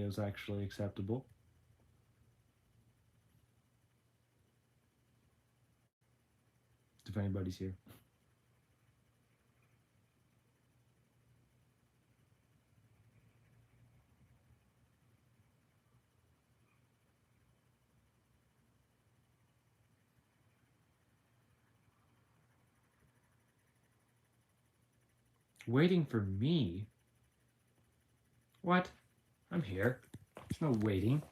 is actually acceptable. If anybody's here. Waiting for me? What? I'm here. There's no waiting.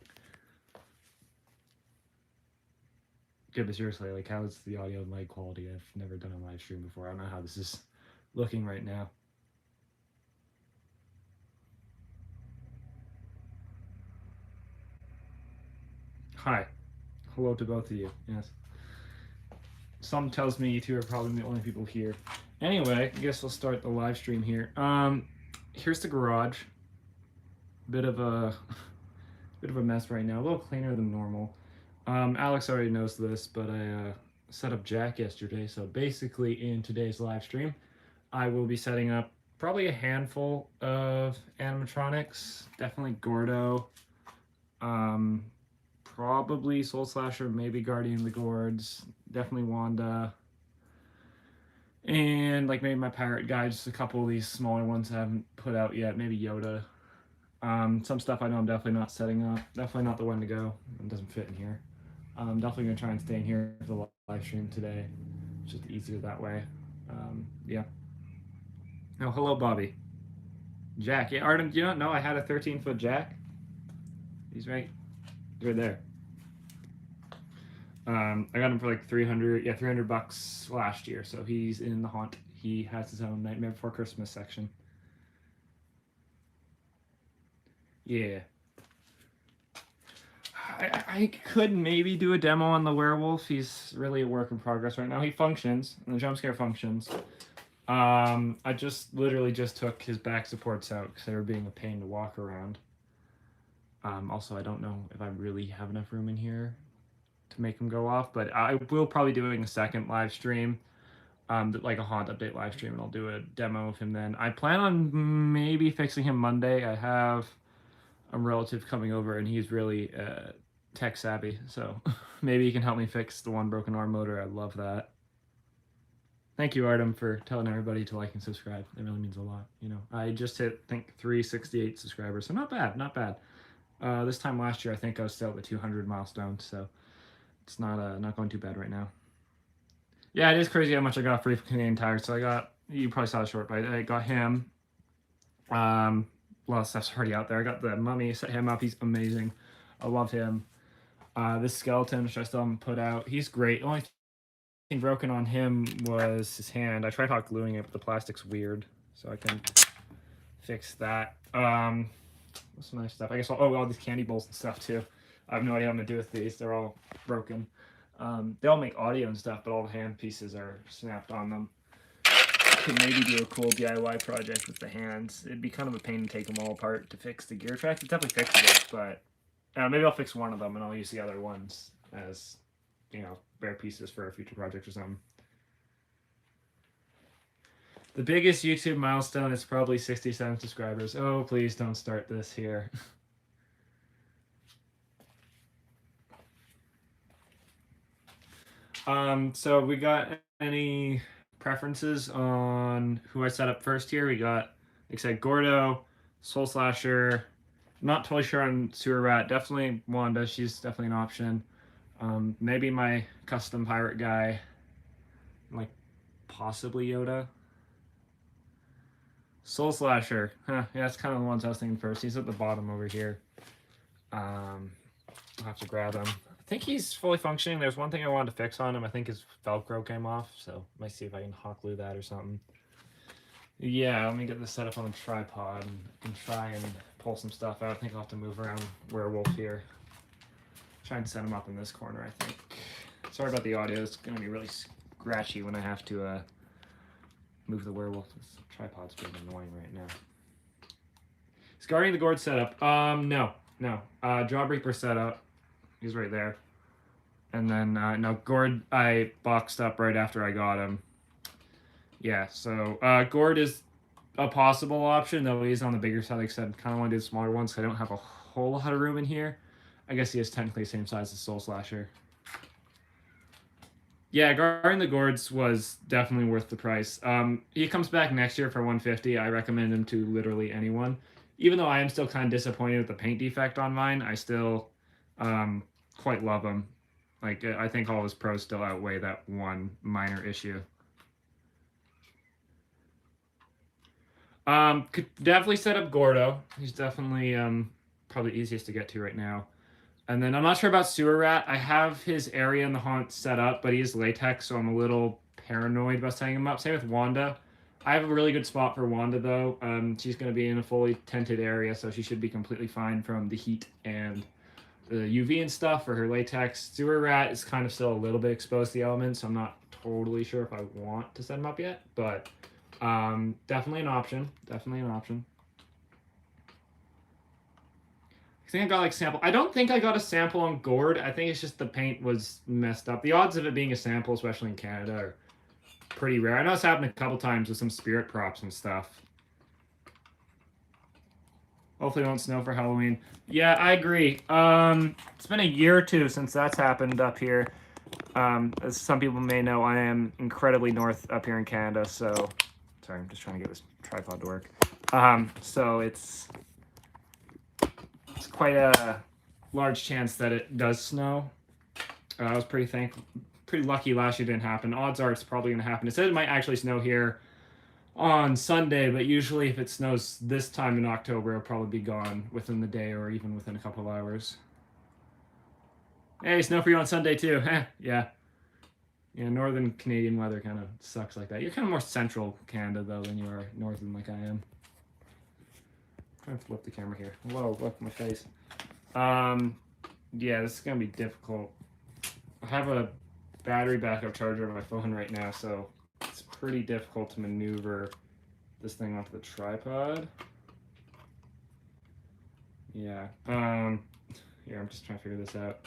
Okay, but seriously, like, how's the audio and light quality? I've never done a live stream before. I don't know how this is looking right now. Hi. Hello to both of you. Yes. Some tells me you two are probably the only people here. Anyway, I guess we'll start the live stream here. Here's the garage. Bit of a mess right now. A little cleaner than normal. Alex already knows this, but I set up Jack yesterday. So basically, in today's live stream, I will be setting up probably a handful of animatronics. Definitely Gordo. Probably Soul Slasher, maybe Guardian of the Gourds, definitely Wanda, and like maybe my pirate guy, just a couple of these smaller ones I haven't put out yet, maybe Yoda. Some stuff I know I'm definitely not setting up, definitely not the one to go, it doesn't fit in here. I'm definitely going to try and stay in here for the live stream today, it's just easier that way. Yeah. Oh, hello Bobby. Jack, yeah, Artem, do you not know I had a 13-foot Jack? He's right there. I got him for like 300 bucks last year. So he's in the haunt. He has his own Nightmare Before Christmas section. Yeah. I could maybe do a demo on the werewolf. He's really a work in progress right now. He functions, and the jump scare functions. I just literally just took his back supports out because they were being a pain to walk around. Also, I don't know if I really have enough room in here to make him go off, but I will probably be doing a second live stream, like a haunt update live stream, and I'll do a demo of him then. I plan on maybe fixing him Monday. I have a relative coming over, and he's really tech savvy, so maybe he can help me fix the one broken arm motor. I'd love that. Thank you, Artem, for telling everybody to like and subscribe. It really means a lot. You know, I just hit, I think, 368 subscribers, so not bad, not bad. This time last year, I think I was still at the 200 milestone, so it's not going too bad right now. Yeah, it is crazy how much I got free from Canadian Tire. So I got, you probably saw the short bite. I got him. A lot of stuff's already out there. I got the mummy, set him up. He's amazing. I love him. This skeleton, which I still haven't put out. He's great. The only thing broken on him was his hand. I tried hot gluing it, but the plastic's weird. So I can fix that. What's some nice stuff? I guess all these candy bowls and stuff too. I have no idea what I'm gonna do with these. They're all broken. They all make audio and stuff, but all the hand pieces are snapped on them. Could maybe do a cool DIY project with the hands. It'd be kind of a pain to take them all apart to fix the gear track. It's definitely fixable, but maybe I'll fix one of them and I'll use the other ones as, you know, bare pieces for a future project or something. The biggest YouTube milestone is probably 67 subscribers. Oh, please don't start this here. So we got any preferences on who I set up first here? We got, like I said, Gordo, Soul Slasher. Not totally sure on Sewer Rat. Definitely Wanda. She's definitely an option. Maybe my custom pirate guy. Like, possibly Yoda. Soul Slasher. Huh, yeah, that's kind of the ones I was thinking first. He's at the bottom over here. I'll have to grab him. I think he's fully functioning. There's one thing I wanted to fix on him. I think his Velcro came off, so I might see if I can hot glue that or something. Yeah, let me get this set up on a tripod and try and pull some stuff out. I think I'll have to move around Werewolf here. Try and set him up in this corner, I think. Sorry about the audio. It's going to be really scratchy when I have to move the Werewolf. This tripod's being annoying right now. Is Guardian of the Gourd set up? No. Jawbreaker set up. He's right there. And then, no, Gord I boxed up right after I got him. Yeah, so Gord is a possible option, though he's on the bigger side. Like I said, kind of want to do the smaller ones because I don't have a whole lot of room in here. I guess he is technically the same size as Soul Slasher. Yeah, guarding the gourds was definitely worth the price. He comes back next year for 150. I recommend him to literally anyone. Even though I am still kind of disappointed with the paint defect on mine, I still quite love him. Like, I think all his pros still outweigh that one minor issue. Could definitely set up Gordo. He's definitely probably easiest to get to right now. And then I'm not sure about Sewer Rat. I have his area in the haunt set up, but he is latex, so I'm a little paranoid about setting him up. Same with Wanda. I have a really good spot for Wanda, though. She's going to be in a fully tented area, so she should be completely fine from the heat and the UV and stuff for her latex. Sewer Rat is kind of still a little bit exposed to the elements, so I'm not totally sure if I want to set him up yet, but definitely an option. Definitely an option. I think I got like sample. I don't think I got a sample on Gord. I think it's just the paint was messed up. The odds of it being a sample, especially in Canada, are pretty rare. I know it's happened a couple times with some spirit props and stuff. Hopefully it won't snow for Halloween. Yeah, I agree. It's been a year or two since that's happened up here. As some people may know, I am incredibly north up here in Canada, so... Sorry, I'm just trying to get this tripod to work. So it's quite a large chance that it does snow. I was pretty lucky last year didn't happen. Odds are it's probably going to happen. It said it might actually snow here on Sunday, but usually if it snows this time in October, it'll probably be gone within the day or even within a couple of hours. Hey, snow for you on Sunday too. Yeah. Yeah, northern Canadian weather kind of sucks like that. You're kind of more central Canada, though, than you are northern like I am. I'm trying to flip the camera here. Whoa, look, my face. Yeah, this is going to be difficult. I have a battery backup charger on my phone right now, so it's pretty difficult to maneuver this thing onto the tripod. Yeah. Here, I'm just trying to figure this out.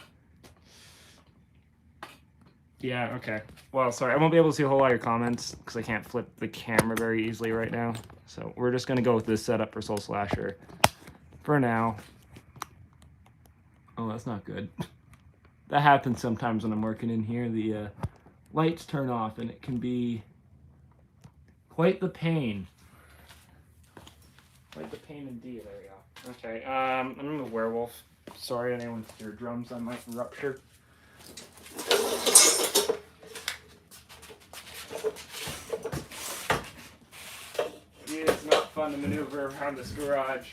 Yeah, okay. Well, sorry, I won't be able to see a whole lot of your comments because I can't flip the camera very easily right now. So we're just going to go with this setup for Soul Slasher for now. Oh, that's not good. That happens sometimes when I'm working in here. The lights turn off and it can be quite the pain. Quite the pain indeed. There we go. Okay, I'm a werewolf. Sorry, anyone's eardrums I might rupture. It's not fun to maneuver around this garage.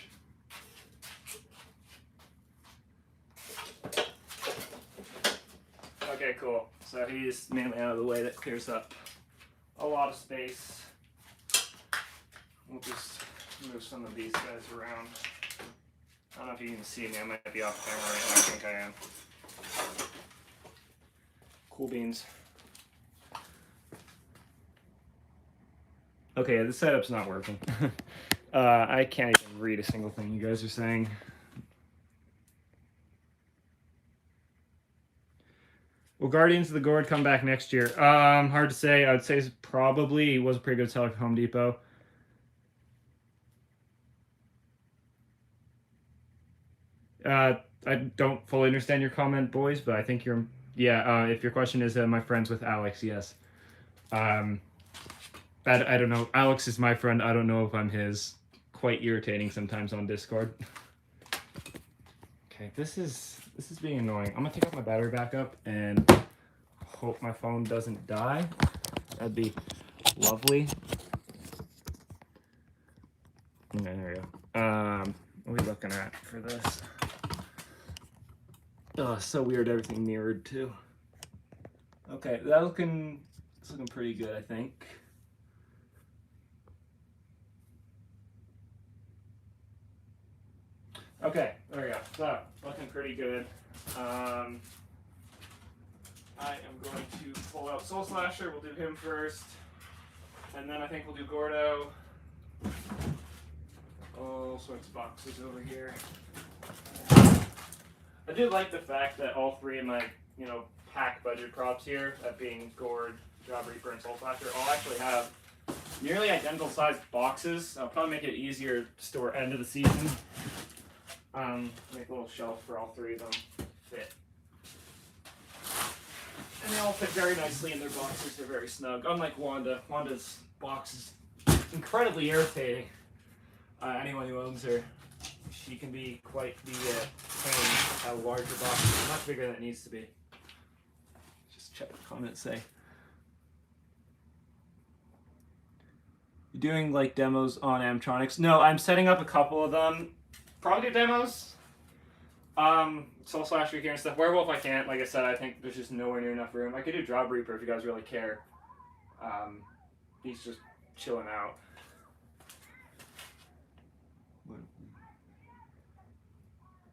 Okay, cool. So he's mainly out of the way. That clears up a lot of space. We'll just move some of these guys around. I don't know if you can see me. I might be off camera right now. I think I am. Cool beans. Okay, the setup's not working. I can't even read a single thing you guys are saying. Will Guardians of the Gourd come back next year? Hard to say. I would say probably was a pretty good seller for Home Depot. I don't fully understand your comment, boys, but I think you're... Yeah, if your question is, am I friends with Alex? Yes. I don't know. Alex is my friend. I don't know if I'm his. Quite irritating sometimes on Discord. Okay, this is being annoying. I'm gonna take out my battery backup and hope my phone doesn't die. That'd be lovely. Okay, there we go. What are we looking at for this? Oh, so weird. Everything mirrored too. Okay, it's looking pretty good, I think. Okay, there we go. So, looking pretty good. I am going to pull out Soul Slasher. We'll do him first. And then I think we'll do Gordo. All sorts of boxes over here. I do like the fact that all three of my, pack budget props here, that being Gord, Job Reaper, and Soul Slasher, all actually have nearly identical sized boxes. I'll probably make it easier to store end of the season. Make a little shelf for all three of them fit. And they all fit very nicely in their boxes. They're very snug. Unlike Wanda. Wanda's box is incredibly irritating. Anyone who owns her, she can be quite the pain. How large her box is. Much bigger than it needs to be. Just check the comments say. You doing like demos on Animatronics? No, I'm setting up a couple of them. Probably do demos. Soul Slasher here and stuff. Werewolf I can't. Like I said, I think there's just nowhere near enough room. I could do Job Reaper if you guys really care. He's just chilling out.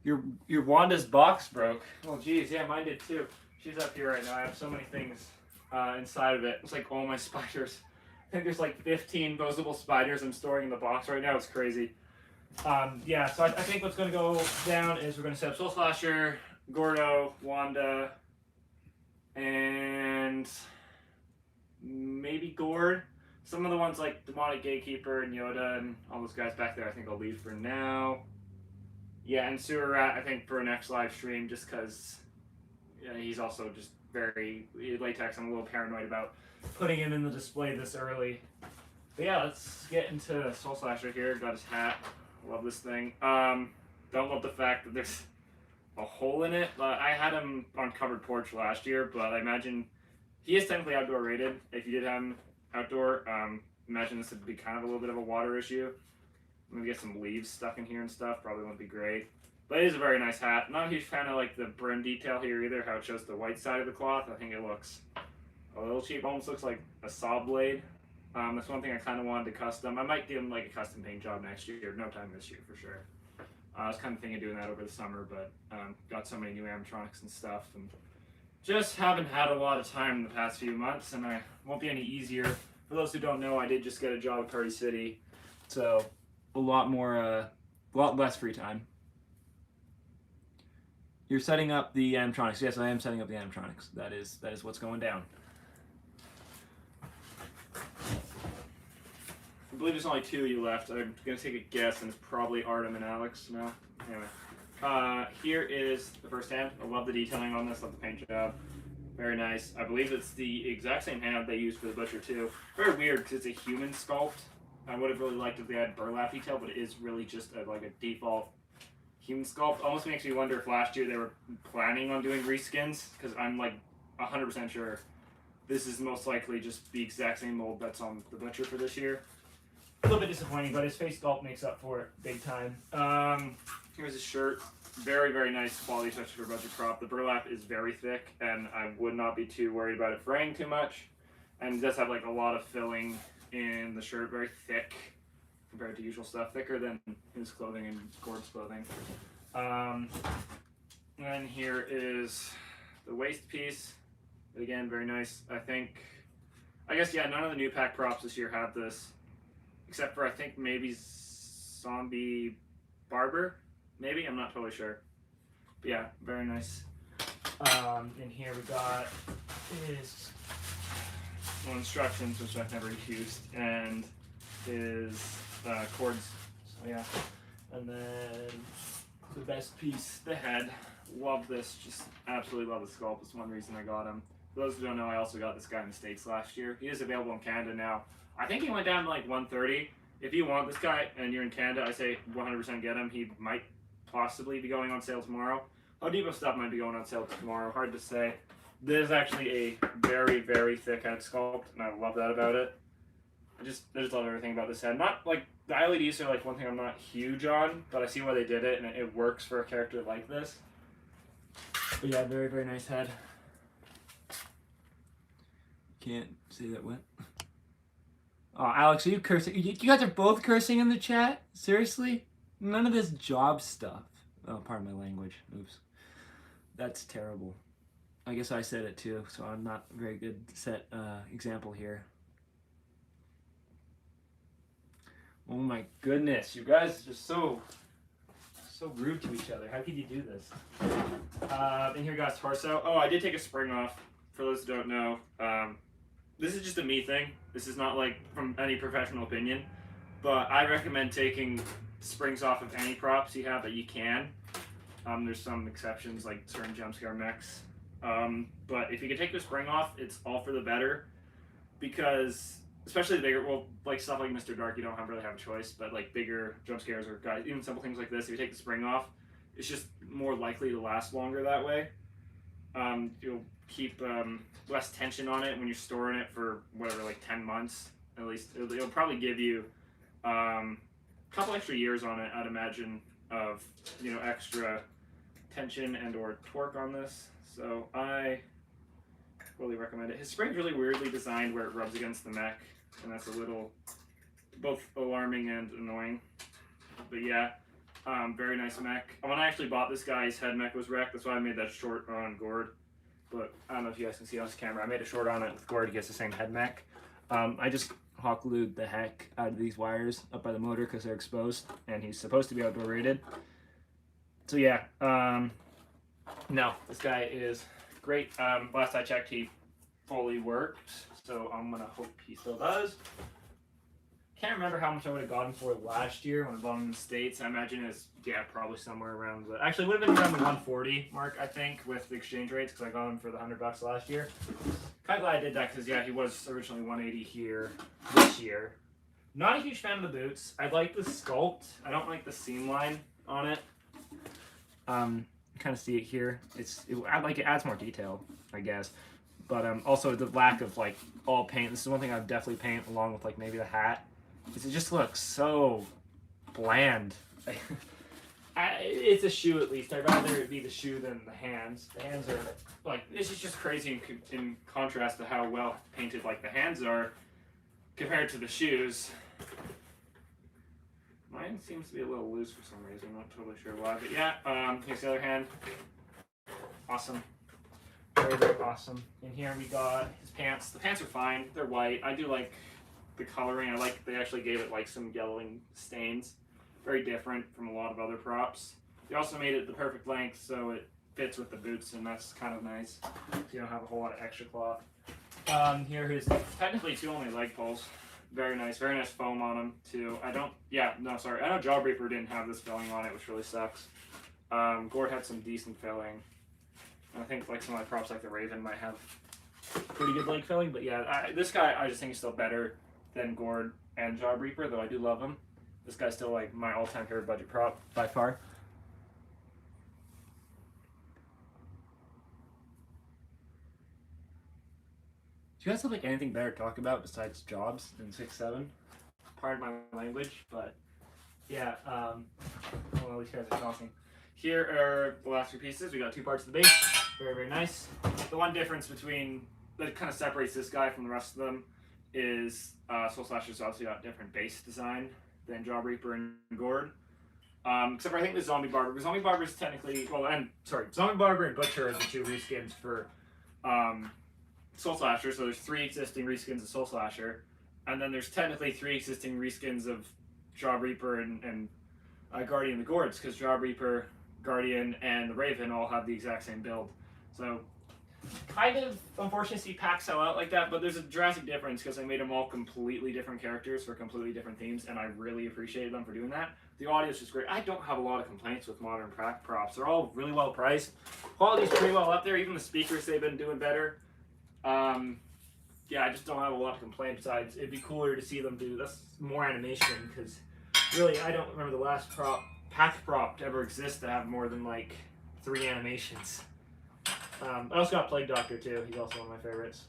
Your Wanda's box broke. Oh geez, yeah, mine did too. She's up here right now. I have so many things inside of it. It's like all my spiders. I think there's like 15 posable spiders I'm storing in the box right now. It's crazy. Yeah, so I think what's going to go down is we're going to set up Soul Slasher, Gordo, Wanda, and maybe Gord. Some of the ones like Demonic Gatekeeper and Yoda and all those guys back there I think I'll leave for now. Yeah, and Sewer Rat I think for next live stream just because he's also just very latex. I'm a little paranoid about putting him in the display this early. But yeah, let's get into Soul Slasher here. Got his hat. Love this thing. Don't love the fact that there's a hole in it. I had him on covered porch last year, but I imagine he is technically outdoor rated. If you did have him outdoor, imagine this would be kind of a little bit of a water issue. I'm gonna get some leaves stuck in here and stuff. Probably wouldn't be great. But it is a very nice hat. Not a huge fan of like the brim detail here either, how it shows the white side of the cloth. I think it looks a little cheap. Almost looks like a saw blade. That's one thing I kind of wanted to custom. I might give him like a custom paint job next year. No time this year for sure. I was kind of thinking of doing that over the summer, but got so many new animatronics and stuff, and just haven't had a lot of time in the past few months, and it won't be any easier. For those who don't know, I did just get a job at Party City, so a lot less free time. You're setting up the animatronics. Yes, I am setting up the animatronics. That is what's going down. I believe there's only two of you left. I'm going to take a guess, and it's probably Artem and Alex now. Anyway, here is the first hand. I love the detailing on this, love the paint job. Very nice. I believe it's the exact same hand they used for the Butcher too. Very weird because it's a human sculpt. I would have really liked if they had burlap detail, but it is really just like a default human sculpt. Almost makes me wonder if last year they were planning on doing reskins, because I'm like 100% sure this is most likely just the exact same mold that's on the Butcher for this year. A little bit disappointing, but his face sculpt makes up for it big time. Here's his shirt. Very, very nice quality touch for a Butcher prop. The burlap is very thick, and I would not be too worried about it fraying too much. And it does have like a lot of filling in the shirt, very thick compared to usual stuff, thicker than his clothing and Gord's clothing. And here is the waist piece. Again, very nice. I guess, yeah, none of the new pack props this year have this. Except for, I think, maybe Zombie Barber? Maybe? I'm not totally sure. But yeah, very nice. In here we got his instructions, which I've never used, and his cords. So yeah. And then the best piece, the head. Love this. Just absolutely love the sculpt. It's one reason I got him. For those who don't know, I also got this guy in the States last year. He is available in Canada now. I think he went down to like 130. If you want this guy and you're in Canada, I say 100% get him. He might possibly be going on sale tomorrow. Home Depot stuff might be going on sale tomorrow. Hard to say. This is actually a very, very thick head sculpt, and I love that about it. I just love everything about this head. Not like the LEDs are like one thing I'm not huge on, but I see why they did it, and it works for a character like this. But yeah, very, very nice head. Can't say that what? Oh, Alex, are you cursing? You guys are both cursing in the chat? Seriously? None of this job stuff. Oh, pardon my language. Oops. That's terrible. I guess I said it too, so I'm not a very good set example here. Oh my goodness, you guys are just so rude to each other. How could you do this? And here we got his torso. Oh, I did take a spring off. For those who don't know, this is just a me thing. This is not like from any professional opinion, but I recommend taking springs off of any props you have that you can. There's some exceptions like certain jump scare mechs. But if you can take the spring off, it's all for the better, because especially the bigger, well, like stuff like Mr. Dark, you don't really have a choice. But like bigger jump scares or guys, even simple things like this, if you take the spring off, it's just more likely to last longer that way. You'll keep less tension on it when you're storing it for whatever, like 10 months at least. It'll probably give you a couple extra years on it, I'd imagine, of extra tension and or torque on this. So I fully recommend it. His spring's really weirdly designed where it rubs against the mech, and that's a little both alarming and annoying. But yeah, very nice mech. When I actually bought this guy, his head mech was wrecked. That's why I made that short on Gord. But I don't know if you guys can see on this camera. I made a short on it with Gord to get the same head mech. I just hot glued the heck out of these wires up by the motor because they're exposed, and he's supposed to be outdoor rated. So yeah, no, this guy is great. Last I checked, he fully worked, so I'm gonna hope he still does. Can't remember how much I would have gotten for it last year when I bought him in the States. I imagine it's, yeah, probably somewhere around the, actually it would have been around the 140 mark, I think, with the exchange rates, because I got him for the $100 last year. Kind of glad I did that, because yeah, he was originally 180 here this year. Not a huge fan of the boots. I like the sculpt. I don't like the seam line on it. You kind of see it here. I like it adds more detail, I guess. But also the lack of like all paint. This is one thing I'd definitely paint along with like maybe the hat. It just looks so bland. It's a shoe at least. I'd rather it be the shoe than the hands. The hands are like, this is just crazy in contrast to how well painted like the hands are compared to the shoes. Mine seems to be a little loose for some reason. I'm not totally sure why, but yeah. Here's the other hand. Awesome. Very, very awesome. In here we got his pants. The pants are fine. They're white. I do like the coloring. I like they actually gave it like some yellowing stains. Very different from a lot of other props. They also made it the perfect length so it fits with the boots, and that's kind of nice. So you don't have a whole lot of extra cloth. Here is technically two only leg pulls. Very nice foam on them too. I know Jawbreaker didn't have this filling on it, which really sucks. Gord had some decent filling. I think like some of my props like the Raven might have pretty good leg filling, but yeah, this guy I just think is still better than Gord and Jawbreaker, though I do love him. This guy's still like my all-time favorite budget prop by far. Do you guys have like anything better to talk about besides jobs in 6-7? Pardon my language, but yeah, well, these guys are talking. Here are the last two pieces. We got two parts of the base. Very, very nice. The one difference between that kind of separates this guy from the rest of them is Soul Slasher's obviously got different base design than Jawbreaker and Gord. Except for I think the Zombie Barber. Zombie Barber is technically, Zombie Barber and Butcher are the two reskins for Soul Slasher. So there's 3 existing reskins of Soul Slasher, and then there's technically 3 existing reskins of Jawbreaker and Guardian the Gourds, because Jawbreaker, Guardian, and the Raven all have the exact same build. So kind of unfortunate to see packs sell out like that, but there's a drastic difference because I made them all completely different characters for completely different themes, and I really appreciated them for doing that. The audio is just great. I don't have a lot of complaints with modern props. They're all really well priced. Quality's pretty well up there. Even the speakers, they've been doing better. Yeah, I just don't have a lot of complaints. Besides, it'd be cooler to see them do more animation, because really, I don't remember the last pack prop to ever exist to have more than like 3 animations. I also got Plague Doctor too. He's also one of my favorites.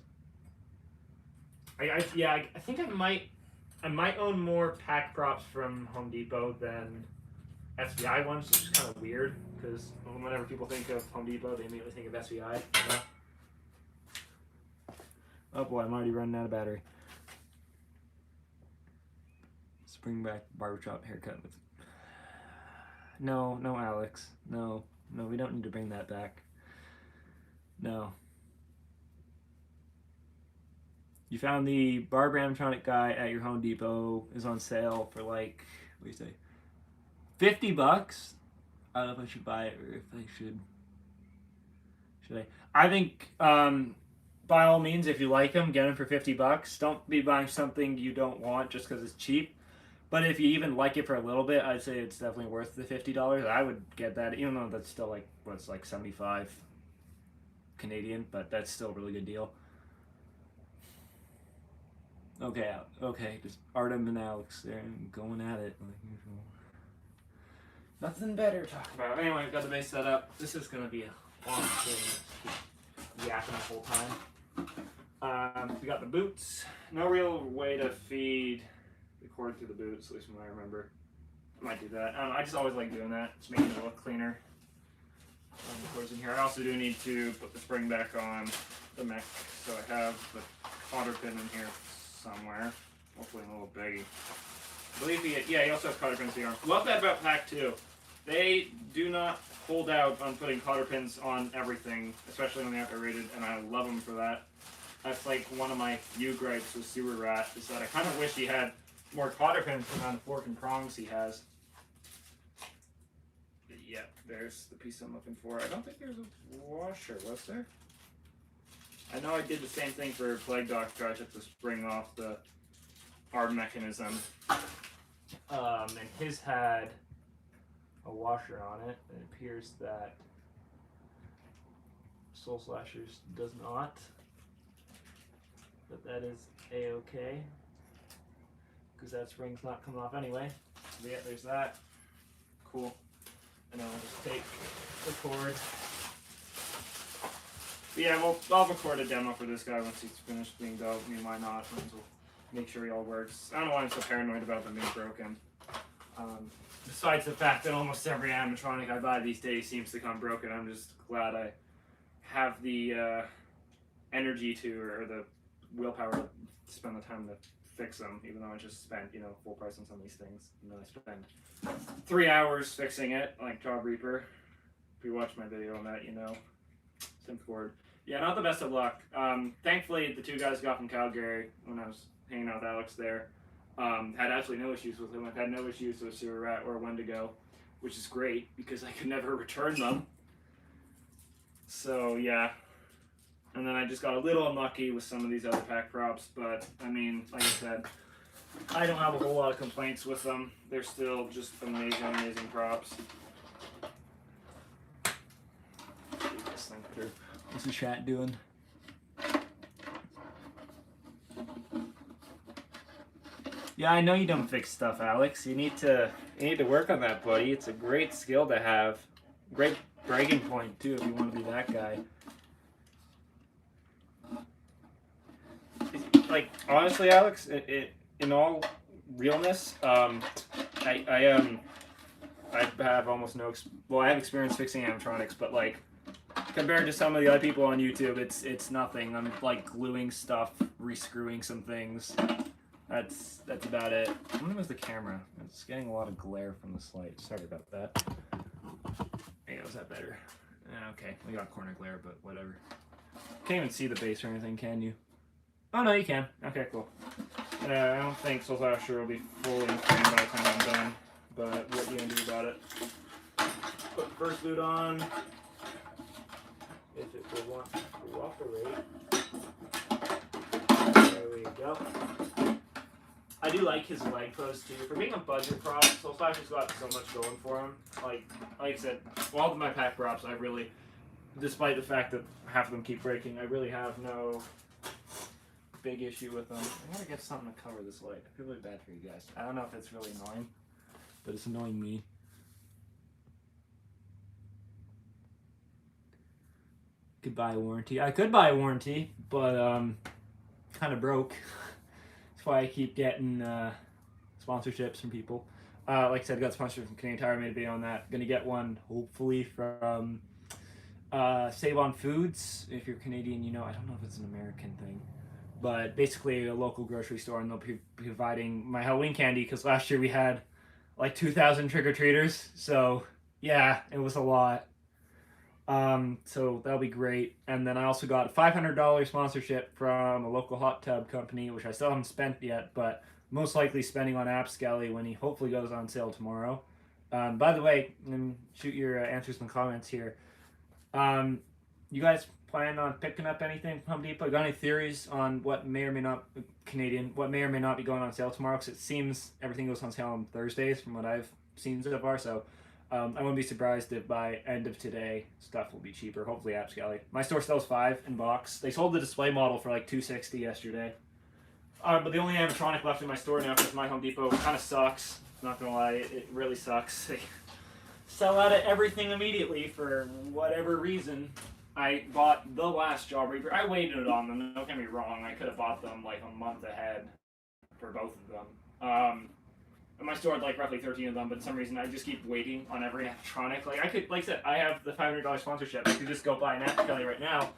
I think I might own more pack props from Home Depot than SVI ones, which is kind of weird because whenever people think of Home Depot, they immediately think of SVI. You know? Oh boy, I'm already running out of battery. Let's bring back barbershop haircut with. No, Alex. No, we don't need to bring that back. No. You found the Barber Animatronic guy at your Home Depot is on sale for like, what do you say, $50? I don't know if I should buy it or if I should I think by all means, if you like them, get them for $50. Don't be buying something you don't want just because it's cheap. But if you even like it for a little bit, I'd say it's definitely worth the $50. I would get that, even though that's still like what's like 75 Canadian, but that's still a really good deal. Okay, okay, just Artem and Alex there going at it like usual. Nothing better to talk about. Anyway, I've got the base set up. This is gonna be a long thing. Keep yapping the whole time. We got the boots. No real way to feed the cord through the boots, at least from what I remember. I might do that. I don't know, I just always like doing that. Just making it look cleaner. The cords in here. I also do need to put the spring back on the mech, so I have the cotter pin in here somewhere. Hopefully in a little baggie. I believe he also has cotter pins here. Love that about Pack 2. They do not hold out on putting cotter pins on everything, especially when they have to rated, and I love them for that. That's like one of my few gripes with Sewer Rat, is that I kind of wish he had more cotter pins on the fork and prongs he has. But yeah, there's the piece I'm looking for. I don't think there's a washer, was there? I know I did the same thing for Plague Doctor. I took the spring off the arm mechanism. And his had a washer on it. It appears that Soul Slashers does not. But that is a-okay. Because that spring's not coming off anyway. So yeah, there's that. Cool. And then I'll just take the cord. But yeah, I'll record a demo for this guy once he's finished being built. I mean, why not? We'll make sure he all works. I don't know why I'm so paranoid about them being broken. Besides the fact that almost every animatronic I buy these days seems to come broken, I'm just glad I have the energy to, or the willpower to spend the time to fix them, even though I just spent, full price on some of these things. I spent 3 hours fixing it, like Job Reaper. If you watch my video on that, synth cord. Yeah, not the best of luck. Thankfully, the two guys got from Calgary when I was hanging out with Alex there. Had absolutely no issues with them. I've had no issues with Sewer Rat or Wendigo, which is great because I could never return them. So yeah, and then I just got a little unlucky with some of these other pack props, but I mean, like I said, I don't have a whole lot of complaints with them. They're still just amazing, amazing props. What's the chat doing? Yeah, I know you don't fix stuff, Alex. You need to work on that, buddy. It's a great skill to have. Great bragging point too, if you want to be that guy. Like honestly, Alex, in all realness, I have almost no. I have experience fixing animatronics, but like compared to some of the other people on YouTube, it's nothing. I'm like gluing stuff, rescrewing some things. That's about it. I'm gonna move the camera. It's getting a lot of glare from this light. Sorry about that. Hey, was that better? Okay, we got corner glare, but whatever. Can't even see the base or anything, can you? Oh no, you can. Okay, cool. I don't think Soul Slasher will be fully framed by the time I'm done, but what are you gonna do about it? Put the first boot on. If it will want to cooperate. There we go. I do like his leg pose too. For being a budget prop, Soul Slasher's got so much going for him. Like I said, all of my pack props, I really, despite the fact that half of them keep breaking, I really have no big issue with them. I gotta get something to cover this light. I feel really bad for you guys. I don't know if it's really annoying, but it's annoying me. Could buy a warranty. I could buy a warranty, but kind of broke. That's why I keep getting sponsorships from people. Like I said, got sponsored from Canadian Tire. Made a video on that. Gonna get one hopefully from Save On Foods. If you're Canadian, I don't know if it's an American thing, but basically a local grocery store, and they'll be providing my Halloween candy because last year we had like 2,000 trick-or-treaters. So yeah, it was a lot. So that'll be great. And then I also got a $500 sponsorship from a local hot tub company, which I still haven't spent yet, but most likely spending on AppScally when he hopefully goes on sale tomorrow. By the way, and shoot your answers in the comments here. You guys plan on picking up anything from Home Depot? Got any theories on what may or may not what may or may not be going on sale tomorrow? Because it seems everything goes on sale on Thursdays, from what I've seen so far. So I wouldn't be surprised if by end of today stuff will be cheaper. Hopefully, AppsGalley. My store sells 5 in box. They sold the display model for like $260 yesterday. But the only animatronic left in my store now because my Home Depot kind of sucks. Not gonna lie, it really sucks. They sell out of everything immediately for whatever reason. I bought the last Job Reaper. I waited on them. Don't get me wrong. I could have bought them like a month ahead for both of them. And my store had like roughly 13 of them, but for some reason I just keep waiting on every animatronic. Like I could, like I said, I have the $500 sponsorship. I could just go buy an AppsGalley right now.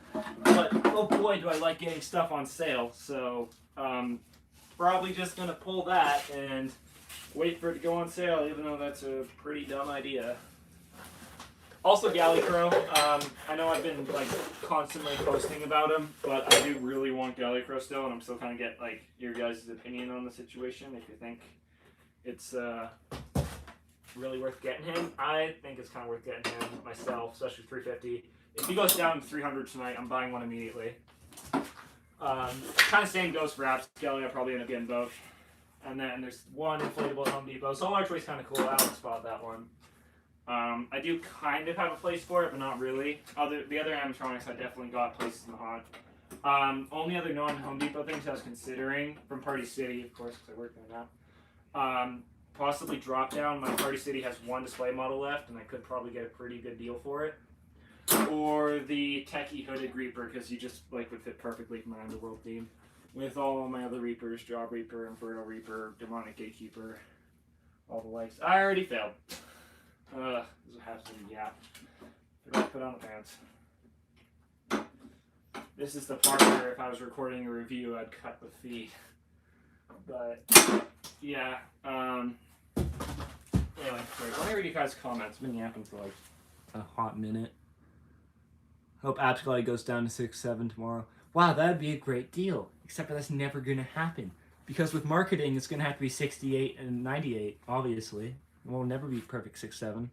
But oh boy, do I like getting stuff on sale. So probably just gonna pull that and wait for it to go on sale, even though that's a pretty dumb idea. Also, Gallicrow. I know I've been like constantly posting about him, but I do really want Gallicrow still, and I'm still trying to get like your guys' opinion on the situation. If you think it's really worth getting him, I think it's kind of worth getting him myself, especially $350. If he goes down to $300 tonight, I'm buying one immediately. Kind of same goes for AppsGalley. I'll probably end up getting both. And then there's one inflatable at Home Depot. Solar Archway's kind of cool. I haven't spotted that one. I do kind of have a place for it, but not really. The other animatronics I definitely got places in the hot. Only other non-Home Depot things I was considering from Party City, of course, because I work there now. Possibly Drop Down. My Party City has one display model left, and I could probably get a pretty good deal for it. Or the Techie Hooded Reaper, because you just like would fit perfectly for my Underworld theme. With all my other Reapers, Job Reaper, Inferno Reaper, Demonic Gatekeeper, all the likes. I already failed. This will have some yap. Forgot to put on the pants. This is the part where if I was recording a review, I'd cut the feed. But, yeah. Anyway, let me read you guys' comments. I've been yapping for like a hot minute. Hope AppsGalley goes down to 6.7 tomorrow. Wow, that'd be a great deal. Except for that's never going to happen. Because with marketing, it's going to have to be 68 and 98, obviously. It will never be perfect 6.7.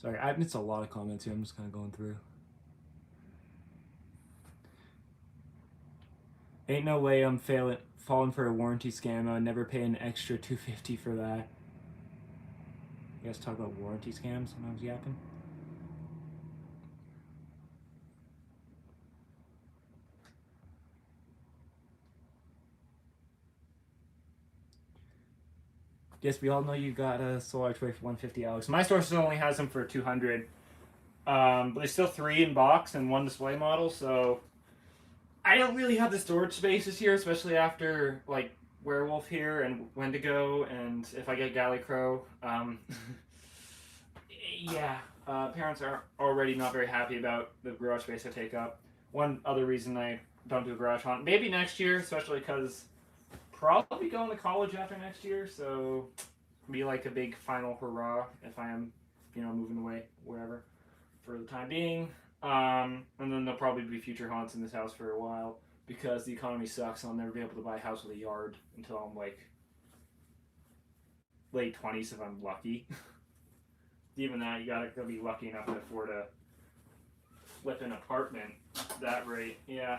Sorry, I've missed a lot of comments here. I'm just kind of going through. Ain't no way I'm falling for a warranty scam. I'd never pay an extra $250 for that. You guys talk about warranty scams when I was yapping? Yes, we all know you got a Solar Archway for $150, Alex. My store still only has them for $200. But there's still 3 in box and 1 display model, so I don't really have the storage spaces here, especially after like Werewolf here and Wendigo, and if I get Gallicrow. Yeah, parents are already not very happy about the garage space I take up. One other reason I don't do a garage haunt, maybe next year, especially because probably going to college after next year, so be like a big final hurrah if I am, moving away wherever for the time being. And then there'll probably be future haunts in this house for a while because the economy sucks. I'll never be able to buy a house with a yard until I'm like late 20s if I'm lucky. Even that, you gotta be lucky enough to afford a flipping apartment that rate. Yeah.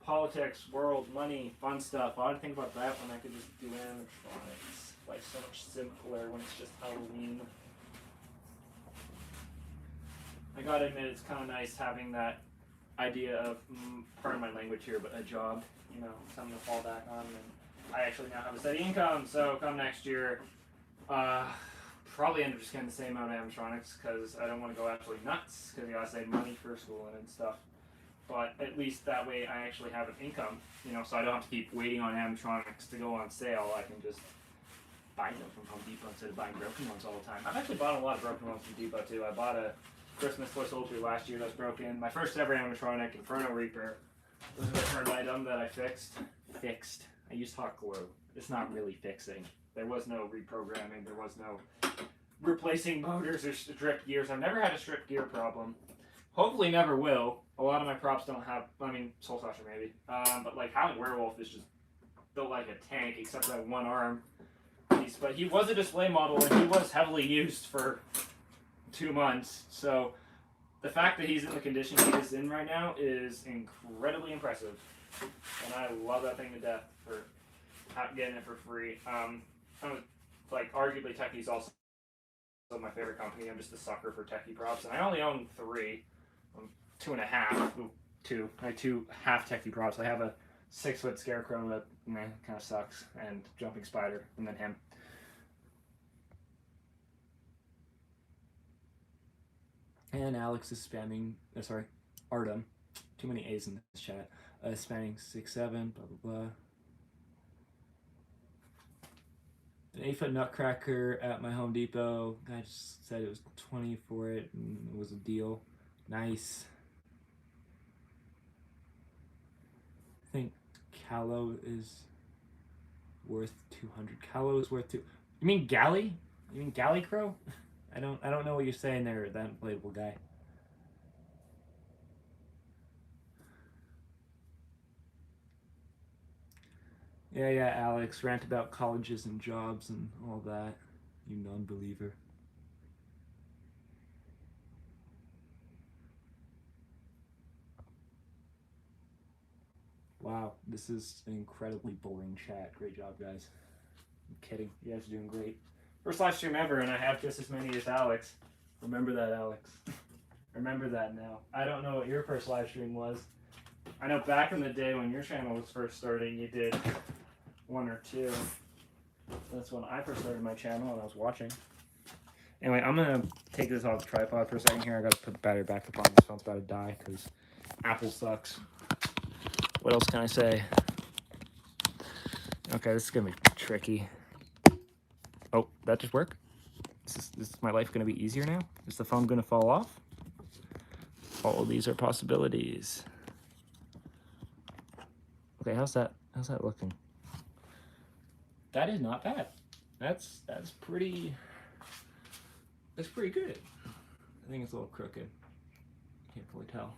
Politics, world, money, fun stuff. I didn't think about that when I could just do animatronics. Life's so much simpler when it's just Halloween. I gotta admit, it's kind of nice having that idea of, pardon my language here, but a job, something to fall back on. And I actually now have a steady income, so come next year, probably end up just getting the same amount of animatronics because I don't want to go absolutely nuts because you gotta save money for school and stuff. But at least that way I actually have an income, so I don't have to keep waiting on animatronics to go on sale. I can just buy them from Home Depot instead of buying broken ones all the time. I've actually bought a lot of broken ones from Depot too. I bought a Christmas Toy Soldier last year that's broken. My first ever animatronic, Inferno Reaper, was a return item that I fixed. I used hot glue. It's not really fixing. There was no reprogramming. There was no replacing motors or stripped gears. I've never had a stripped gear problem. Hopefully never will. A lot of my props don't have, Soul Slasher maybe. But like Howling Werewolf is just built like a tank except for that one arm. You techies, but he was a display model and he was heavily used for 2 months. So the fact that he's in the condition he is in right now is incredibly impressive. And I love that thing to death for getting it for free. I'm like, arguably Techie's also my favorite company. I'm just a sucker for Techie props, and I only own 3. 2.5. Ooh, 2. I have 2 half Techie props. I have a 6-foot scarecrow that kind of sucks, and jumping spider, and then him. And Alex is spamming. Sorry, Artem. Too many A's in this chat. Spamming 6, 7. Blah blah blah. An 8-foot nutcracker at my Home Depot. Guy just said it was 20 for it, and it was a deal. Nice. I think Callow is worth 200. Callow is worth 2. You mean Galley? You mean Galley Crow? I don't know what you're saying there, that inflatable guy. Yeah, Alex, rant about colleges and jobs and all that, you non-believer. Wow, this is an incredibly boring chat. Great job, guys. I'm kidding. You guys are doing great. First live stream ever, and I have just as many as Alex. Remember that, Alex. Remember that now. I don't know what your first live stream was. I know back in the day when your channel was first starting, you did 1 or 2. That's when I first started my channel and I was watching. Anyway, I'm going to take this off the tripod for a second here. I got to put the battery back up on. This phone's about to die because Apple sucks. What else can I say? Okay, this is going to be tricky. Oh, that just worked? Is my life going to be easier now? Is the phone going to fall off? All of these are possibilities. Okay, how's that looking? That is not bad. That's pretty good. I think it's a little crooked. Can't fully tell.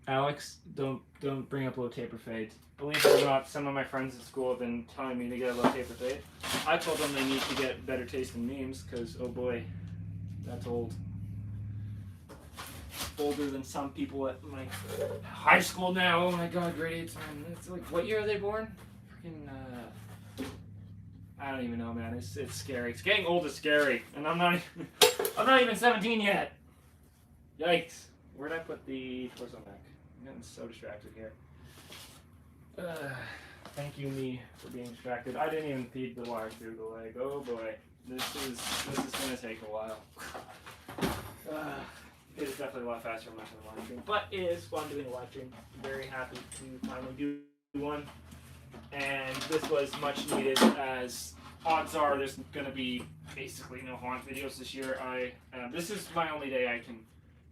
Alex, don't bring up low taper fades. Believe it or not, some of my friends at school have been telling me to get a low taper fade. I told them they need to get better taste in memes because, oh boy, that's old. Older than some people at my high school now. Oh my god, grade 8s, man. It's like, what year are they born? Freaking, I don't even know, man. It's scary. It's getting old is scary, and I'm not even 17 yet. Yikes. Where'd I put the torso back? I'm getting so distracted here. Thank you, me, for being distracted. I didn't even feed the wire through the leg. Oh boy, this is gonna take a while. It is definitely a lot faster than the live stream, but it is fun doing a live stream. I'm very happy to finally do one, and this was much needed. As odds are, there's gonna be basically no haunt videos this year. This is my only day I can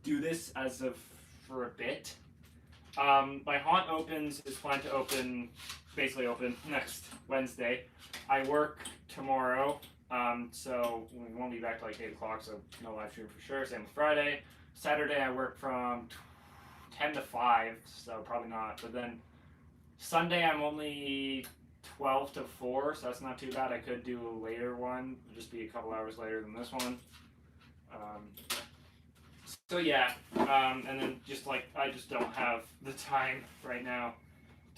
do this as of for a bit. My haunt is planned to basically open next Wednesday. I work tomorrow, so we won't be back till like 8 o'clock, so no live stream for sure. Same with Friday. Saturday I work from 10 to 5, so probably not. But then Sunday I'm only 12 to 4, so that's not too bad. I could do a later one, it'll just be a couple hours later than this one. So yeah, and then just like I just don't have the time right now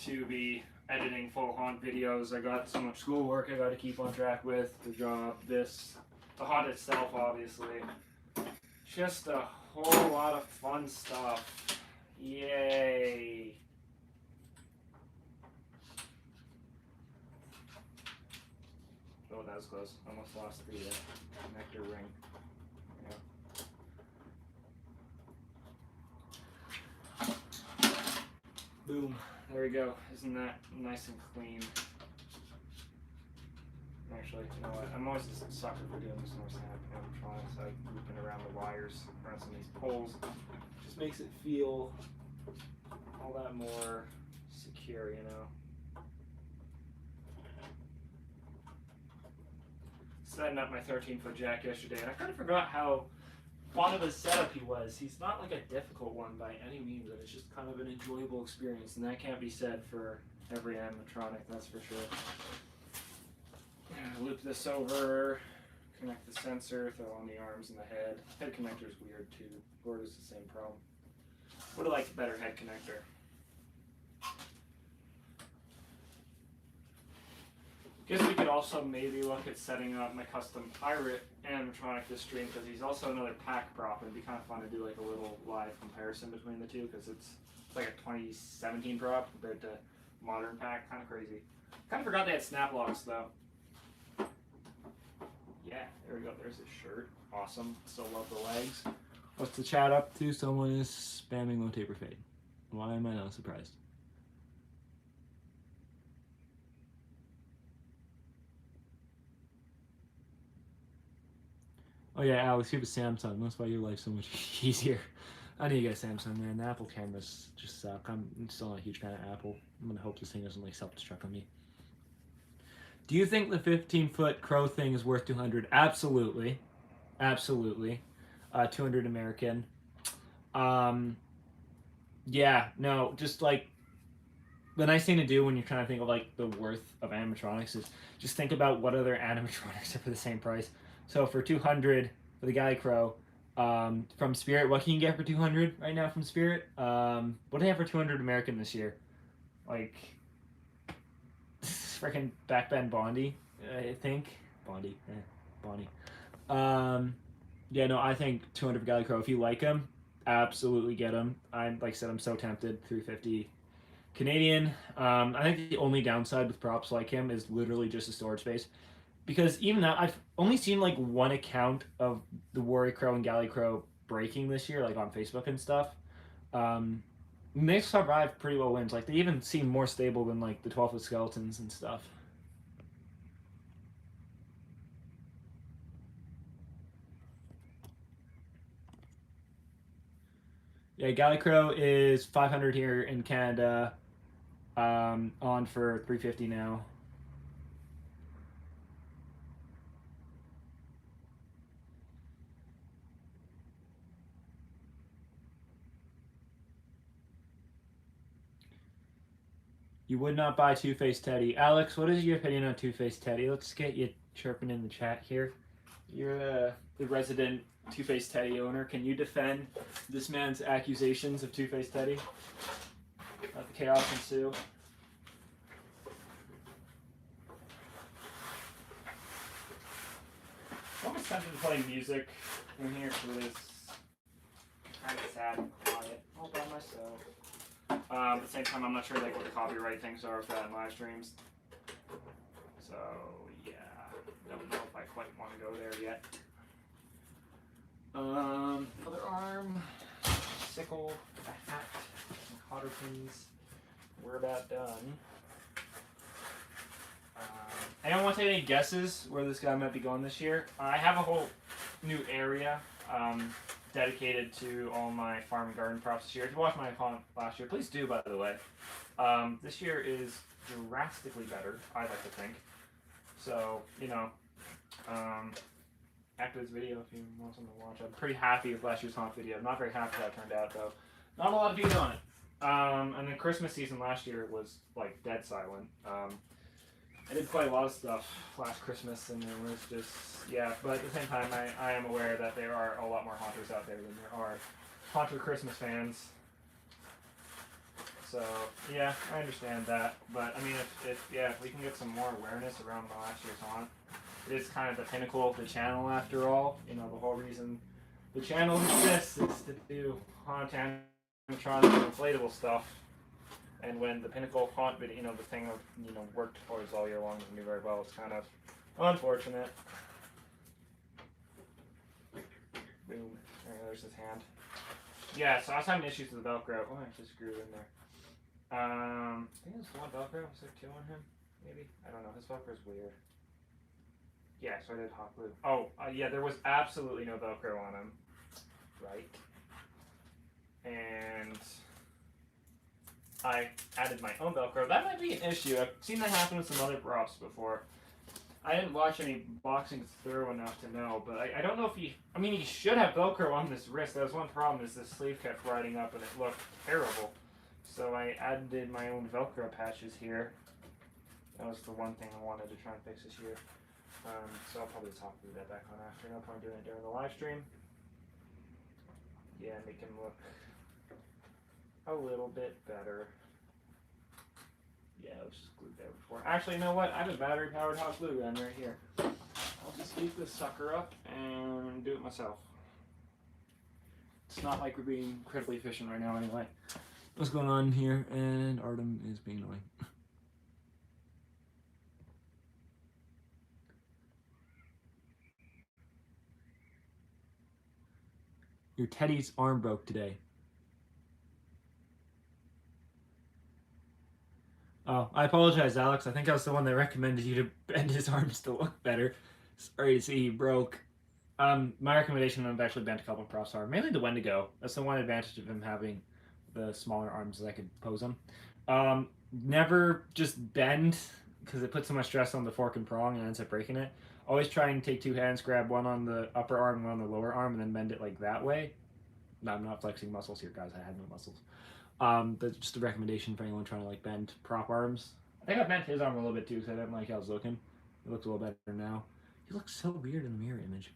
to be editing full haunt videos. I got so much schoolwork I got to keep on track with, the job, the haunt itself, obviously. Just a whole lot of fun stuff. Yay! Oh, that was close. Almost lost the nectar ring. Boom. There we go. Isn't that nice and clean? Actually, you know what? I'm always just a sucker for doing this more animatronics. Like looping around the wires, around some of these poles. Just makes it feel all that more secure, you know? Setting up my 13-foot jack yesterday, and I kind of forgot how fun of a setup he was. He's not like a difficult one by any means, and it's just kind of an enjoyable experience, and that can't be said for every animatronic, that's for sure. Loop this over, connect the sensor, throw on the arms and the head. Head connector is weird too. Gordo's the same problem. Would have liked a better head connector. Guess we could also maybe look at setting up my custom pirate animatronic this stream, because he's also another pack prop. It'd be kind of fun to do like a little live comparison between the two, because it's like a 2017 prop compared to modern pack. Kind of crazy. Kind of forgot they had snap locks though. Yeah, there we go. There's his shirt. Awesome. Still love the legs. What's the chat up to? Someone is spamming low taper fade. Why am I not surprised? Oh yeah, Alex, you have a Samsung. That's why your life's so much easier. I need to get a Samsung, man. The Apple cameras just suck. I'm still not a huge fan of Apple. I'm gonna hope this thing doesn't like self-destruct on me. Do you think the 15-foot crow thing is worth 200? Absolutely, absolutely. 200 American. Yeah, no, just like the nice thing to do when you're trying to think of like the worth of animatronics is just think about what other animatronics are for the same price. So for 200 for the Galley Crow, from Spirit, what can you get for 200 right now from Spirit? What do they have for 200 American this year? Like freaking Backbend Bondi, I think. Bondi. Yeah, no, I think 200 for Galley Crow. If you like him, absolutely get him. I'm like I said, I'm so tempted. 350 Canadian. I think the only downside with props like him is literally just the storage space. Because even that, I've only seen like one account of the Warrior Crow and Galley Crow breaking this year, like on Facebook and stuff. They survived pretty well wins. Like they even seem more stable than like the 12-foot skeletons and stuff. Yeah, Galley Crow is 500 here in Canada. On for 350 now. You would not buy Two-Face Teddy. Alex, what is your opinion on Two-Face Teddy? Let's get you chirping in the chat here. You're the resident Two-Face Teddy owner. Can you defend this man's accusations of Two-Face Teddy? Let the chaos ensue. I'm almost tempted to play music in here for this kind of sad and quiet all by myself. At the same time, I'm not sure like what the copyright things are for that in live streams. So yeah, don't know if I quite want to go there yet. Other arm, sickle, a hat, some cotter pins. We're about done. Anyone want to take any guesses where this guy might be going this year? I have a whole new area dedicated to all my farm and garden props this year. If you watched my account last year, please do, by the way. This year is drastically better, I like to think. So, you know, after this video, if you want something to watch, I'm pretty happy with last year's haunt video. I'm not very happy how it turned out, though. Not a lot of views on it. And the Christmas season last year was, like, dead silent. I did quite a lot of stuff last Christmas, and it was just, yeah, but at the same time, I am aware that there are a lot more haunters out there than there are haunter Christmas fans. So, yeah, I understand that, but, I mean, if we can get some more awareness around last year's haunt, it is kind of the pinnacle of the channel after all. You know, the whole reason the channel exists is to do haunt animatronic inflatable stuff. And when the pinnacle haunt video, you know, the thing that, you know, worked for us all year long doesn't do very well, it's kind of unfortunate. Boom. There's his hand. Yeah, so I was having issues with the Velcro. Oh, I just screwed in there. I think there's one Velcro. Is there two on him? Maybe? I don't know. His Velcro's weird. Yeah, so I did hot glue. Oh, yeah, there was absolutely no Velcro on him. Right. And I added my own Velcro. That might be an issue. I've seen that happen with some other props before. I didn't watch any boxing thorough enough to know, but I don't know if he. I mean, he should have Velcro on this wrist. That was one problem, is the sleeve kept riding up and it looked terrible. So I added my own Velcro patches here. That was the one thing I wanted to try and fix this year. So I'll probably talk through that back on after. No point doing it during the live stream. Yeah, make him look a little bit better. Yeah, it was just glued there before. Actually, you know what? I have a battery-powered hot glue gun right here. I'll just heat this sucker up and do it myself. It's not like we're being incredibly efficient right now anyway. What's going on here? And Artem is being annoying. Your Teddy's arm broke today. Oh, I apologize, Alex. I think I was the one that recommended you to bend his arms to look better. Sorry to see he broke. My recommendation, I've actually bent a couple of props are mainly the Wendigo. That's the one advantage of him having the smaller arms that I could pose him. Never just bend, because it puts so much stress on the fork and prong and ends up breaking it. Always try and take two hands, grab one on the upper arm, one on the lower arm, and then bend it like that way. No, I'm not flexing muscles here, guys. I have no muscles. That's just a recommendation for anyone trying to like bend prop arms. I think I bent his arm a little bit too, because I didn't like how it was looking. It looks a little better now. He looks so weird in the mirror image.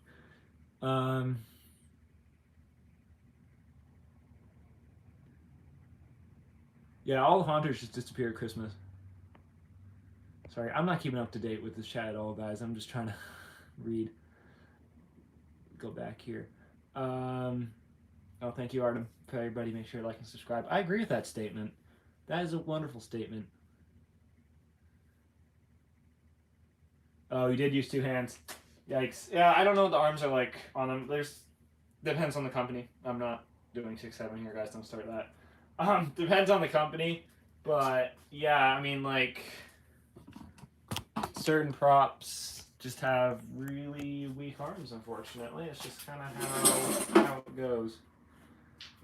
Yeah, all the haunters just disappear at Christmas. Sorry, I'm not keeping up to date with this chat at all, guys. I'm just trying to read. Go back here. Oh, thank you, Artem. For everybody, make sure to like and subscribe. I agree with that statement. That is a wonderful statement. Oh, you did use two hands. Yikes. Yeah, I don't know what the arms are like on them. Depends on the company. I'm not doing 6-7 here, guys. Don't start that. Depends on the company. But, yeah, I mean, like, certain props just have really weak arms, unfortunately. It's just kind of how it goes.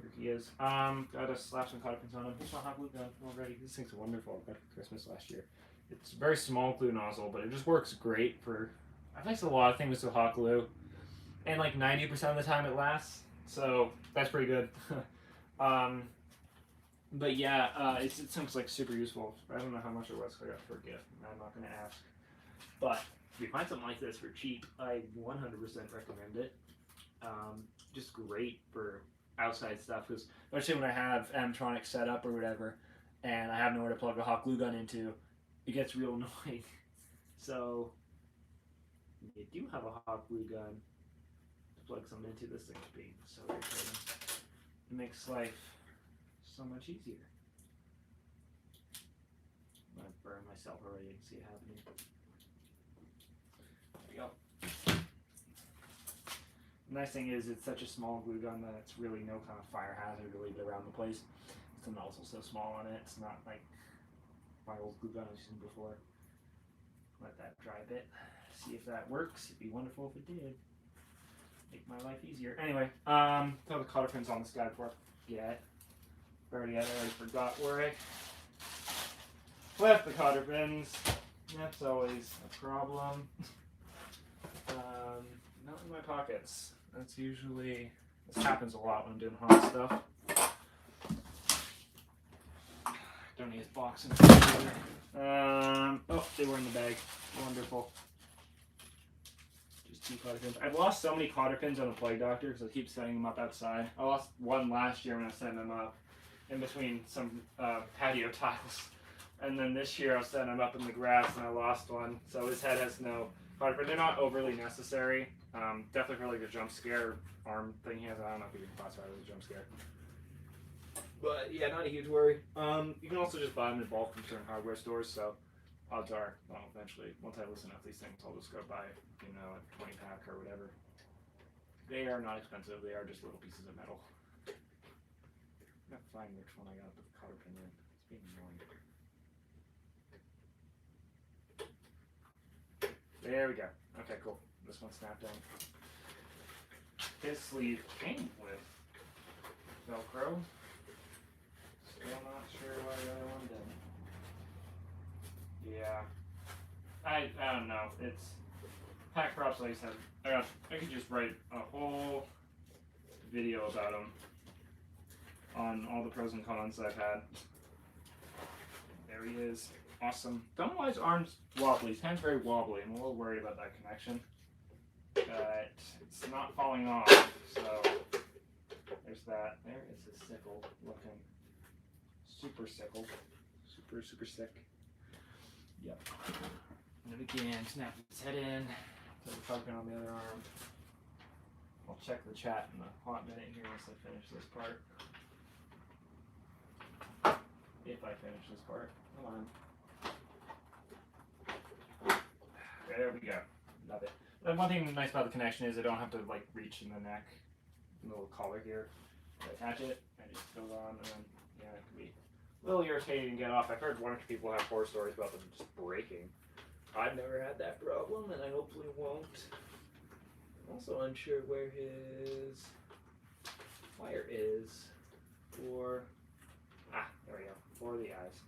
Here he is. Gotta slap some cotton pins on him. Here's my hot glue gun already. This thing's wonderful. I got it for Christmas last year. It's a very small glue nozzle, but it just works great for... I've fixed a lot of things with hot glue. And like 90% of the time it lasts. So that's pretty good. But yeah, it seems like super useful. I don't know how much it was, so I got it for a gift. I'm not going to ask. But if you find something like this for cheap, I 100% recommend it. Just great for outside stuff, because especially when I have Animatronics set up or whatever, and I have nowhere to plug a hot glue gun into, it gets real annoying. So if you do have a hot glue gun to plug something into, this thing's being so irritating. It makes life so much easier. I'm gonna burn myself already. You can see it happening. There we go. The nice thing is it's such a small glue gun that it's really no kind of fire hazard to leave it around the place. The nozzle's so small on it. It's not like my old glue gun I was using before. Let that dry a bit. See if that works. It'd be wonderful if it did. Make my life easier. Anyway, throw the cotter pins on this guy before I forget. I already forgot where I left the cotter pins. That's always a problem. Not in my pockets. That's usually... This happens a lot when I'm doing hot stuff. Don't need his box in the oh, they were in the bag. Wonderful. Just 2 cotter pins. I've lost so many cotter pins on the Plague Doctor because I keep setting them up outside. I lost one last year when I was setting them up in between some patio tiles. And then this year I was setting them up in the grass and I lost one. So his head has no cotter pin. They're not overly necessary. Definitely for like a jump scare arm thing he has. I don't know if you can classify it as a jump scare. But yeah, not a huge worry. You can also just buy them in bulk from certain hardware stores, so odds are, well, eventually, once I loosen up these things, I'll just go buy, you know, a 20-pack or whatever. They are not expensive, they are just little pieces of metal. I'm gonna find which one I got the cotter pin in. It's being annoying. There we go. Okay, cool. This one snapped down. His sleeve came with Velcro. Still not sure why the other one didn't. Yeah. I don't know. It's pack props, like I said. I could just write a whole video about them on all the pros and cons I've had. There he is. Awesome. Don't know why his arm's wobbly. His hand's very wobbly. I'm a little worried about that connection. But it's not falling off, so there's that. There is his sickle looking super sickle. Super sick. Yep. And again, snap his head in. Put the fucking on the other arm. I'll check the chat in a hot minute here once I finish this part. If I finish this part. Hold on. There we go. Love it. The one thing nice about the connection is I don't have to like reach in the neck. The little collar here. I attach it and it just goes on, and then yeah, it can be a little irritating to get off. I've heard one or two people have horror stories about them just breaking. I've never had that problem, and I hopefully won't. I'm also unsure where his wire is for. There we go. For the eyes.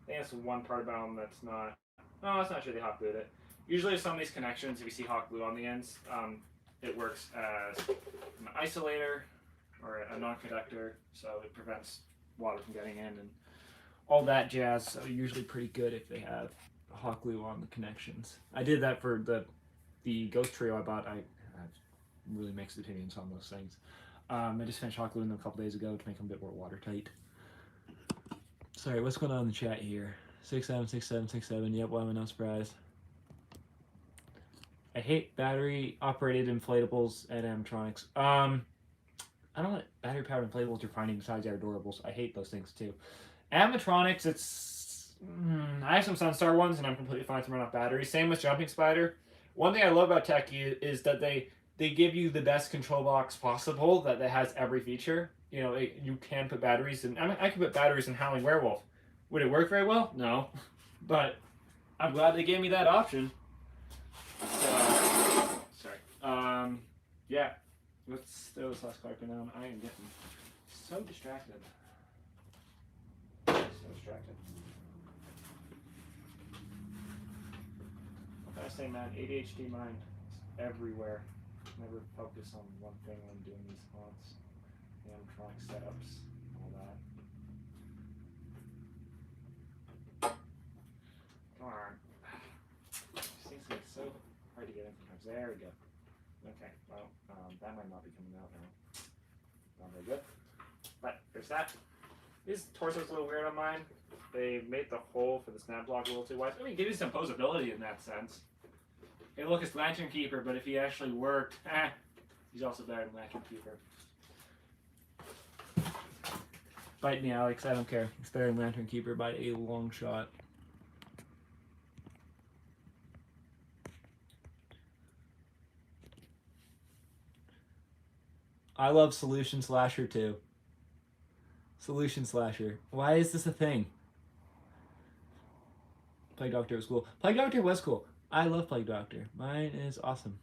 I think that's one part about them that's not. No, that's not sure they hot glued it. Usually, some of these connections, if you see hot glue on the ends, it works as an isolator or a non-conductor, so it prevents water from getting in and all that jazz. So usually pretty good if they have hot glue on the connections. I did that for the Ghost Trio I bought. I have really mixed opinions on those things. I just finished hot gluing them a couple days ago to make them a bit more watertight. Sorry, what's going on in the chat here? 676767. Yep, why am I not surprised? I hate battery-operated inflatables at Animatronics. I don't know what battery-powered inflatables you're finding besides our adorables. I hate those things too. Animatronics, it's... I have some Sunstar ones, and I'm completely fine to run off batteries. Same with Jumping Spider. One thing I love about Techie is that they give you the best control box possible that has every feature. You know, you can put batteries in... I mean, I can put batteries in Howling Werewolf. Would it work very well? No. But I'm glad they gave me that option. Sorry. Yeah. Let's throw this last card down. I am getting so distracted. So distracted. What can I say, man? ADHD mind is everywhere. Never focus on one thing when doing these haunts. Animatronic setups, all that. Come on. These things get so hard to get in sometimes. There we go. Okay, well, that might not be coming out now. Not very good. But there's that. His torso's a little weird on mine. They made the hole for the snap block a little too wide. I mean, give you some posability in that sense. Hey, look, it's Lantern Keeper, but if he actually worked, he's also better than Lantern Keeper. Bite me, Alex. I don't care. It's better than Lantern Keeper by a long shot. I love Solution Slasher too. Solution Slasher. Why is this a thing? Plague Doctor was cool. Plague Doctor was cool. I love Plague Doctor. Mine is awesome.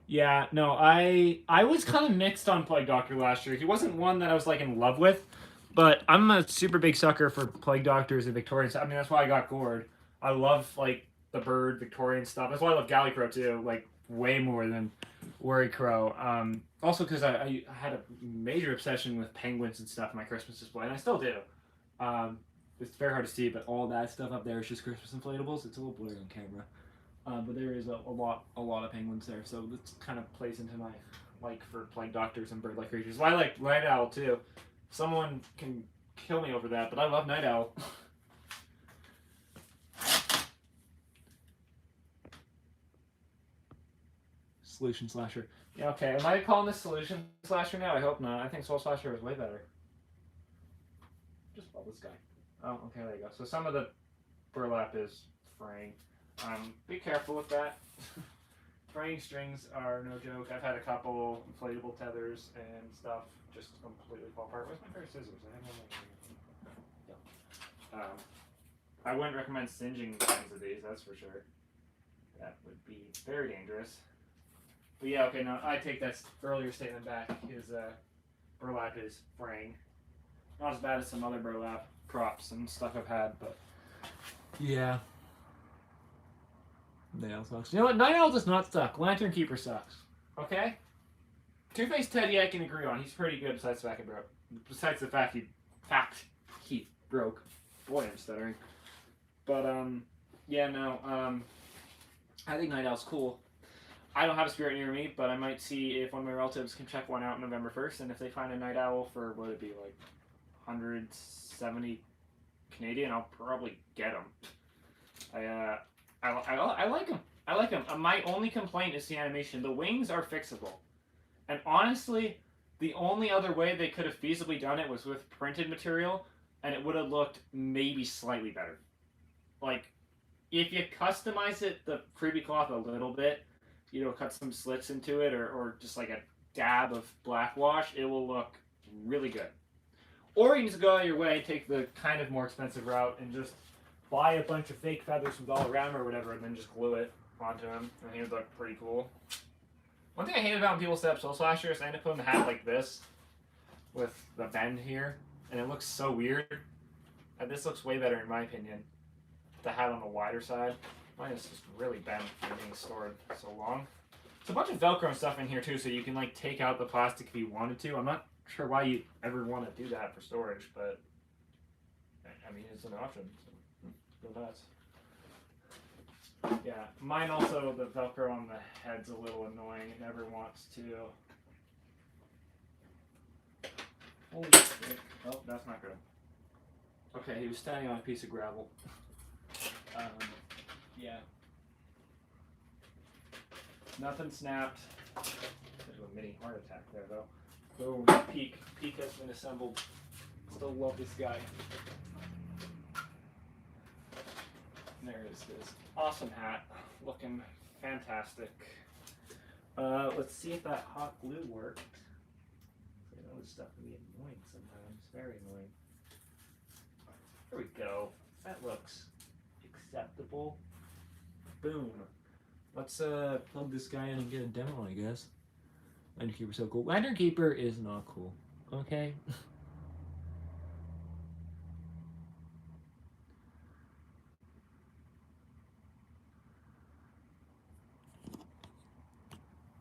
Yeah, no, I was kind of mixed on Plague Doctor last year. He wasn't one that I was like in love with, but I'm a super big sucker for Plague Doctors and Victorians. I mean, that's why I got Gourd. I love like the bird Victorian stuff. That's why I love Galley Crow too, like way more than Worry Crow. Also because I had a major obsession with penguins and stuff in my Christmas display, and I still do. It's very hard to see, but all that stuff up there is just Christmas inflatables. It's a little blurry on camera. But there is a lot of penguins there, so this kind of plays into my like for Plague Doctors and bird-like creatures. Well, I like Night Owl too. Someone can kill me over that, but I love Night Owl. Solution Slasher. Yeah, okay. Am I calling this Solution Slasher now? I hope not. I think Soul Slasher is way better. Just love this guy. Oh, okay, there you go. So some of the burlap is fraying. Be careful with that. Fraying strings are no joke. I've had a couple inflatable tethers and stuff just completely fall apart. Where's my pair of scissors? I have no. I wouldn't recommend singeing the ends of these, that's for sure. That would be very dangerous. But yeah, okay, no, I take that earlier statement back. His burlap is fraying. Not as bad as some other burlap props and stuff I've had, but yeah. Night Owl sucks. You know what? Night Owl does not suck. Lantern Keeper sucks. Okay? Two-Face Teddy I can agree on. He's pretty good besides the fact he broke. Besides the fact he broke. Boy, I'm stuttering. But, yeah, no, I think Night Owl's cool. I don't have a spirit near me, but I might see if one of my relatives can check one out November 1st, and if they find a Night Owl for, what would it be, like 170 Canadian, I'll probably get them. I like them. I like them. My only complaint is the animation. The wings are fixable. And honestly, the only other way they could have feasibly done it was with printed material, and it would have looked maybe slightly better. Like, if you customize it, the freebie cloth a little bit, you know, cut some slits into it, or just like a dab of black wash, it will look really good. Or you can just go out of your way, take the kind of more expensive route, and just buy a bunch of fake feathers from Dollarama or whatever, and then just glue it onto him. I think it would look pretty cool. One thing I hate about when people set up Soul Slasher is I end up putting the hat like this, with the bend here, and it looks so weird. And this looks way better in my opinion. The hat on the wider side. Mine is just really bent for being stored so long. There's a bunch of Velcro and stuff in here too, so you can like take out the plastic if you wanted to. I'm not sure why you ever want to do that for storage, but I mean it's an option. So go nuts. Yeah, mine also, the Velcro on the head's a little annoying. It never wants to. Holy shit. Oh, that's not good. Okay, he was standing on a piece of gravel. Yeah. Nothing snapped. There's a mini heart attack there, though. Boom. Peak. Peak has been assembled. Still love this guy. There it is. Awesome hat. Looking fantastic. Let's see if that hot glue worked. I know this stuff can be annoying sometimes. Very annoying. There we go. That looks acceptable. Boom. Let's plug this guy in and get a demo, I guess. Lantern Keeper's so cool. Lantern Keeper is not cool. Okay?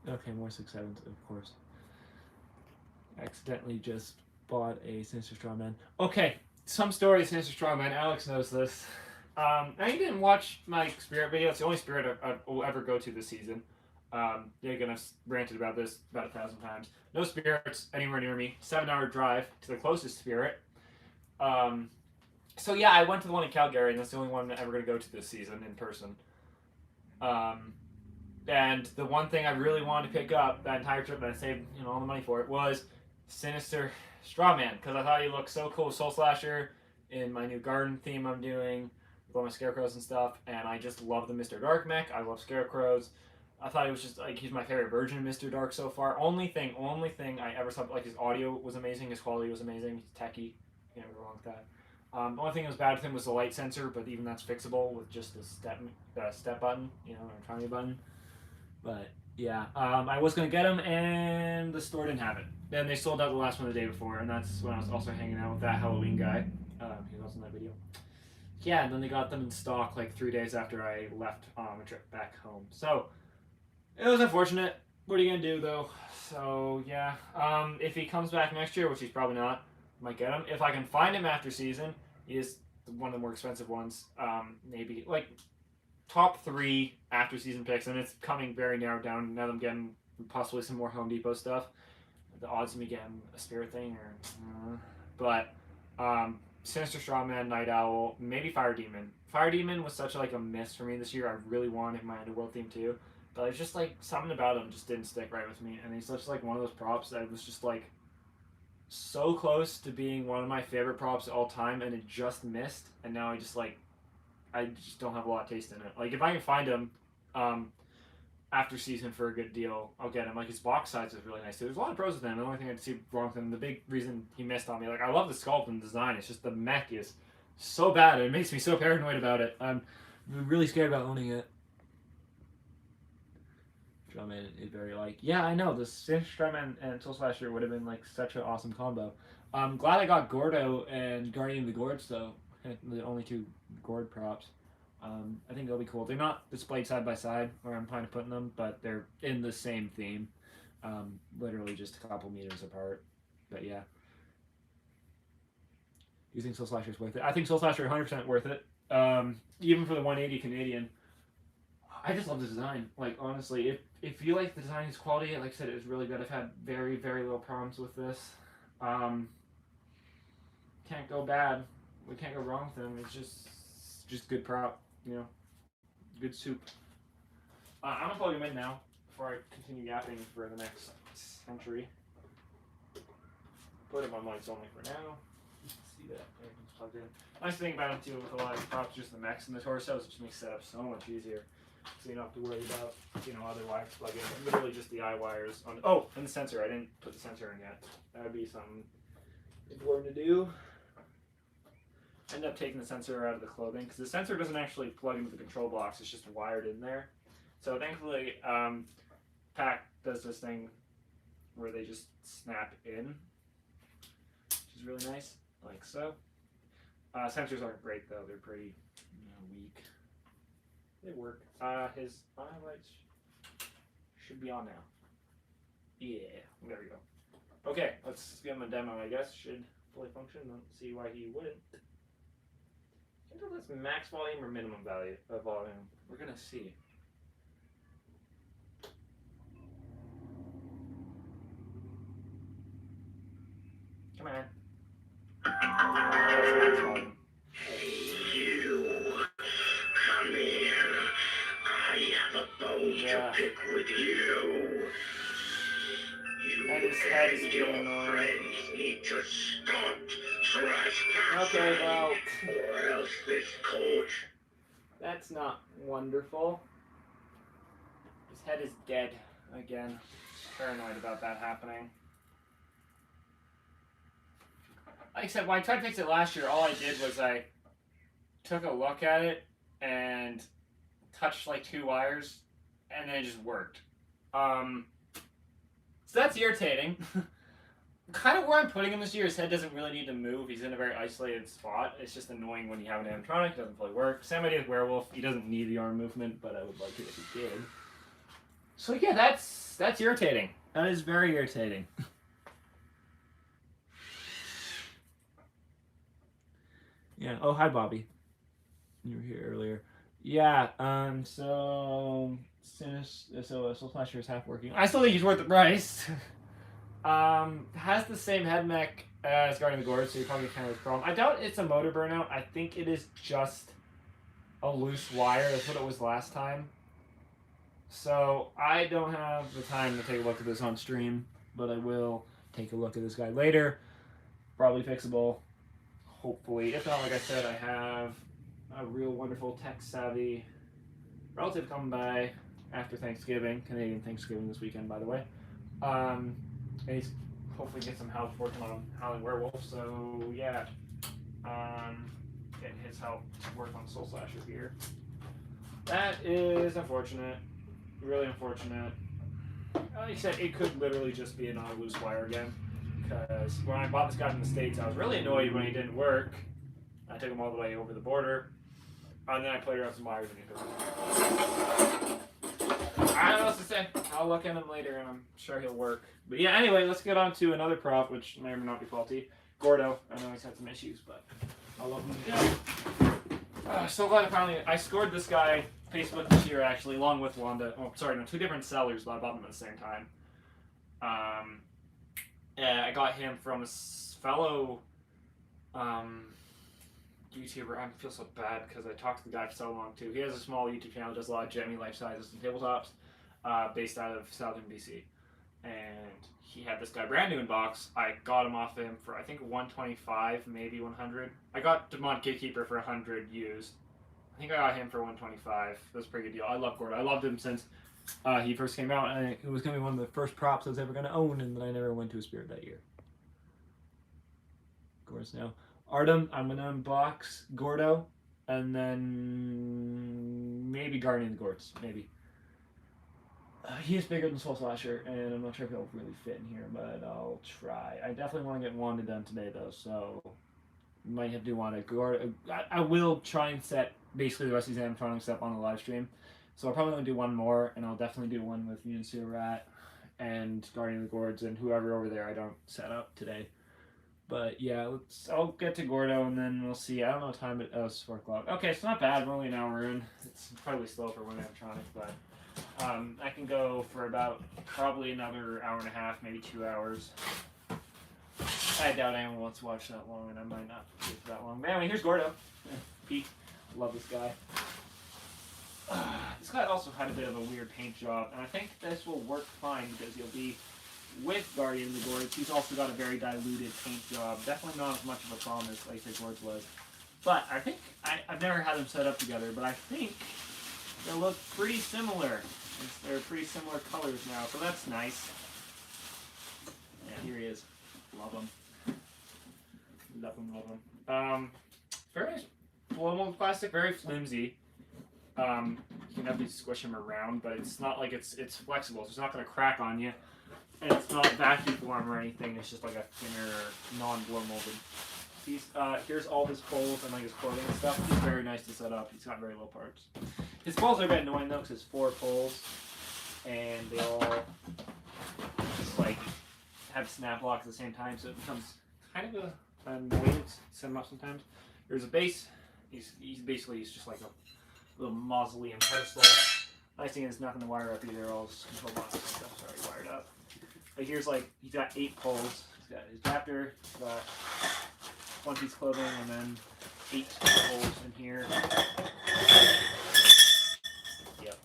Okay, more 6/7, of course. Accidentally just bought a Sinister Strawman. Okay, some story of Sinister Strawman. Alex knows this. Now you didn't watch my Spirit video. It's the only Spirit I will ever go to this season. Yeah, again, I've ranted about this about 1,000 times. No spirits anywhere near me. 7-hour drive to the closest Spirit. So yeah, I went to the one in Calgary, and that's the only one I'm ever going to go to this season in person. And the one thing I really wanted to pick up that entire trip, that I saved all the money for it, was Sinister Strawman, because I thought he looked so cool, Soul Slasher, in my new garden theme I'm doing with all my scarecrows and stuff. And I just love the Mr. Dark mech. I love scarecrows. I thought he was just like, he's my favorite version of Mr. Dark so far. Only thing I ever saw, like, his audio was amazing, his quality was amazing, he's techie, you can't go wrong with that. The only thing that was bad with him was the light sensor, but even that's fixable with just the step button, or tiny button. But yeah, I was gonna get him, and the store didn't have it. Then they sold out the last one the day before, and that's when I was also hanging out with that Halloween guy. He was also in that video. Yeah, and then they got them in stock like 3 days after I left on a trip back home. So it was unfortunate. What are you gonna do though? So yeah, if he comes back next year, which he's probably not, I might get him. If I can find him after season, he is one of the more expensive ones. Maybe like top 3 after season picks, and it's coming very narrowed down now that I'm getting possibly some more Home Depot stuff. The odds of me getting a Spirit thing but Sinister Strawman, Night Owl, maybe Fire Demon. Fire Demon was such like a miss for me this year. I really wanted my Underworld theme too, but it's just like something about him just didn't stick right with me, and he's such like one of those props that was just like so close to being one of my favorite props of all time, and it just missed, and now I just don't have a lot of taste in it. Like, if I can find him after season for a good deal, I'll get him. Like, his box size is really nice too. There's a lot of pros with him. The only thing I see wrong with him, the big reason he missed on me, like, I love the sculpt and design. It's just the mech is so bad. It makes me so paranoid about it. I'm really scared about owning it. Drumman is very like, yeah, I know, the Cinch Drumman and Soul Slasher would have been like such an awesome combo. I'm glad I got Gordo and Guardian of the Gords though, the only two Gord props. I think they'll be cool. They're not displayed side by side where I'm planning to putting them, but they're in the same theme, literally just a couple meters apart. But yeah, do you think Soul Slasher is worth it? I think Soul Slasher 100% worth it. Even for the 180 Canadian. I just love the design. Like honestly, if you like the design's quality, like I said, it was really good. I've had very little problems with this. Can't go bad. We can't go wrong with them. It's just good prop. You know, good soup. I'm gonna plug him in now before I continue yapping for the next century. Put him on lights only for now. See that everything's plugged in. Nice thing about him too with a lot of props, just the mechs and the torsos, it just makes setup so much easier. So you don't have to worry about, other wires plug in. Literally just the eye wires on. Oh, and the sensor. I didn't put the sensor in yet. That would be something important to do. End up taking the sensor out of the clothing because the sensor doesn't actually plug into the control box. It's just wired in there. So thankfully, Pack does this thing where they just snap in, which is really nice, like so. Sensors aren't great though; they're pretty weak. They work. His highlights should be on now. Yeah, there we go. Okay, let's give him a demo. I guess should fully function. Don't see why he wouldn't. I don't know if that's max volume or minimum value of volume. We're gonna see. Come on. That's max volume. You come here. I have a bone to pick with you. And his head is getting Your friends need to stop trespassing. Okay, well. Or else this coach. That's not wonderful. His head is dead again. Paranoid about that happening. Like I said, when I tried to fix it last year, all I did was I took a look at it and touched like 2 wires, and then it just worked. So that's irritating. Kind of where I'm putting him this year, his head doesn't really need to move. He's in a very isolated spot. It's just annoying when you have an animatronic. It doesn't fully work. Same idea with Werewolf. He doesn't need the arm movement, but I would like it if he did. So yeah, that's irritating. That is very irritating. Yeah. Oh, hi, Bobby. You were here earlier. Yeah. So Soul Slasher is half working. I still think he's worth the price. Has the same head mech as Guardian of the Gorge, so you're probably kind of a problem. I doubt it's a motor burnout. I think it is just a loose wire. That's what it was last time. So I don't have the time to take a look at this on stream, but I will take a look at this guy later. Probably fixable, hopefully. If not, like I said, I have a real wonderful tech-savvy relative coming by after Thanksgiving, Canadian Thanksgiving this weekend, by the way. And he's hopefully get some help working on Howling Werewolf. So yeah, getting his help to work on Soul Slasher here. That is unfortunate, really unfortunate. Like I said, it could literally just be another loose wire again. Because when I bought this guy from the States, I was really annoyed when he didn't work. I took him all the way over the border, and then I played around some wires and he couldn't. I don't know what to say. I'll look at him later, and I'm sure he'll work. But yeah, anyway, let's get on to another prop, which may or may not be faulty. Gordo. I know he's had some issues, but I love him again. So glad I scored this guy Facebook this year, actually, along with Wanda. Oh, sorry, no, 2 different sellers, but I bought them at the same time. I got him from a fellow YouTuber. I feel so bad because I talked to the guy for so long, too. He has a small YouTube channel, does a lot of Jemmy life sizes and tabletops, based out of Southern BC. And he had this guy brand new in box. I got him off him for, I think, 125, maybe 100. I got Demont Gatekeeper for 100 used. I think I got him for 125. That's a pretty good deal. I love Gordon. I loved him since he first came out, and it was going to be one of the first props I was ever going to own, and then I never went to a Spirit that year. Of course, now. Artem, I'm going to unbox Gordo, and then maybe Guardian of the Gords, maybe. He is bigger than Soul Slasher, and I'm not sure if he'll really fit in here, but I'll try. I definitely want to get Wanda done today, though, so might have to want to go. I will try and set basically the rest of these animatronics up on the live stream. So I'll probably only do one more, and I'll definitely do one with Municipal Rat and Guardian of the Gourds and whoever over there I don't set up today. But yeah, I'll get to Gordo and then we'll see. I don't know what time it. Oh, it's 4 o'clock. Okay, it's not bad. We're only an hour in. It's probably slow for one animatronic, but I can go for about probably another hour and a half, maybe 2 hours. I doubt anyone wants to watch that long, and I might not do it for that long. But anyway, here's Gordo. Pete, love this guy. This guy also had a bit of a weird paint job, and I think this will work fine because he'll be with Guardian of the Gourds. He's also got a very diluted paint job. Definitely not as much of a problem as like the Gourds was. But I think, I've never had them set up together, but I think they look pretty similar. They're pretty similar colors now, so that's nice. Yeah, here he is. Love him. Love him, love him. Very nice polymer plastic, very flimsy. You can definitely squish him around, but it's not like it's flexible, so it's not going to crack on you. And it's not vacuum form or anything, it's just like a thinner, non-blow molded piece. Here's all his poles and like his clothing and stuff. He's very nice to set up. He's got very low parts. His poles are a bit annoying though, because it's 4 poles, and they all just like have snap lock at the same time, so it becomes kind of a annoying to set him up sometimes. There's a base. He's just like a little mausoleum pedestal. Nice thing is nothing to wire up either. All his control boxes and stuff's already wired up. But here's like he's got 8 poles. He's got his adapter. He's got 1 piece of clothing, and then 8 poles in here. Yep.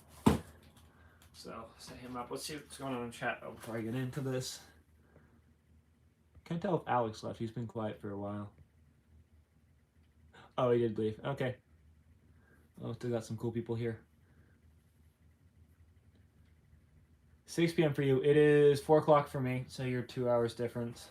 So set him up. Let's see what's going on in chat before I get into this. Can't tell if Alex left. He's been quiet for a while. Oh, he did leave. Okay. Oh, still got some cool people here. 6 p.m. for you. It is 4 o'clock for me, so you're 2 hours difference.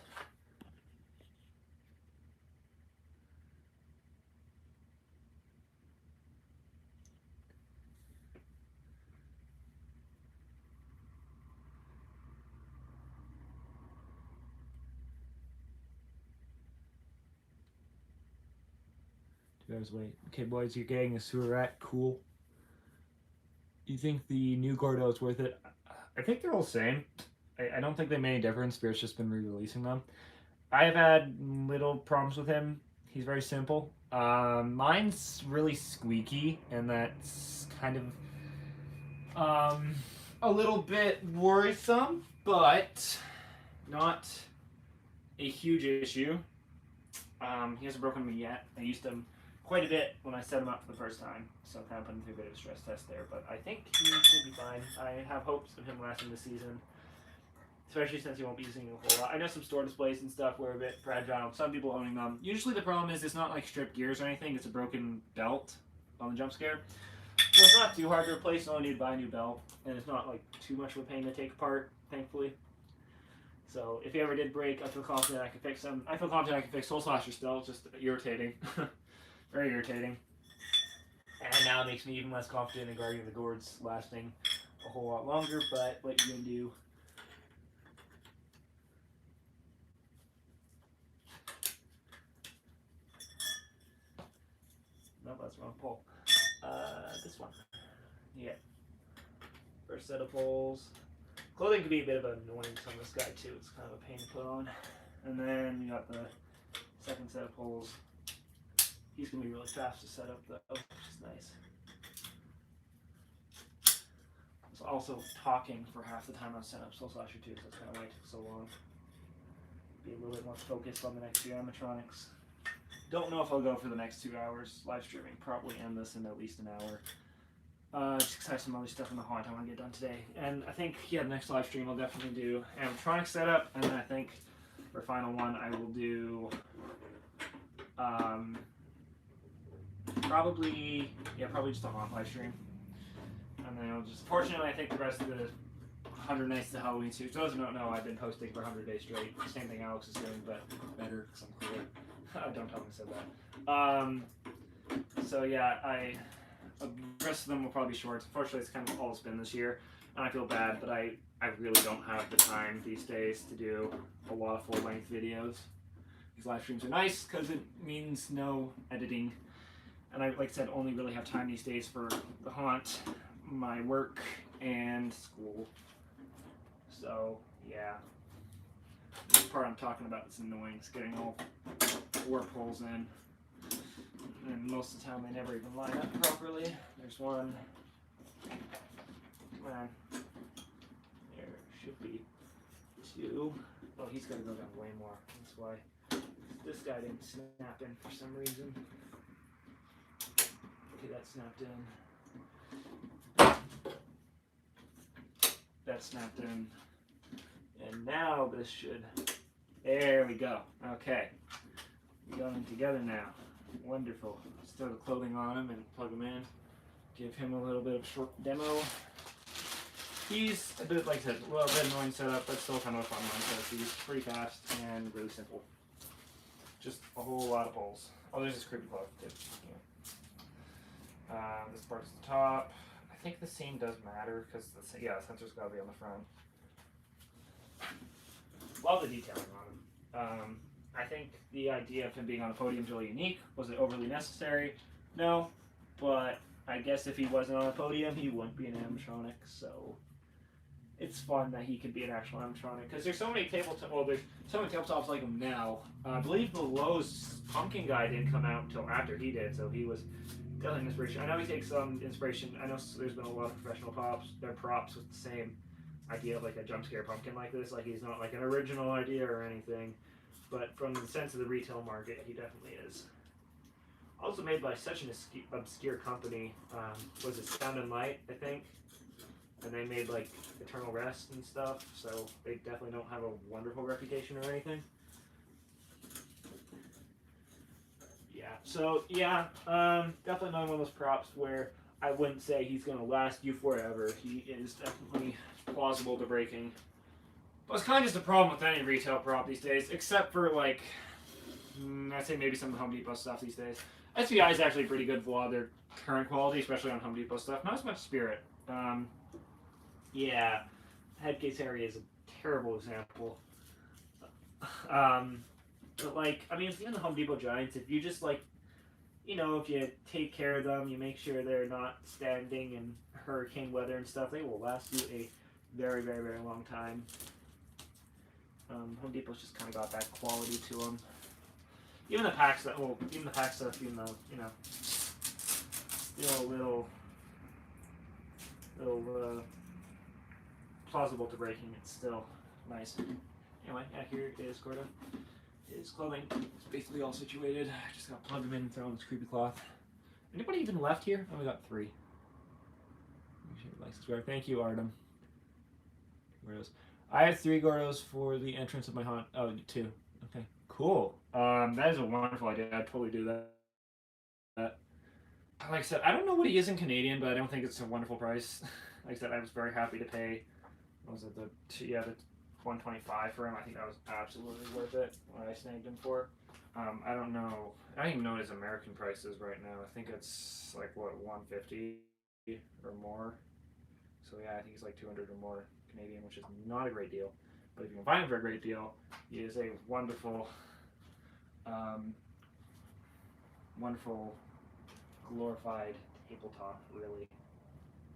Wait. Okay, boys, you're getting a sewer rat. Cool. You think the new Gordo is worth it? I think they're all the same. I don't think they made any difference. Spirit's just been re-releasing them. I have had little problems with him. He's very simple. Mine's really squeaky, and that's kind of a little bit worrisome, but not a huge issue. He hasn't broken me yet. I used him quite a bit when I set him up for the first time, so kind of put him through a bit of a stress test there. But I think he should be fine. I have hopes of him lasting this season, especially since he won't be using it a whole lot. I know some store displays and stuff were a bit fragile. Some people owning them. Usually the problem is it's not like stripped gears or anything. It's a broken belt on the jump scare. So it's not too hard to replace. You only need to buy a new belt, and it's not like too much of a pain to take apart, thankfully. So if he ever did break, I feel confident I can fix him. I feel confident I can fix Soul Slasher still. It's just irritating. Very irritating. And now it makes me even less confident in Guardian of the Gourds lasting a whole lot longer, but what you can do. No, that's the wrong pole. This one. Yeah. First set of poles. Clothing can be a bit of an annoyance on this guy too. It's kind of a pain to put on. And then you got the second set of poles. He's going to be really fast to set up though, which is nice. I was also talking for half the time I was setting up Soul Slasher 2, so that's kind of why it took so long. Be a little bit more focused on the next few animatronics. Don't know if I'll go for the next 2 hours live streaming. Probably end this in at least an hour. Just because I have some other stuff in the haunt I want to get done today. And I think, yeah, the next live stream I'll definitely do animatronic setup, and then I think for final one I will do probably just a haunt live stream. And then I'll just, fortunately I think the rest of the 100 Nights to Halloween series, for those who don't know, I've been posting for 100 days straight. Same thing Alex is doing, but better because I'm cooler. Don't tell me I said that. So yeah, the rest of them will probably be shorts. Unfortunately, it's kind of all it's been this year. and I feel bad, but I really don't have the time these days to do a lot of full-length videos. These live streams are nice because it means no editing, and I, like I said, only really have time these days for the haunt, my work, and school. So yeah, this part I'm talking about is annoying. It's getting all warp holes in, and most of the time they never even line up properly. There's one. Come on. There should be two. Oh, he's got to go down way more. That's why this guy didn't snap in for some reason. Okay, that snapped in. That snapped in. And now this should. There we go. Okay. We're going together now. Wonderful. Let's throw the clothing on him and plug him in. Give him a little bit of short demo. He's a bit, like I said, a bit annoying setup, but still kind of a fun one because he's pretty fast and really simple. Just a whole lot of holes. Oh, there's this creepy cloth too. Yeah. This part's the top. I think the seam does matter because the sensor's got to be on the front. Love the detailing on him. I think the idea of him being on a podium is really unique. Was it overly necessary? No, but I guess if he wasn't on a podium, he wouldn't be an animatronic. So it's fun that he could be an actual animatronic because there's so many tabletops like him now. I believe the Lowe's pumpkin guy didn't come out until after he did, so he was definitely an inspiration. I know he takes some inspiration. I know there's been a lot of professional props with the same idea of like a jump scare pumpkin like this. Like he's not like an original idea or anything, but from the sense of the retail market, he definitely is. Also made by such an obscure company. Was it Sound and Light, I think? And they made like Eternal Rest and stuff, so they definitely don't have a wonderful reputation or anything. Yeah, so yeah, definitely not one of those props where I wouldn't say he's going to last you forever. He is definitely plausible to breaking. But it's kind of just a problem with any retail prop these days, except for like, I'd say maybe some of the Home Depot stuff these days. SVI is actually pretty good for a lot of their current quality, especially on Home Depot stuff. Not as much Spirit. Yeah, Headcase Harry is a terrible example. But like, I mean, even the Home Depot Giants, if you just like, you know, if you take care of them, you make sure they're not standing in hurricane weather and stuff, they will last you a very, very, very long time. Home Depot's just kind of got that quality to them. Even the pack stuff, even though, you know, still a little plausible to breaking, it's still nice. Anyway, yeah, here is Gordo. His clothing is basically all situated. I just got to plug him in and throw on this creepy cloth. Anybody even left here? Oh, we got 3. Make sure you subscribe. Thank you, Artem. Gordos. I have 3 Gordos for the entrance of my haunt. Oh, 2. Okay, cool. That is a wonderful idea. I'd totally do that. Like I said, I don't know what he is in Canadian, but I don't think it's a wonderful price. Like I said, I was very happy to pay. What was it? The $125 for him. I think that was absolutely worth it. What I snagged him for. I don't know. I don't even know what his American price is right now. I think it's like what, $150 or more. So yeah, I think it's like $200 or more Canadian, which is not a great deal. But if you can find him for a great deal, he is a wonderful, wonderful, glorified tabletop. Really,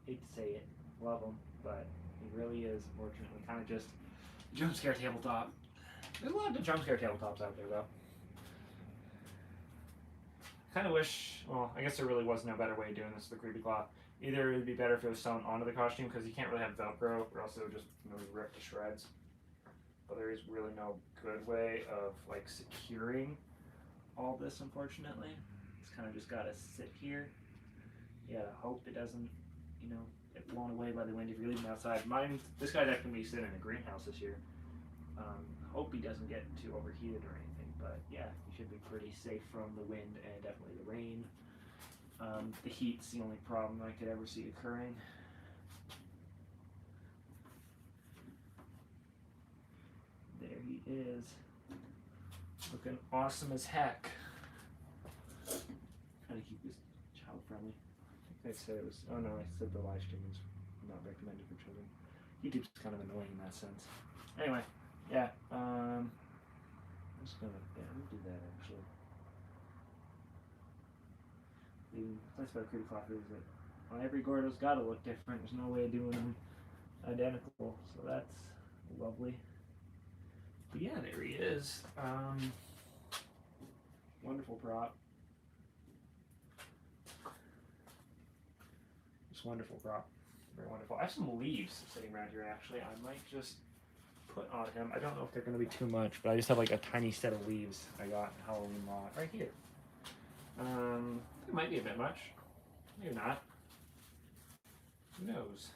hate to say it, love him, but he really is, unfortunately, kind of just a jump scare tabletop. There's a lot of jump scare tabletops out there, though. Kind of wish, well, I guess there really was no better way of doing this with the creepy cloth. Either it would be better if it was sewn onto the costume, because you can't really have Velcro, or else it would just rip to shreds. But there is really no good way of like securing all this, unfortunately. It's kind of just got to sit here. Yeah, hope it doesn't, get blown away by the wind if you're leaving outside. This guy's actually going to be sitting in a greenhouse this year. Hope he doesn't get too overheated or anything, but yeah, he should be pretty safe from the wind and definitely the rain. The heat's the only problem I could ever see occurring. There he is. Looking awesome as heck. Trying to keep this child friendly. I think I said it was, oh no, I said the live stream was not recommended for children. YouTube's kind of annoying in that sense. Anyway, yeah. I'm just gonna do that actually. The nice about Creepy Clocker is that every Gordo's got to look different. There's no way of doing them identical, so that's lovely. But yeah, there he is. Wonderful prop. Just wonderful prop. Very wonderful. I have some leaves sitting around here actually. I might just put on him. I don't know if they're going to be too much, but I just have like a tiny set of leaves I got in Halloween lot right here. It might be a bit much. Maybe not. Who knows?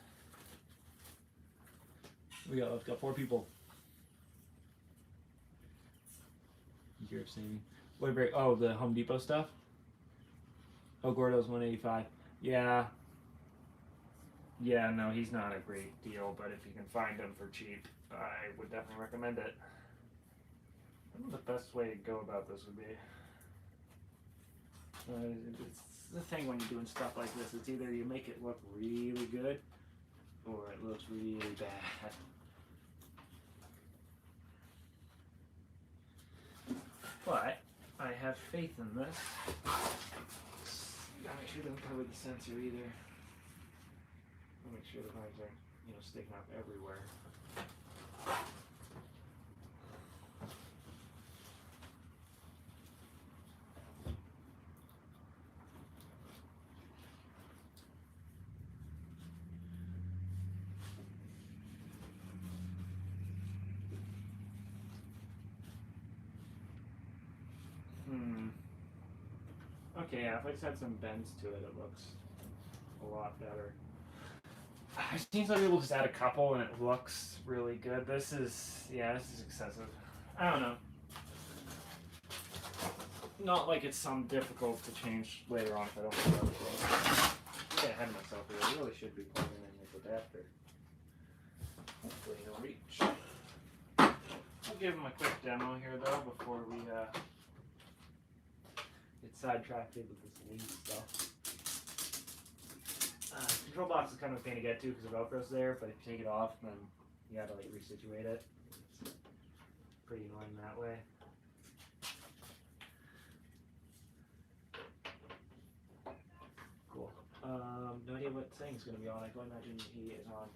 We've got 4 people. Europe saving. What break? Oh, the Home Depot stuff. Oh, Gordo's 185. Yeah. Yeah, no, he's not a great deal, but if you can find him for cheap, I would definitely recommend it. I don't know what the best way to go about this would be. It's the thing when you're doing stuff like this. It's either you make it look really good, or it looks really bad. But I have faith in this. Gotta make sure it doesn't cover the sensor either. I'll make sure the lines aren't, sticking up everywhere. Okay, yeah, if I just had some bends to it, it looks a lot better. I've seen some people just add a couple and it looks really good. This is excessive. I don't know. Not like it's some difficult to change later on if I don't know everything. I'm getting ahead of myself here. I really should be plugging in this adapter. Hopefully it'll reach. I'll give him a quick demo here though before we get sidetracked with this lead stuff. Control box is kind of a pain to get to because the Velcro's there, but if you take it off, then you gotta like resituate it. It's pretty annoying that way. Cool. No idea what setting's gonna be on. I can imagine he is on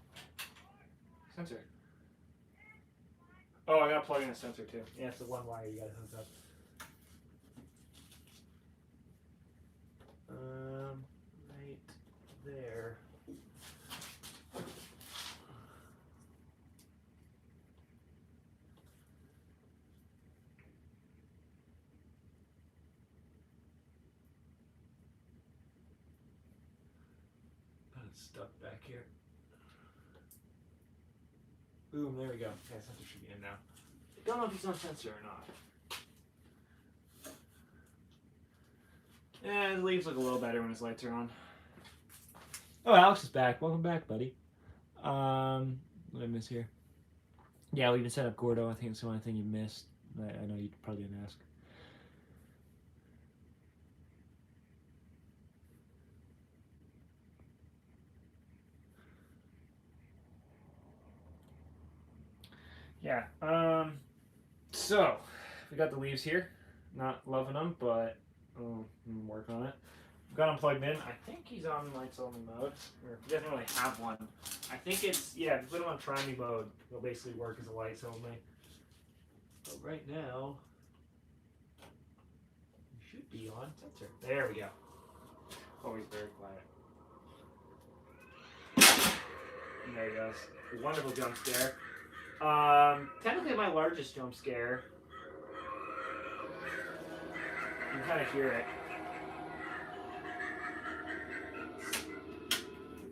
sensor. Oh, I gotta plug in a sensor too. Yeah, it's the one wire you gotta hook up. Right there. It's stuck back here. Boom, there we go. Yeah, sensor should be in now. I don't know if he's on sensor or not. Yeah, his leaves look a little better when his lights are on. Oh, Alex is back. Welcome back, buddy. What did I miss here? Yeah, we even set up Gordo. I think it's the only thing you missed. I know you probably didn't ask. Yeah, so we got the leaves here. Not loving them, but I'm working on it. Got him plugged in. I think he's on lights only mode, or he doesn't really have one. I think it's, if you put him on try me mode, he'll basically work as a lights only. But right now, he should be on sensor. There we go. Oh, he's very quiet. There he goes. Wonderful jump scare. Technically my largest jump scare. You can kind of hear it. It's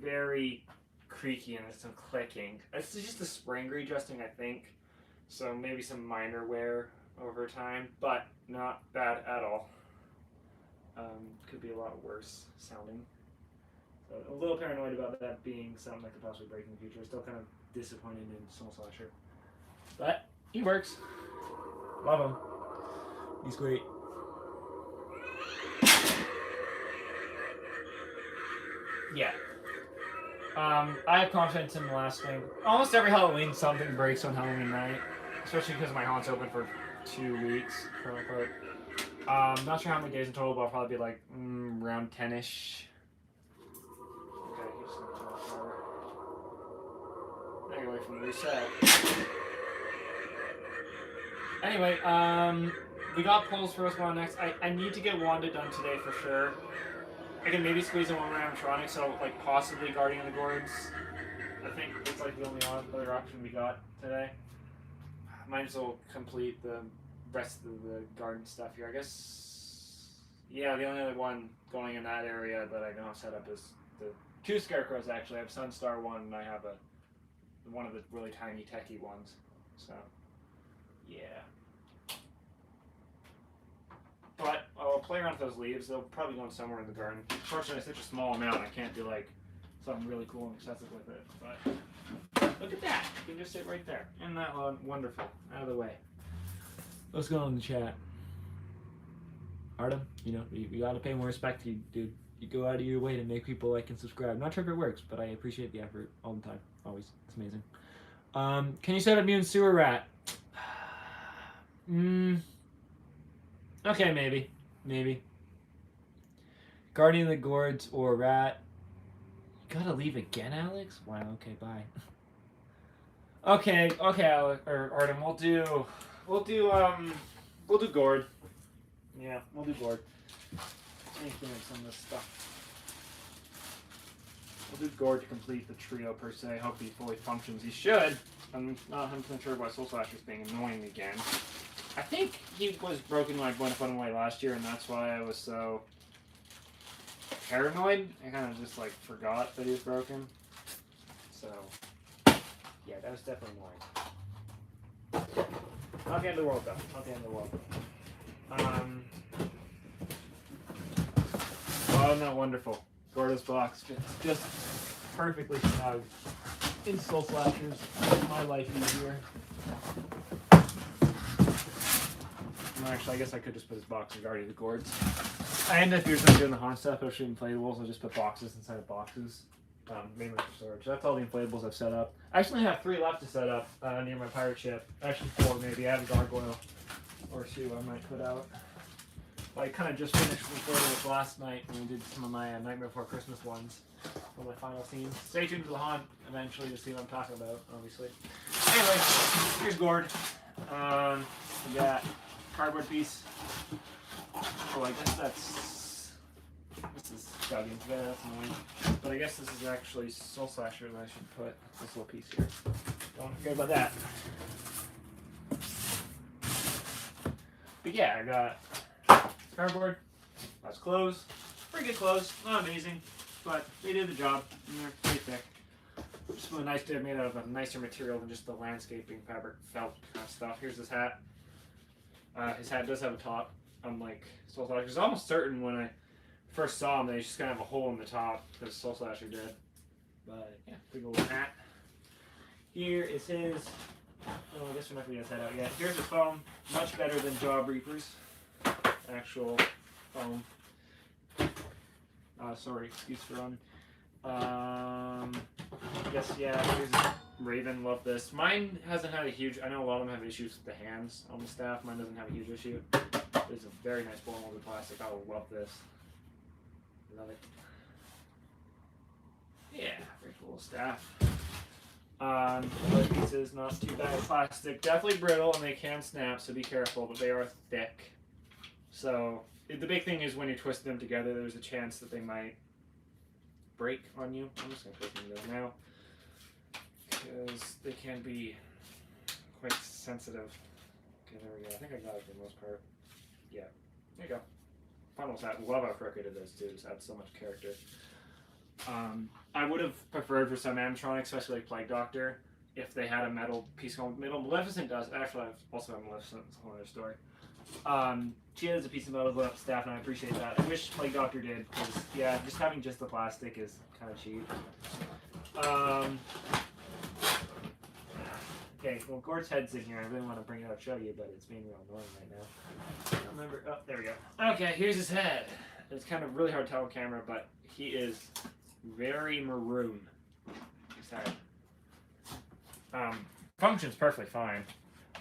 very creaky and there's some clicking. It's just the spring readjusting, I think. So maybe some minor wear over time, but not bad at all. Could be a lot worse sounding. So a little paranoid about that being something that could possibly break in the future. Still kind of disappointed in Soul Slasher. But he works. Love him. He's great. Yeah. I have confidence in lasting. Almost every Halloween, something breaks on Halloween night. Especially because my haunt's open for 2 weeks, for my part. Not sure how many days in total, but I'll probably be like around 10-ish. Okay, he's just gonna turn off power. Now you're away from the reset. Anyway, we got polls for what's going on next. I need to get Wanda done today for sure. I can maybe squeeze in one more Animatronics, so like possibly Guardian of the Gourds. I think it's like the only other option we got today. Might as well complete the rest of the garden stuff here. I guess, yeah, the only other one going in that area that I know set up is the 2 scarecrows actually. I have Sunstar 1 and I have one of the really tiny techie ones. So, yeah. But I'll play around with those leaves. They'll probably go somewhere in the garden. Unfortunately, it's such a small amount. I can't do like something really cool and excessive with it. But look at that. You can just sit right there. Isn't that wonderful? Out of the way. What's going on in the chat? Artem, you know, you gotta pay more respect to you, dude. You go out of your way to make people like and subscribe. Not sure if it works, but I appreciate the effort all the time. Always. It's amazing. Can you set up Mutant Sewer Rat? Okay, maybe. Guardian of the Gourds or Rat. You gotta leave again, Alex? Wow, okay, bye. okay, Alex, or Artem, we'll do Gourd. Yeah, we'll do Gourd. Anything like some of this stuff. We'll do Gourd to complete the trio per se. Hope he fully functions. He should. I'm not 100% sure why Soul Slasher's being annoying again. I think he was broken when I went fun away last year, and that's why I was so paranoid. I kind of just like forgot that he was broken. So, yeah, that was definitely annoying. Not the end of the world, though. Not the end of the world. Oh, isn't that wonderful? Gordo's box just perfectly snug. In Soul Slashers, my life easier. Actually, I guess I could just put his box in Guardian of the Gourds. I end up usually doing the haunt stuff, especially inflatables. I'll just put boxes inside of boxes, mainly for storage. That's all the inflatables I've set up. I actually have 3 left to set up near my pirate ship. Actually 4 maybe. I have a gargoyle or 2 I might put out. I kind of just finished inflatables last night when we did some of my Nightmare Before Christmas ones. One of my final scenes. Stay tuned to the haunt eventually to see what I'm talking about, obviously. Anyway, here's Gourd. We got cardboard piece. Oh, I guess this is dug in together, that's annoying. But I guess this is actually Soul Slasher that I should put this little piece here. Don't forget about that. But yeah, I got cardboard. That's clothes. Pretty good clothes. Not amazing, but they did the job. And they're pretty thick. Just really nice. They're made out of a nicer material than just the landscaping fabric felt kind of stuff. Here's his hat. His hat does have a top, unlike Soul Slasher. It's almost certain when I first saw him that he's just gonna have a hole in the top because Soul Slasher did. But yeah, big old hat. Here is his. Oh, I guess we're not gonna get his head out yet. Here's his foam. Much better than Job Reaper's actual foam. Sorry, excuse for running. I guess yeah. Here's Raven. Love this. Mine hasn't had a huge. I know a lot of them have issues with the hands on the staff. Mine doesn't have a huge issue. It's a very nice blow molded plastic. I love this. Love it. Yeah, very cool staff. Other pieces, not too bad. Plastic, definitely brittle, and they can snap, so be careful. But they are thick. So the big thing is when you twist them together, there's a chance that they might break on you. I'm just gonna put them together now because they can be quite sensitive. Okay, there we go. I think I got it for the most part. Yeah, there you go. Funnels hat. Love how crooked it is too. Just adds so much character. I would have preferred for some animatronics, especially like Plague Doctor, if they had a metal piece called metal. Maleficent does. Actually, I also have Maleficent. It's a whole other story. She has a piece of metal going up staff, and I appreciate that. I wish Plague Doctor did, because yeah, just having just the plastic is kind of cheap. Okay, well, Gord's head's in here. I really want to bring it out and show you, but it's being real annoying right now. I don't remember. Oh, there we go. Okay, here's his head. It's kind of really hard to tell on camera, but he is very maroon. Sorry. Functions perfectly fine.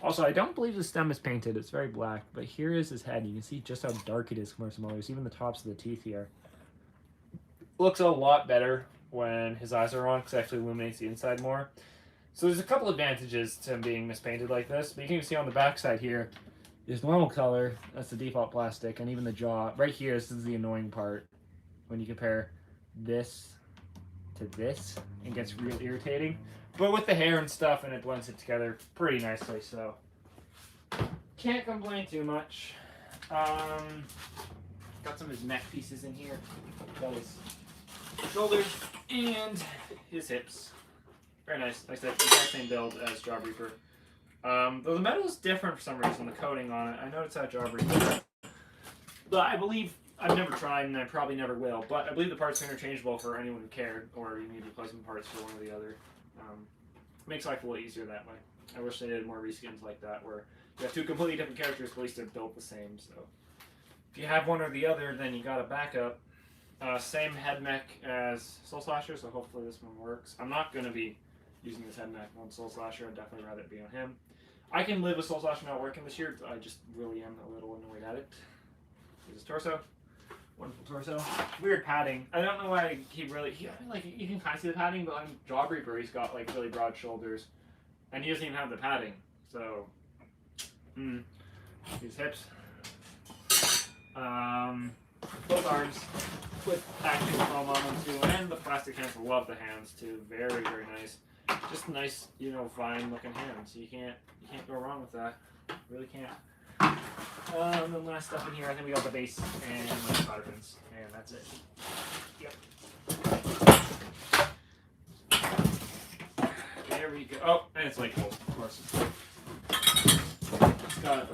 Also, I don't believe the stem is painted. It's very black, but here is his head. You can see just how dark it is compared to some others. Even the tops of the teeth here. Looks a lot better when his eyes are on because it actually illuminates the inside more. So there's a couple advantages to him being mispainted like this. But you can see on the back side here, there's normal color. That's the default plastic. And even the jaw. Right here, this is the annoying part. When you compare this to this, it gets real irritating. But with the hair and stuff, and it blends it together pretty nicely, so can't complain too much. Got some of his neck pieces in here. Got his shoulders and his hips. Very nice. Like I said, exact same build as Jaw Reaper. Though the metal is different for some reason, the coating on it. I know it's at Jaw Reaper. But I believe, I've never tried and I probably never will, but I believe the parts are interchangeable for anyone who cared, or you need replacement parts for one or the other. Makes life a little easier that way. I wish they did more reskins like that, where you have two completely different characters, but at least they're built the same. So if you have one or the other, then you got a backup. Same head mech as Soul Slasher, so hopefully this one works. I'm not going to be using this head mech on Soul Slasher. I'd definitely rather it be on him. I can live with Soul Slasher not working this year. I just really am a little annoyed at it. Here's his torso. Wonderful torso. Weird padding. I don't know why he really. I mean, like you can kind of see the padding, but on Jaw Reaper he's got like really broad shoulders, and he doesn't even have the padding. So, his hips. Both arms with actual foam on them too, and the plastic hands. Love the hands too. Very very nice. Just nice, you know, fine looking hands. You can't go wrong with that. Really can't. The last stuff in here, I think we got the base and like solder pins, and that's it. Yep. There we go. Oh, and it's like cool, of course. It's got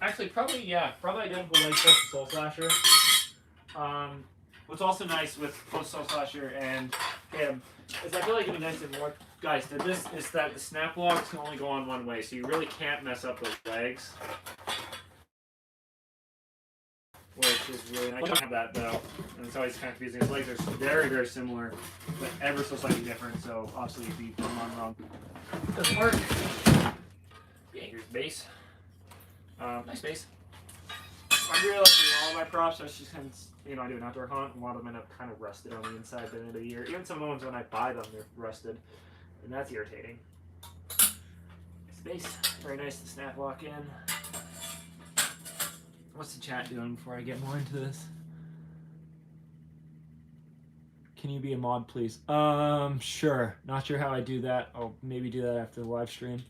actually probably identical leg post to Soul Slasher. What's also nice with both Soul Slasher and him is I feel like it'd be nice if more guys did this. Is that the snap locks can only go on one way, so you really can't mess up those legs. Which is really nice. I don't have that though, and it's always kind of confusing. His legs are very, very similar, but ever so slightly different. So obviously, if you put them on wrong, it doesn't work. Yeah, here's the base. Nice base. I'm really liking all my props. I just kind of, I do an outdoor hunt, and a lot of them end up kind of rusted on the inside at the end of the year. Even some of the ones when I buy them, they're rusted, and that's irritating. Nice base. Very nice to snap lock in. What's the chat doing before I get more into this? Can you be a mod, please? Sure. Not sure how I do that. I'll maybe do that after the live stream.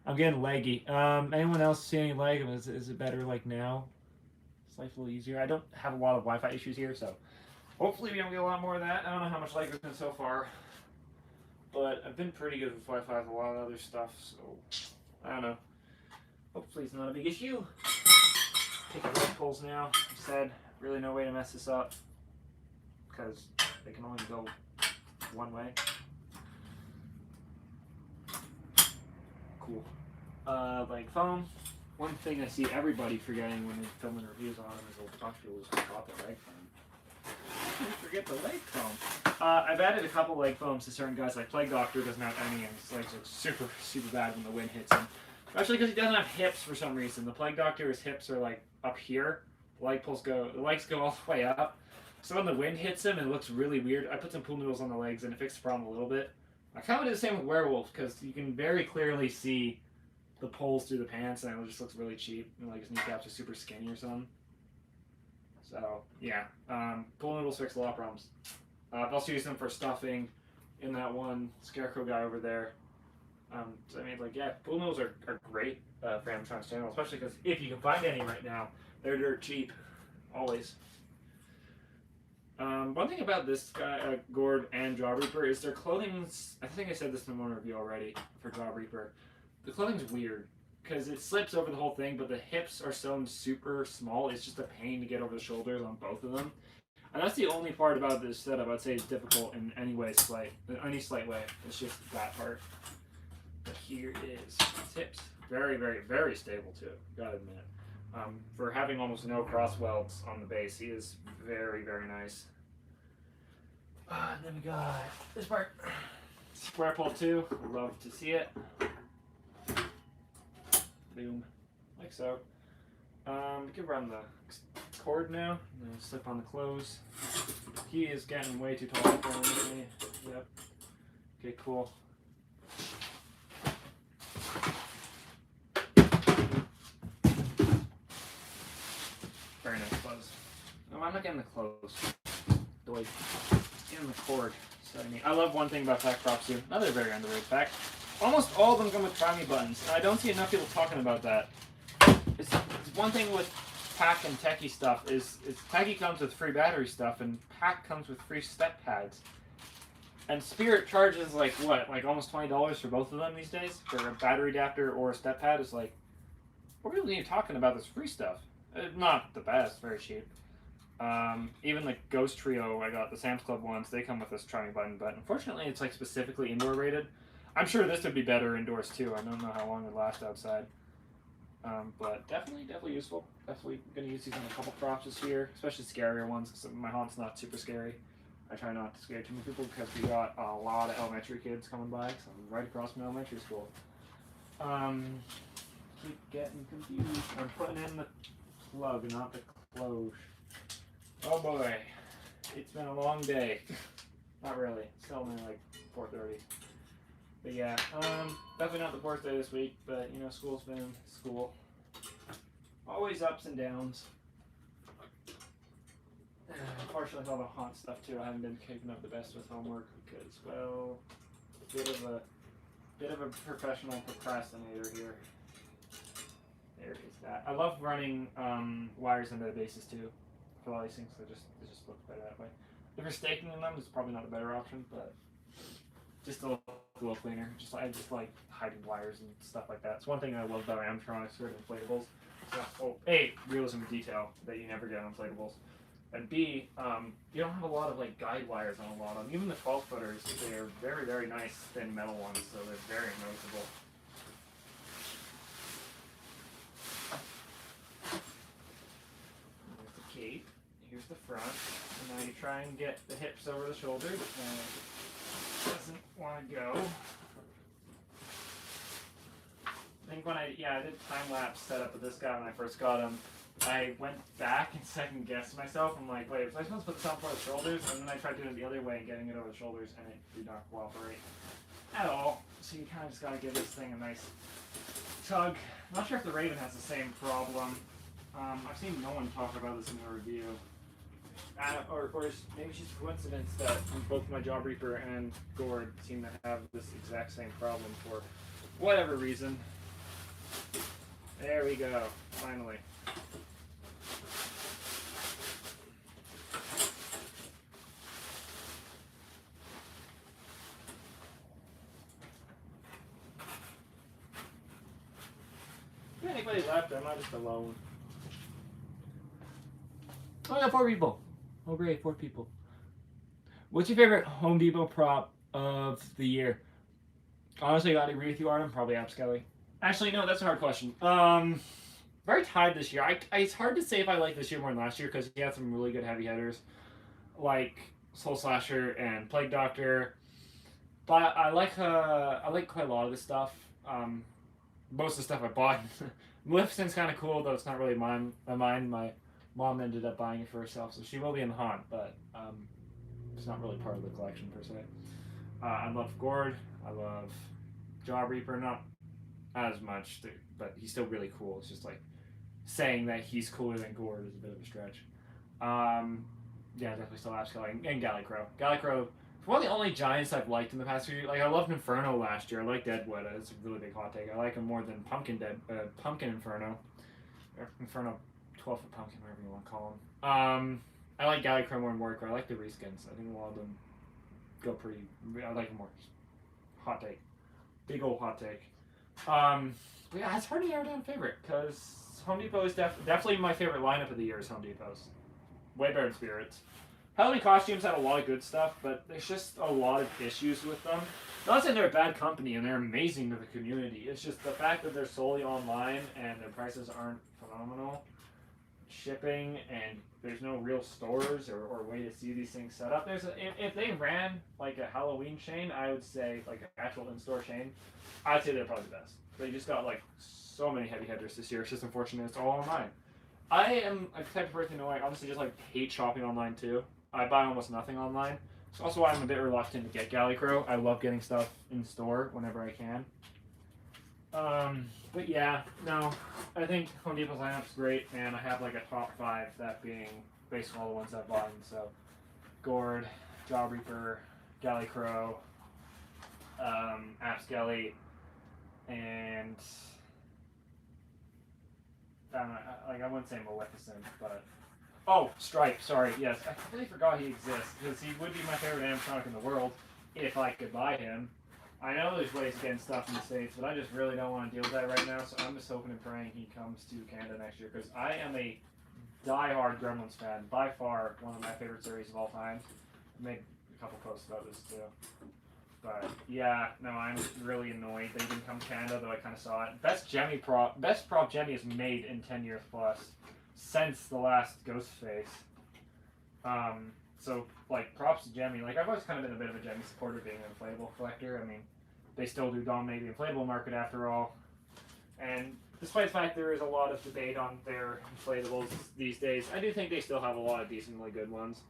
I'm getting leggy. Anyone else see any lag? Is it better like now? It's life a little easier. I don't have a lot of Wi-Fi issues here, so hopefully we don't get a lot more of that. I don't know how much lag there's been so far. But I've been pretty good with Wi-Fi with a lot of other stuff, so I don't know. Hopefully it's not a big issue. Take the leg pulls now. I said, really no way to mess this up because they can only go one way. Cool. Like foam. One thing I see everybody forgetting when they're filming reviews on them is they'll talk to people who bought the leg foam. Forget the leg foam. I've added a couple leg foams to certain guys. Like Plague Doctor doesn't have any, and his legs look super, super bad when the wind hits him. Actually, because he doesn't have hips for some reason. The Plague Doctor, his hips are like up here. The legs go all the way up. So when the wind hits him, it looks really weird. I put some pool noodles on the legs, and it fixed the problem a little bit. I kind of did the same with Werewolf because you can very clearly see the poles through the pants, and it just looks really cheap. And like his kneecaps are super skinny or something. So, yeah, pool noodles fix a lot of problems. I've also used them for stuffing in that one Scarecrow guy over there. So, I mean, like, yeah, pool noodles are great for Animatronics channel, especially because if you can find any right now, they're dirt cheap, always. One thing about this guy, Gord and Jaw Reaper, is their clothing's, I think I said this in one review already for Jaw Reaper, the clothing's weird. Because it slips over the whole thing, but the hips are sewn super small. It's just a pain to get over the shoulders on both of them. And that's the only part about this setup I'd say is difficult in any slight way. It's just that part. But here is his hips. Very, very, very stable too, gotta admit. For having almost no cross welds on the base, he is very, very nice. And then we got this part. Square pull 2. Love to see it. Boom. Like so. We can run the cord now. And then slip on the clothes. He is getting way too tall for me. Yep. Okay, cool. Very nice clothes. No, I'm not getting the clothes. Doy. Getting the cord. So I love one thing about pack props too. Another very underrated fact. Almost all of them come with primey buttons. And I don't see enough people talking about that. It's one thing with pack and techie stuff is techie comes with free battery stuff and pack comes with free step pads. And Spirit charges like what? Like almost $20 for both of them these days? For a battery adapter or a step pad is like, what really are you talking about this free stuff? Not the best, very cheap. Even the Ghost Trio, I got the Sam's Club ones, they come with this trying button, but unfortunately it's like specifically indoor rated. I'm sure this would be better indoors too. I don't know how long it would last outside. But definitely useful. Definitely going to use these on a couple props this year, especially scarier ones, because my haunt's not super scary. I try not to scare too many people because we got a lot of elementary kids coming by, because I'm right across from elementary school. Keep getting confused. I'm putting in the plug, not the close. Oh boy, it's been a long day. Not really. Still only like 4:30. But yeah, definitely not the worst day this week. But you know, school's been school. Always ups and downs. Unfortunately, with all the haunt stuff too, I haven't been keeping up the best with homework because, well, bit of a professional procrastinator here. There is that. I love running wires into the bases too. For all these things, it just looks better that way. If you're staking in them, it's probably not a better option, but just a little cleaner. I just like hiding wires and stuff like that. It's one thing I love about Animatronics or inflatables. So, A, realism and detail that you never get on inflatables. And B, you don't have a lot of like guide wires on a lot of them. Even the 12-footers, they're very, very nice thin metal ones, so they're very noticeable. Here's the cape. Here's the front. And now you try and get the hips over the shoulders. And it doesn't want to go. I think when I did time-lapse setup with this guy when I first got him, I went back and second-guessed myself. I'm like, wait, was I supposed to put this on for the shoulders? And then I tried doing it the other way and getting it over the shoulders, and it did not cooperate at all. So you kind of just got to give this thing a nice tug. I'm not sure if the Raven has the same problem. I've seen no one talk about this in the review. Or maybe it's just a coincidence that both my Jaw Reaper and Gord seem to have this exact same problem for whatever reason. There we go, finally. Is there anybody left? I'm not just alone. Oh, I got 4 people. Oh, great, 4 people. What's your favorite Home Depot prop of the year? Honestly, I gotta agree with you, Artem. Probably Apskelly. Actually, no, that's a hard question. Very tied this year. It's hard to say if I like this year more than last year because he had some really good heavy hitters, like Soul Slasher and Plague Doctor. But I like quite a lot of this stuff. Most of the stuff I bought. Maleficent's kind of cool, though it's not really mine. My mom ended up buying it for herself, so she will be in the haunt, but it's not really part of the collection per se. I love Gord. I love Jaw Reaper, not as much, but he's still really cool. It's just like saying that he's cooler than Gord is a bit of a stretch. Yeah, definitely still Apskelly and Gallicrow. Gallicrow, one of the only giants I've liked in the past few years. Like I loved Inferno last year. I like Deadwood. It's a really big hot take. I like him more than Pumpkin Inferno, or Inferno 12-foot pumpkin, whatever you want to call him. I like Gallicrow more and Warcrow. I like the reskins. I think a lot of them go pretty. I like them more. Hot take, big old hot take. Yeah, it's hard to narrow down a favorite because Home Depot is definitely my favorite lineup of the year. Is Home Depot's way better than Spirits. Halloween costumes had a lot of good stuff, but there's just a lot of issues with them. Not saying they're a bad company and they're amazing to the community. It's just the fact that they're solely online and their prices aren't from phenomenal. Shipping, and there's no real stores or way to see these things set up. If they ran like a Halloween chain, I would say like an actual in-store chain, I'd say they're probably the best. They just got like so many heavy hitters this year. It's just unfortunate it's all online. I am a type of person who I honestly just like hate shopping online too. I buy almost nothing online. It's also why I'm a bit reluctant to get Gallicrow. I love getting stuff in store whenever I can. But yeah, no, I think Home Depot's lineup's great, and I have like a top 5, that being basically all the ones I've bought. So, Gord, Jawbreaker, Gallicrow, Apskelly, and I wouldn't say Maleficent, but Stripe. Sorry, yes, I completely forgot he exists because he would be my favorite animatronic in the world if I could buy him. I know there's ways of getting stuff in the States, but I just really don't want to deal with that right now, so I'm just hoping and praying he comes to Canada next year, because I am a die-hard Gremlins fan, by far one of my favorite series of all time. I made a couple posts about this too. But yeah, no, I'm really annoyed they didn't come to Canada, though I kind of saw it. Best prop Jemmy is made in 10 years plus, since the last Ghostface. So, like, props to Jemmy. Like, I've always kind of been a bit of a Jemmy supporter, being an inflatable collector. I mean, they still do dominate the inflatable market after all. And despite the fact there is a lot of debate on their inflatables these days, I do think they still have a lot of decently good ones.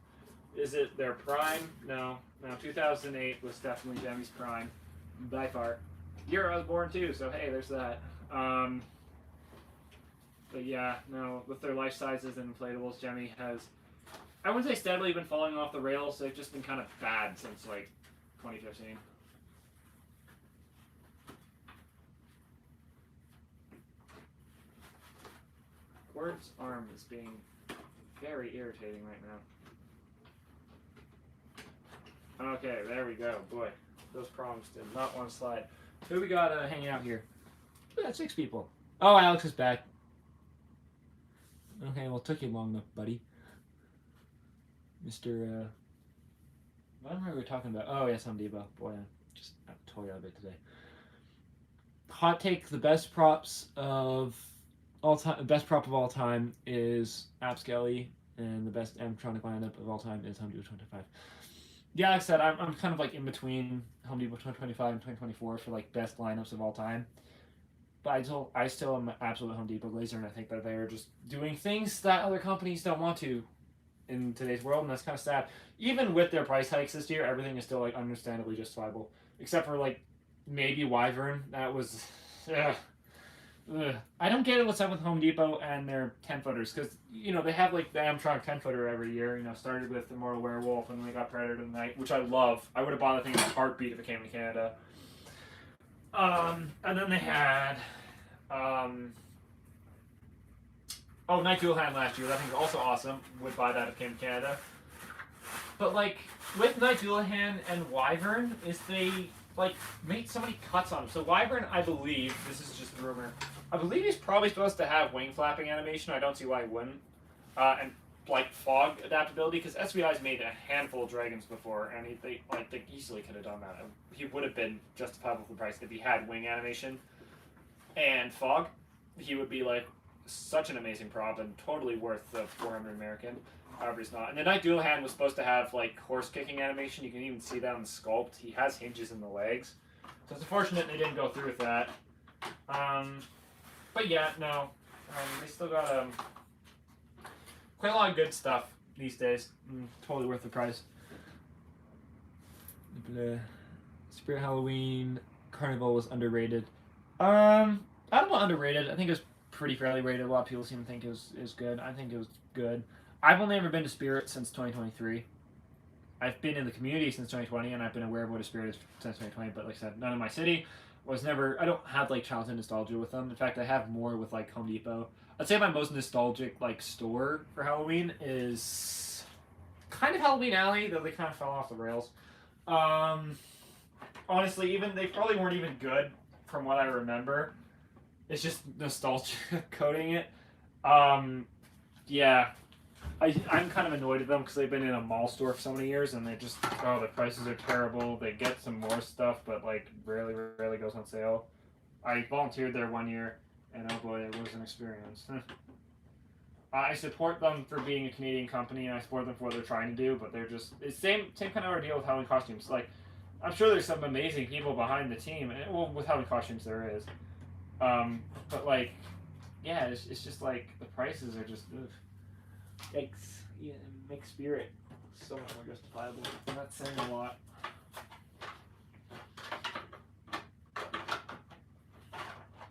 Is it their prime? No. No, 2008 was definitely Jemmy's prime, by far. Year I was born too, so hey, there's that. But yeah, no, with their life sizes and inflatables, Jemmy has, I wouldn't say steadily been falling off the rails. They've just been kind of bad since like 2015. Word's arm is being very irritating right now. Okay, there we go. Boy, those problems did not want to slide. Who we got hanging out here? We got 6 people. Oh, Alex is back. Okay, well, it took you long enough, buddy. Mr. What were we talking about? Oh, yes, Home Depot. Boy, I'm just totally out of it today. Hot take: the best props of all time, best prop of all time is Apskelly, and the best animatronic lineup of all time is Home Depot 25. Yeah, like I said, I'm kind of like in between Home Depot 2025 and 2024 for like best lineups of all time. But I still am an absolute Home Depot glazer, and I think that they're just doing things that other companies don't want to in today's world, and that's kind of sad. Even with their price hikes this year, everything is still like understandably justifiable, except for like maybe Wyvern. That was, I don't get what's up with Home Depot and their 10-footers, because they have like the Animatronic 10-footer every year. Started with Immortal Werewolf, and then they got Predator Tonight, which I love. I would have bought the thing in a heartbeat if it came to Canada. And then they had Night Dual Hand last year. That thing's also awesome. Would buy that if it came to Canada. But like with Night Dual Hand and Wyvern, is they like made so many cuts on him. So Wyvern, I believe, this is just a rumor, I believe he's probably supposed to have wing flapping animation. I don't see why he wouldn't. And like fog adaptability, because SBI's made a handful of dragons before, and they easily could have done that. He would have been justifiable for the price if he had wing animation and fog. He would be like such an amazing prop and totally worth the 400 American. However, he's not. And the Night Dual Hand was supposed to have like horse kicking animation. You can even see that on the sculpt. He has hinges in the legs, so it's unfortunate they didn't go through with that. But yeah, no, they still got quite a lot of good stuff these days. Totally worth the price. Spirit Halloween Carnival was underrated. I don't know, underrated. I think it was pretty fairly rated. A lot of people seem to think it was good. I think it was good. I've only ever been to Spirit since 2023. I've been in the community since 2020, and I've been aware of what a Spirit is since 2020. But like I said, none in my city. Was never. I don't have like childhood nostalgia with them. In fact, I have more with like Home Depot. I'd say my most nostalgic like store for Halloween is kind of Halloween Alley, though they kind of fell off the rails. Honestly, even they probably weren't even good from what I remember. It's just nostalgia coding it. Yeah, I'm kind of annoyed at them because they've been in a mall store for so many years, and they just the prices are terrible. They get some more stuff, but like rarely goes on sale. I volunteered there one year, And oh boy, it was an experience. I support them for being a Canadian company, and I support them for what they're trying to do, but they're just it's same kind of ordeal with Halloween costumes. Like, I'm sure there's some amazing people behind the team, and well, with Halloween costumes there is. But like, yeah, it's just like the prices are just ugh. Yikes! Yeah, mixed spirit, so much more justifiable. I'm not saying a lot.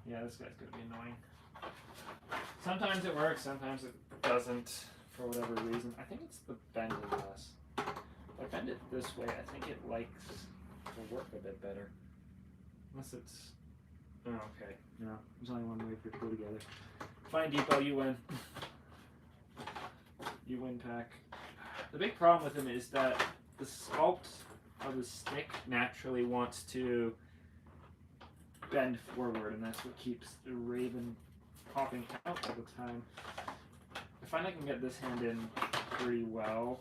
Yeah, this guy's gonna be annoying. Sometimes it works, sometimes it doesn't, for whatever reason. I think it's the bend in this. If I bend it this way, I think it likes to work a bit better. Unless it's... Oh, okay. No, there's only one way for it to go together. Fine, Depot, you win. You win, Pack. The big problem with him is that the sculpt of the stick naturally wants to bend forward, and that's what keeps the Raven popping out all the time. I find I can get this hand in pretty well.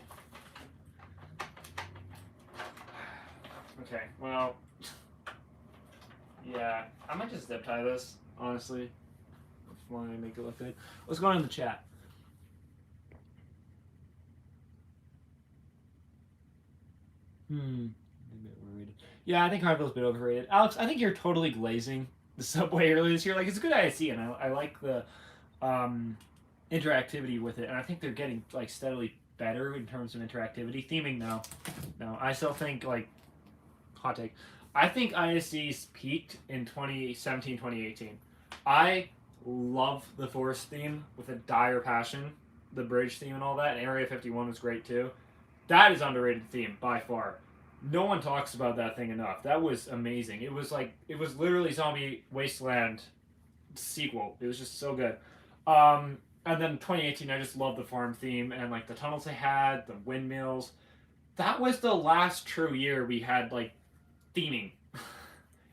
Okay, well, yeah, I might just zip tie this, honestly. If I want to make it look good. What's going on in the chat? A bit worried. Yeah, I think Harville's a bit overrated. Alex, I think you're totally glazing the subway earlier this year. Like, it's a good ISC, and I like the interactivity with it, and I think they're getting like steadily better in terms of interactivity. Theming, no, I still think like hot take. I think ISCs peaked in 2017, 2018. I love the Forest theme with a dire passion, the bridge theme and all that, and Area 51 was great too. That is underrated theme by far. No one talks about that thing enough. That was amazing. It was literally Zombie Wasteland sequel. It was just so good. And then 2018, I just loved the farm theme and like the tunnels they had, the windmills. That was the last true year we had like theming.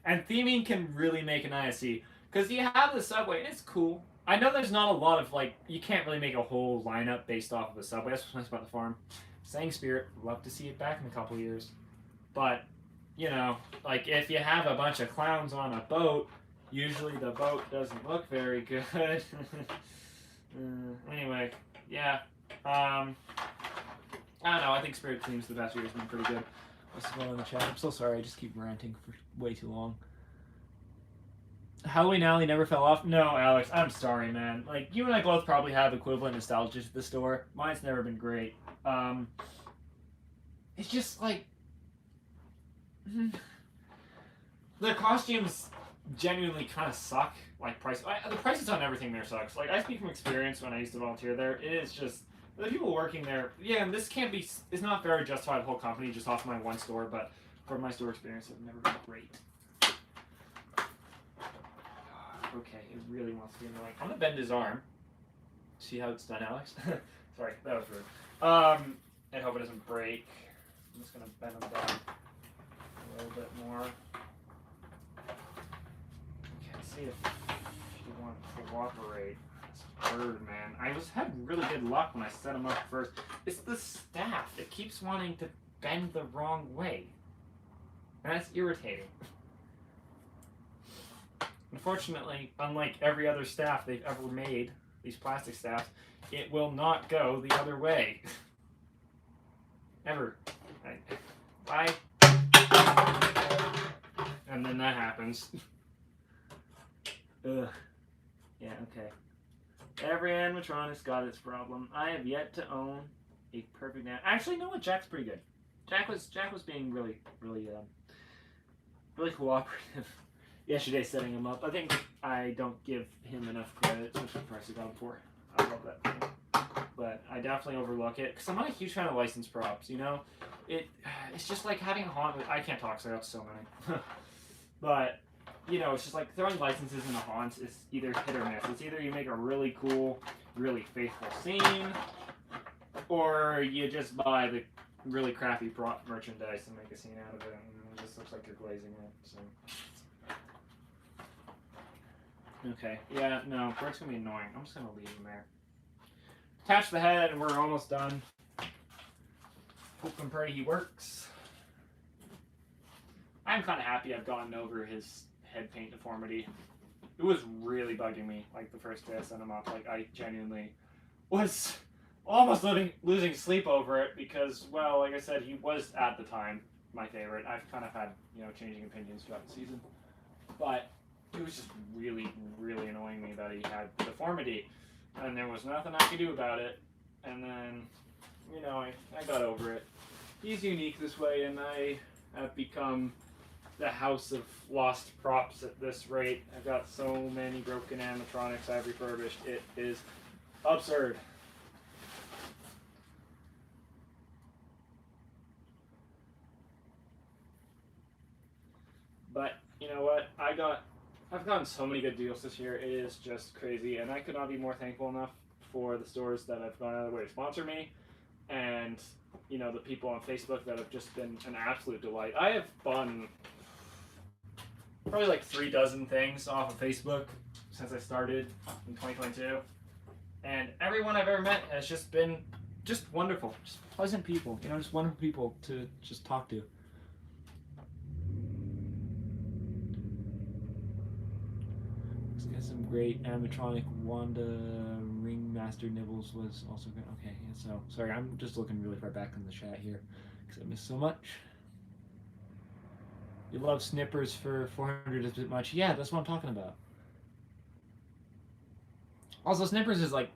And theming can really make an ISC because you have the subway and it's cool. I know there's not a lot of like you can't really make a whole lineup based off of the subway. That's what's nice about the farm. Saying Spirit, love to see it back in a couple years. But, you know, like if you have a bunch of clowns on a boat, usually the boat doesn't look very good. Anyway, yeah. I don't know, I think Spirit Team's the best year. It's been pretty good. What's going on in the chat? I'm so sorry, I just keep ranting for way too long. Halloween Alley never fell off? No, Alex, I'm sorry, man. Like, you and I both probably have equivalent nostalgia to the store. Mine's never been great. It's just like the costumes genuinely kind of suck. Like the prices on everything there sucks. Like I speak from experience when I used to volunteer there. It is just the people working there. Yeah, and this can't be. It's not fair to justify the whole company just off my one store, but from my store experience, it's never been great. Okay, it really wants to be annoying. I'm gonna bend his arm. See how it's done, Alex? Sorry, that was rude. And hope it doesn't break. I'm just gonna bend him down a little bit more. Okay, see if you want to cooperate. This bird, man. I had really good luck when I set him up first. It's the staff. It keeps wanting to bend the wrong way. And that's irritating. Unfortunately, unlike every other staff they've ever made, these plastic staffs, it will not go the other way. Ever. Bye. And then that happens. Ugh. Yeah, okay. Every animatronic's got its problem. I have yet to own a perfect Actually, you know what? Jack's pretty good. Jack was being really cooperative yesterday setting him up. I think I don't give him enough credit, especially the price I got him for. I love that thing. But I definitely overlook it because I'm not a huge fan of licensed props. You know, it's just like having a haunt. I can't talk, so I got so many. But you know, it's just like throwing licenses into haunts is either hit or miss. It's either you make a really cool, really faithful scene, or you just buy the really crappy prop merchandise and make a scene out of it, and it just looks like you're glazing it. So. Okay, yeah, no, Bert's gonna be annoying. I'm just gonna leave him there. Attach the head, and we're almost done. Hope and pray he works. I'm kind of happy I've gotten over his head paint deformity. It was really bugging me. Like the first day I sent him up, like I genuinely was almost losing sleep over it because, well, like I said, he was at the time my favorite. I've kind of had changing opinions throughout the season, but it was just really, really annoying me that he had deformity, and there was nothing I could do about it. And then, I got over it. He's unique this way, and I have become the house of lost props at this rate. I've got so many broken animatronics I've refurbished. It is absurd. But you know what? I've gotten so many good deals this year. It is just crazy, and I could not be more thankful enough for the stores that have gone out of their way to sponsor me, and the people on Facebook that have just been an absolute delight. I have bought probably like 3 dozen things off of Facebook since I started in 2022, and everyone I've ever met has just been just wonderful, just pleasant people. Just wonderful people to just talk to. Some great animatronic Wanda Ringmaster Nibbles was also good. Okay, so sorry, I'm just looking really far back in the chat here because I missed so much. You love Snippers for 400 a bit much. Yeah, that's what I'm talking about. Also, Snippers is like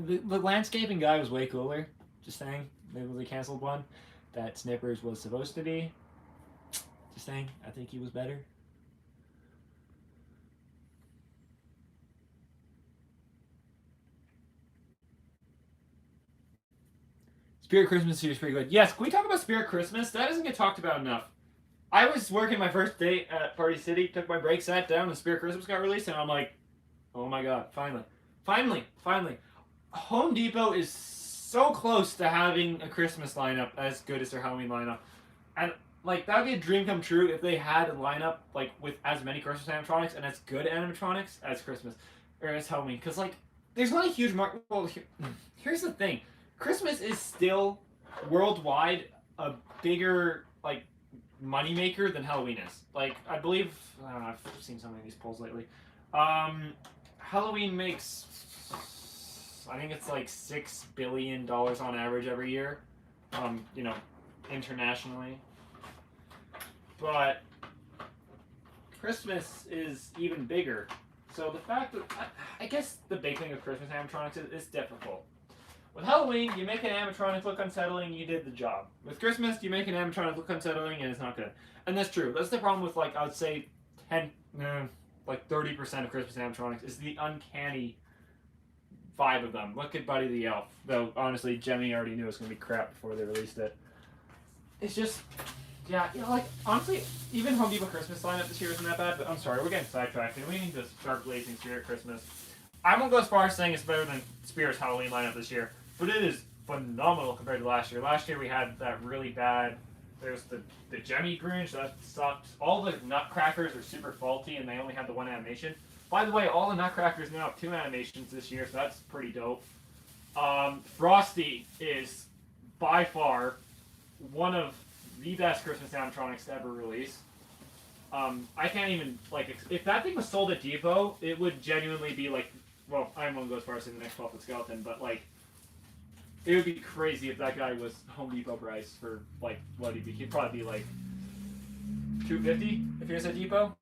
the landscaping guy was way cooler. Just saying, they canceled one that Snippers was supposed to be. Just saying, I think he was better. Spirit Christmas here is pretty good. Yes, can we talk about Spirit Christmas? That doesn't get talked about enough. I was working my first day at Party City, took my break, sat down, and Spirit Christmas got released, and I'm like, oh my god, finally. Finally. Home Depot is so close to having a Christmas lineup as good as their Halloween lineup. And, like, that would be a dream come true if they had a lineup, like, with as many Christmas animatronics and as good animatronics as Christmas, or as Halloween. Because, like, there's not a huge market. Well, here's the thing. Christmas is still worldwide a bigger like moneymaker than Halloween is. Like I believe I don't know, I've seen some of these polls lately. Halloween makes I think it's like $6 billion on average every year. Internationally. But Christmas is even bigger. So the fact that I guess the big thing of Christmas animatronics is difficult. With Halloween, you make an animatronic look unsettling, you did the job. With Christmas, you make an animatronic look unsettling, and it's not good. And that's true. That's the problem with, like, I would say 30% of Christmas animatronics is the uncanny vibe of them. Look at Buddy the Elf. Though, honestly, Jemmy already knew it was going to be crap before they released it. It's just, yeah, like, honestly, even Home Depot Christmas lineup this year isn't that bad, but I'm sorry, we're getting sidetracked, and we need to start blazing Spirit Christmas. I won't go as far as saying it's better than Spirit's Halloween lineup this year, but it is phenomenal compared to last year. Last year we had that really bad. There's the Jemmy Grinch that sucked. All the Nutcrackers are super faulty, and they only had the one animation. By the way, all the Nutcrackers now have 2 animations this year, so that's pretty dope. Frosty is by far one of the best Christmas animatronics to ever release. I can't even if that thing was sold at Depot, it would genuinely be like. Well, I won't go as far as saying the next 12th skeleton, but like, it would be crazy if that guy was Home Depot price for like what he'd be. He'd probably be like $250 if he was at Depot.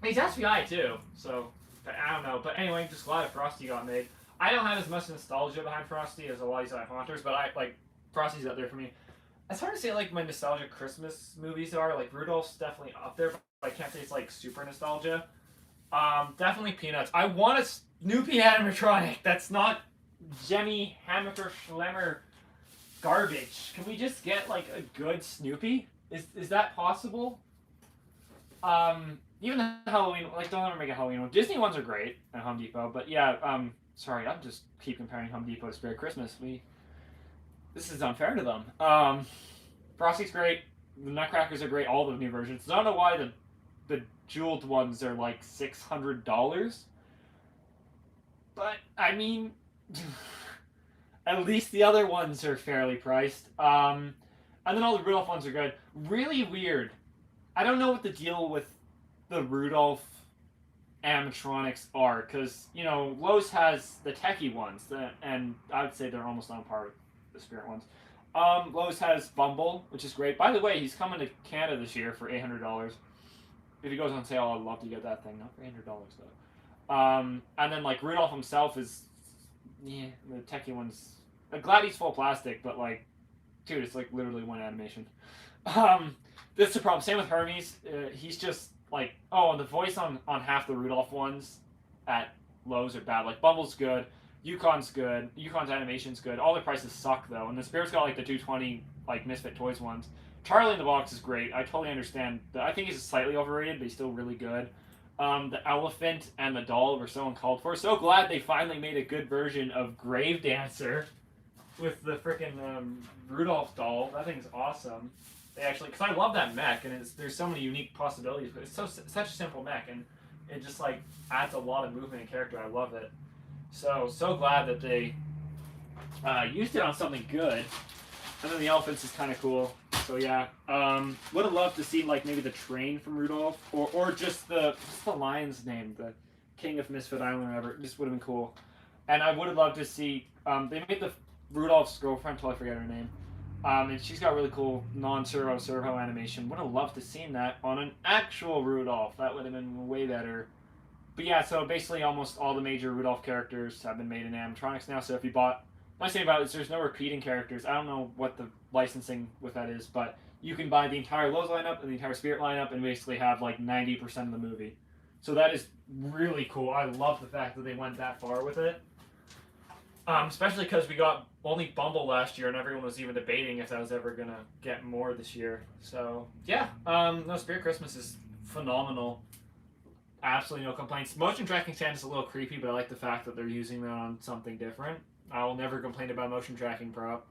He's SPI too, so I don't know. But anyway, just glad Frosty got made. I don't have as much nostalgia behind Frosty as a lot of these haunters, but I like Frosty's up there for me. It's hard to say like my nostalgic Christmas movies are. Like Rudolph's definitely up there, but I can't say it's like super nostalgia. Definitely Peanuts. I want a Snoopy animatronic that's not Jemmy Hammaker Schlemmer garbage. Can we just get like a good Snoopy? Is that possible? Even the Halloween, like don't ever make a Halloween one. Disney ones are great at Home Depot, but yeah, sorry, I'm just keep comparing Home Depot to Spirit Christmas. This is unfair to them. Frosty's great. The Nutcrackers are great. All the new versions. I don't know why the jeweled ones are like $600, but I mean, at least the other ones are fairly priced. And then all the Rudolph ones are good. Really weird. I don't know what the deal with the Rudolph animatronics are, because you know Lowe's has the techie ones, and I would say they're almost on par with the Spirit ones. Lowe's has Bumble, which is great. By the way, he's coming to Canada this year for $800. If he goes on sale, I'd love to get that thing. Not for $800 though. And then like Rudolph himself is, yeah, the techie ones. I'm glad he's full plastic, but like, dude, it's like literally one animation. That's the problem. Same with Hermes. He's just like, oh, and the voice on half the Rudolph ones at Lowe's are bad. Like Bumble's good, Yukon's good, Yukon's animation's good. All the prices suck though, and the Spirit's got like the 220 like Misfit Toys ones. Charlie in the Box is great. I totally understand. I think he's slightly overrated, but he's still really good. The elephant and the doll were so uncalled for. So glad they finally made a good version of Grave Dancer with the freaking Rudolph doll. That thing's awesome. They actually, because I love that mech, and there's so many unique possibilities. But it's such a simple mech, and it just like adds a lot of movement and character. I love it. So glad that they used it on something good. And then the elephants is kind of cool. So yeah, would have loved to see like maybe the train from Rudolph, or just what's the lion's name, the King of Misfit Island or whatever. It just would have been cool. And I would have loved to see. They made the Rudolph's girlfriend, till I forget her name. And she's got really cool non-servo animation. Would have loved to seen that on an actual Rudolph. That would have been way better. But yeah, so basically almost all the major Rudolph characters have been made in animatronics now. So if you bought, my thing about it is there's no repeating characters. I don't know what the licensing with that is, but you can buy the entire Lowe's lineup and the entire Spirit lineup and basically have like 90% of the movie. So that is really cool. I love the fact that they went that far with it. Especially because we got only Bumble last year, and everyone was even debating if that was ever gonna get more this year. So yeah, no, Spirit Christmas is phenomenal. Absolutely no complaints. Motion tracking stand is a little creepy, but I like the fact that they're using that on something different. I will never complain about motion tracking prop.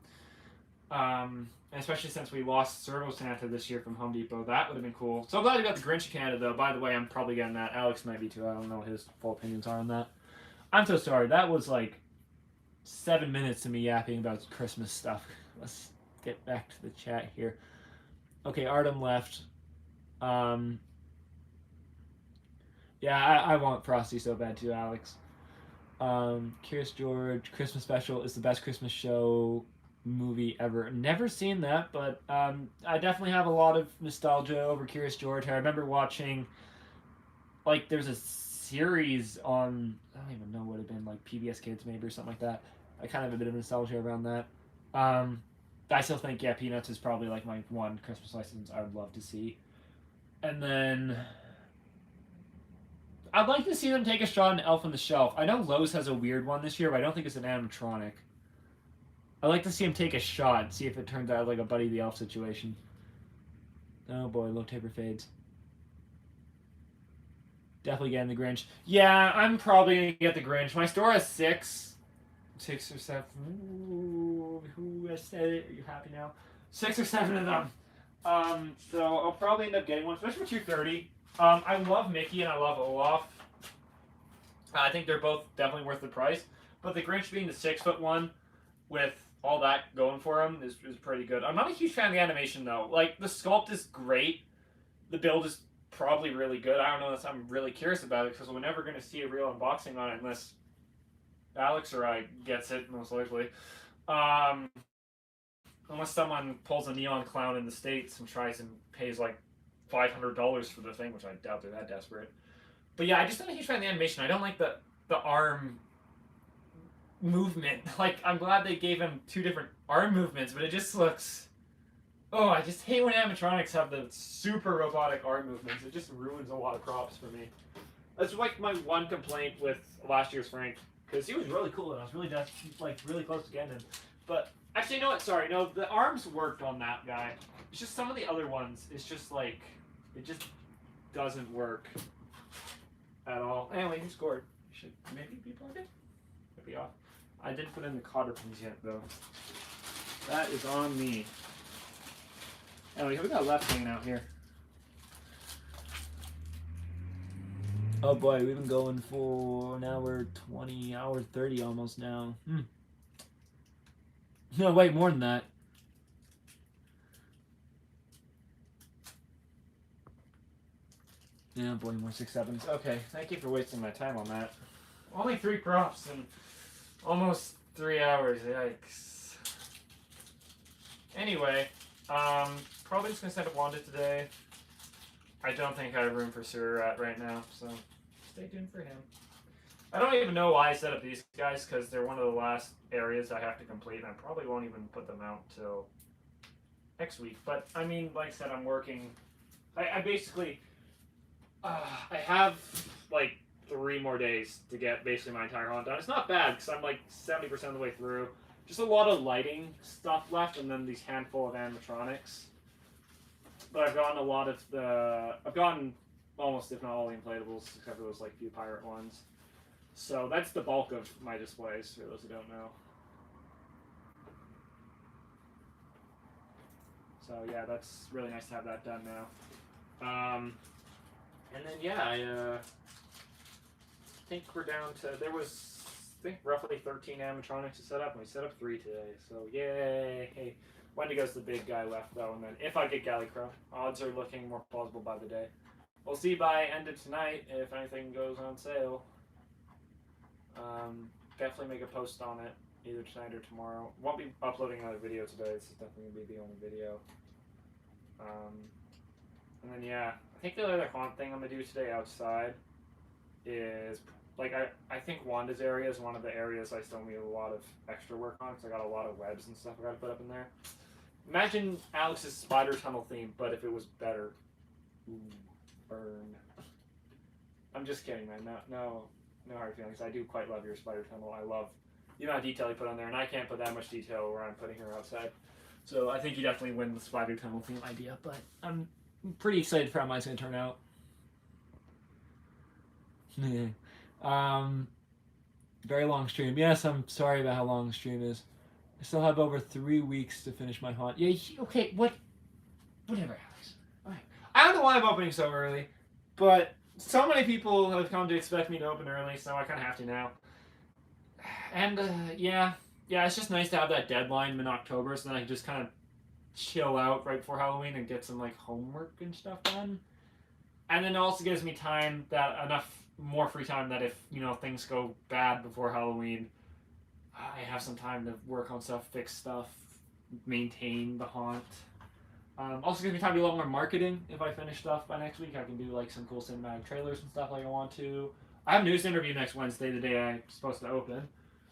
Especially since we lost Servo Santa this year from Home Depot. That would have been cool. So glad we got the Grinch Canada though. By the way, I'm probably getting that. Alex might be too. I don't know what his full opinions are on that. I'm so sorry. That was like 7 minutes of me yapping about Christmas stuff. Let's get back to the chat here. Okay, Artem left. Yeah, I want Frosty so bad too, Alex. Curious George, Christmas Special is the best Christmas show movie ever. Never seen that, but I definitely have a lot of nostalgia over Curious George. I remember watching, like, there's a series on, I don't even know what it had been, like PBS Kids maybe or something like that. I kind of have a bit of nostalgia around that. I still think, yeah, Peanuts is probably like my one Christmas license I would love to see. And then I'd like to see them take a shot at Elf on the Shelf. I know Lowe's has a weird one this year, but I don't think it's an animatronic. I'd like to see him take a shot, see if it turns out like a Buddy the Elf situation. Oh boy, low taper fades. Definitely getting the Grinch. Yeah, I'm probably going to get the Grinch. My store has 6 or 7. Ooh, who has said it? Are you happy now? 6 or 7 of them. So I'll probably end up getting one, especially for $230. I love Mickey and I love Olaf. I think they're both definitely worth the price. But the Grinch being the 6-foot one with all that going for him is pretty good. I'm not a huge fan of the animation though. Like, the sculpt is great. The build is probably really good. I don't know if I'm really curious about it because we're never going to see a real unboxing on it unless Alex or I gets it, most likely. Unless someone pulls a neon clown in the States and tries and pays like $500 for the thing, which I doubt they're that desperate. But yeah, I just not a huge fan of the animation. I don't like the arm movement. Like, I'm glad they gave him 2 different arm movements, but it just looks... Oh, I just hate when animatronics have the super robotic arm movements. It just ruins a lot of props for me. That's like my one complaint with last year's Frank, because he was really cool and I was really really close to getting him. But actually, you know what? Sorry, no, the arms worked on that guy. It's just some of the other ones. It's just like it just doesn't work at all. Anyway, he scored. Should maybe be plugged in. Might be off. I didn't put in the cotter pins yet though. That is on me. Anyway, we got left hanging out here. Oh boy, we've been going for, now we're 20 hours 30 almost now. No, wait, more than that. Yeah, boy, more 6-7s. Okay, thank you for wasting my time on that. Only 3 crops in almost 3 hours. Yikes. Anyway, probably just gonna set up Wanda today. I don't think I have room for Surat right now, so stay tuned for him. I don't even know why I set up these guys, because they're one of the last areas I have to complete, and I probably won't even put them out till next week. But, I mean, like I said, I'm working... I basically... I have, like, 3 more days to get basically my entire hunt done. It's not bad, because I'm, like, 70% of the way through. Just a lot of lighting stuff left, and then these handful of animatronics. But I've gotten a lot of the... I've gotten almost, if not all, the inflatables, except for those, like, few pirate ones. So that's the bulk of my displays, for those who don't know. So yeah, that's really nice to have that done now. And then yeah, I think we're down to, there was, I think, roughly 13 animatronics to set up, and we set up 3 today, so yay! Hey, Wendigo's the big guy left though, and then if I get Gallicrow, odds are looking more plausible by the day. We'll see by end of tonight if anything goes on sale. Definitely make a post on it either tonight or tomorrow. Won't be uploading another video today. This is definitely gonna be the only video. And then yeah, I think the other haunt thing I'm gonna do today outside is, like, I think Wanda's area is one of the areas I still need a lot of extra work on, because I got a lot of webs and stuff I gotta put up in there. Imagine Alex's spider tunnel theme, but if it was better. Ooh, burn. I'm just kidding, man. No hard feelings. I do quite love your spider tunnel. I love the amount of detail you put on there, and I can't put that much detail where I'm putting her outside. So I think you definitely win the spider tunnel theme idea, but I'm pretty excited for how mine's going to turn out. Very long stream. Yes, I'm sorry about how long the stream is. I still have over 3 weeks to finish my haunt. Yeah, okay, whatever, Alex. Alright. I don't know why I'm opening so early, but so many people have come to expect me to open early, so I kind of have to now. And, yeah, it's just nice to have that deadline in October, so then I can just kind of chill out right before Halloween and get some, like, homework and stuff done. And then it also gives me time, more free time, that if, you know, things go bad before Halloween, I have some time to work on stuff, fix stuff, maintain the haunt. Also gives me time to do a lot more marketing. If I finish stuff by next week, I can do like some cool cinematic trailers and stuff like I want to. I have a news interview next Wednesday, the day I'm supposed to open.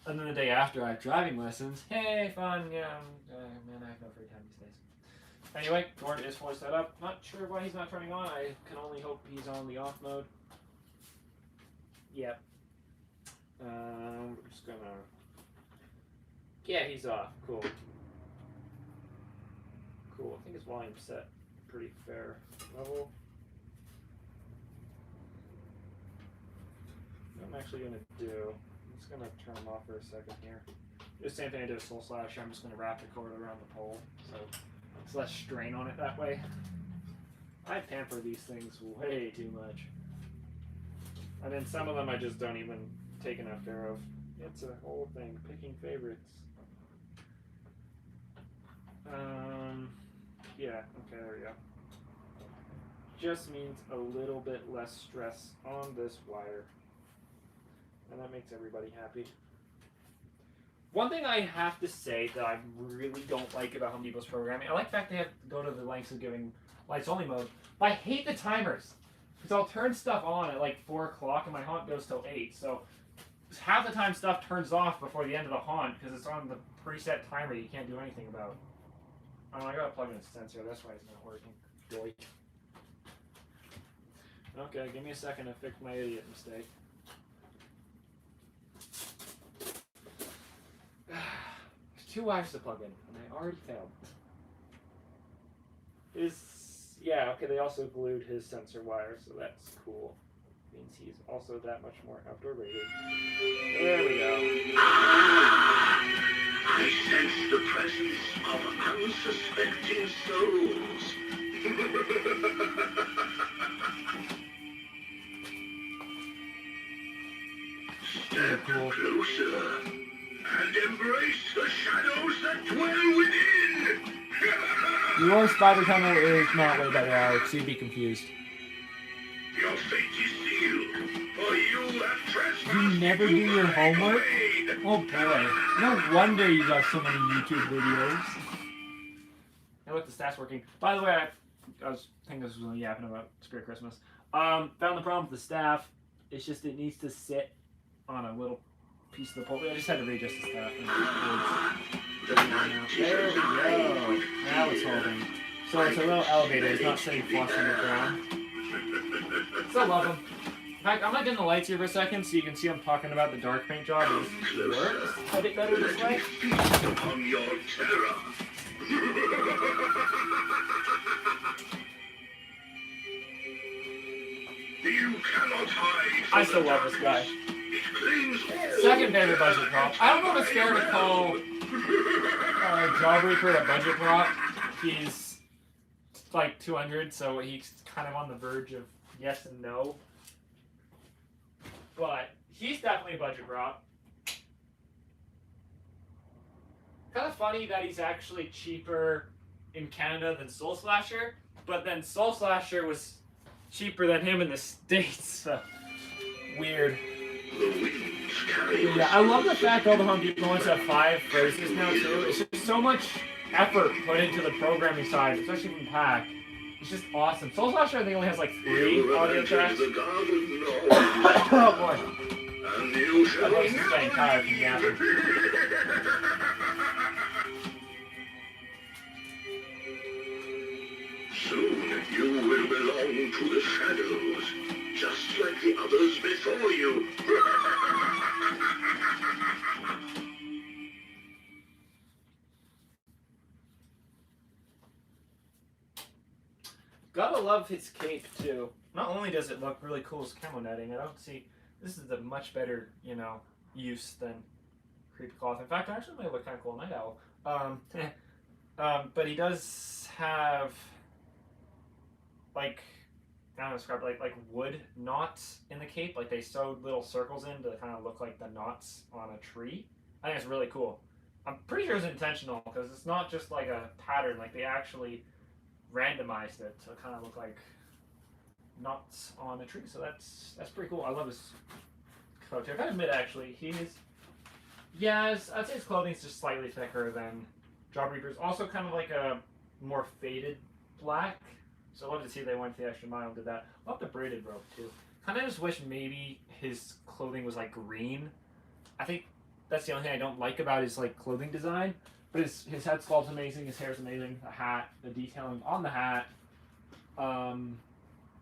And then the day after, I have driving lessons. Hey, fun, yeah. Man, I have no free time these days. Anyway, Gord is fully set up. Not sure why he's not turning on. I can only hope he's on the off mode. Yep. We're just gonna... Yeah, he's off. Cool. Cool. I think his volume's set pretty fair level. What I'm actually going to do, I'm just going to turn him off for a second here. Do the same thing I did with Soul Slash. I'm just going to wrap the cord around the pole, so it's less strain on it that way. I pamper these things way too much. And then some of them I just don't even take enough care of. It's a whole thing, picking favorites. Yeah, okay, there we go. Just means a little bit less stress on this wire. And that makes everybody happy. One thing I have to say that I really don't like about Home Depot's programming, I like the fact they have to go to the lengths of giving lights only mode, but I hate the timers. Because I'll turn stuff on at like 4 o'clock and my haunt goes till 8, so half the time stuff turns off before the end of the haunt because it's on the preset timer you can't do anything about. Oh, I gotta plug in a sensor, that's why it's not working. Doink. Okay, give me a second to fix my idiot mistake. There's 2 wires to plug in, and I already failed. Yeah, okay, they also glued his sensor wire, so that's cool. Means he's also that much more outdoor rated. There we go. I sense the presence of unsuspecting souls. Step closer and embrace the shadows that dwell within. Your spider tunnel is not way better, Alex. You'd be confused. Your You never do your homework? Oh boy. No wonder you got so many YouTube videos. Now with the stats working. By the way, I was thinking this was only yapping about Spirit Christmas. Found the problem with the staff. It's just it needs to sit on a little piece of the pole. I just had to readjust the staff. There we go. Now it's holding. So it's a little elevator. It's not sitting flush on the ground. Still love them. In fact, I'm gonna dim the lights here for a second so you can see I'm talking about the dark paint job. It works a bit better this way. On your terror. You cannot hide. I still love this guy. It claims all. Second favorite budget prop. I don't know if it's fair to call Jawbreaker a budget prop. He's like 200, so he's kind of on the verge of yes and no. But he's definitely a budget prop. Kind of funny that he's actually cheaper in Canada than Soul Slasher, but then Soul Slasher was cheaper than him in the States. So weird. Yeah, I love the fact all the Home Depot ones have 5 phrases now too. It's just so much effort put into the programming side, especially from Pack. It's just awesome. Soul Slasher I think only has like 3 audio tracks. Oh boy. My voice is getting tired from yapping. Soon you will belong to the shadows, just like the others before you. Gotta love his cape too. Not only does it look really cool as camo netting, I don't see this is a much better, you know, use than creepy cloth. In fact, actually might look kind of cool Night Owl. But he does have like I don't know, describe like wood knots in the cape. Like they sewed little circles in to kind of look like the knots on a tree. I think it's really cool. I'm pretty sure it's intentional because it's not just like a pattern. Like they actually randomized it to kind of look like knots on a tree. So that's pretty cool. I love his coat. I gotta admit, actually, I'd say his clothing's just slightly thicker than Jawbreaker's. Also, kind of like a more faded black. So I love to see they went the extra mile and did that. Love the braided rope too. Kind of just wish maybe his clothing was like green. I think that's the only thing I don't like about his like clothing design. But his head sculpt's amazing. His hair's amazing. The hat, the detailing on the hat,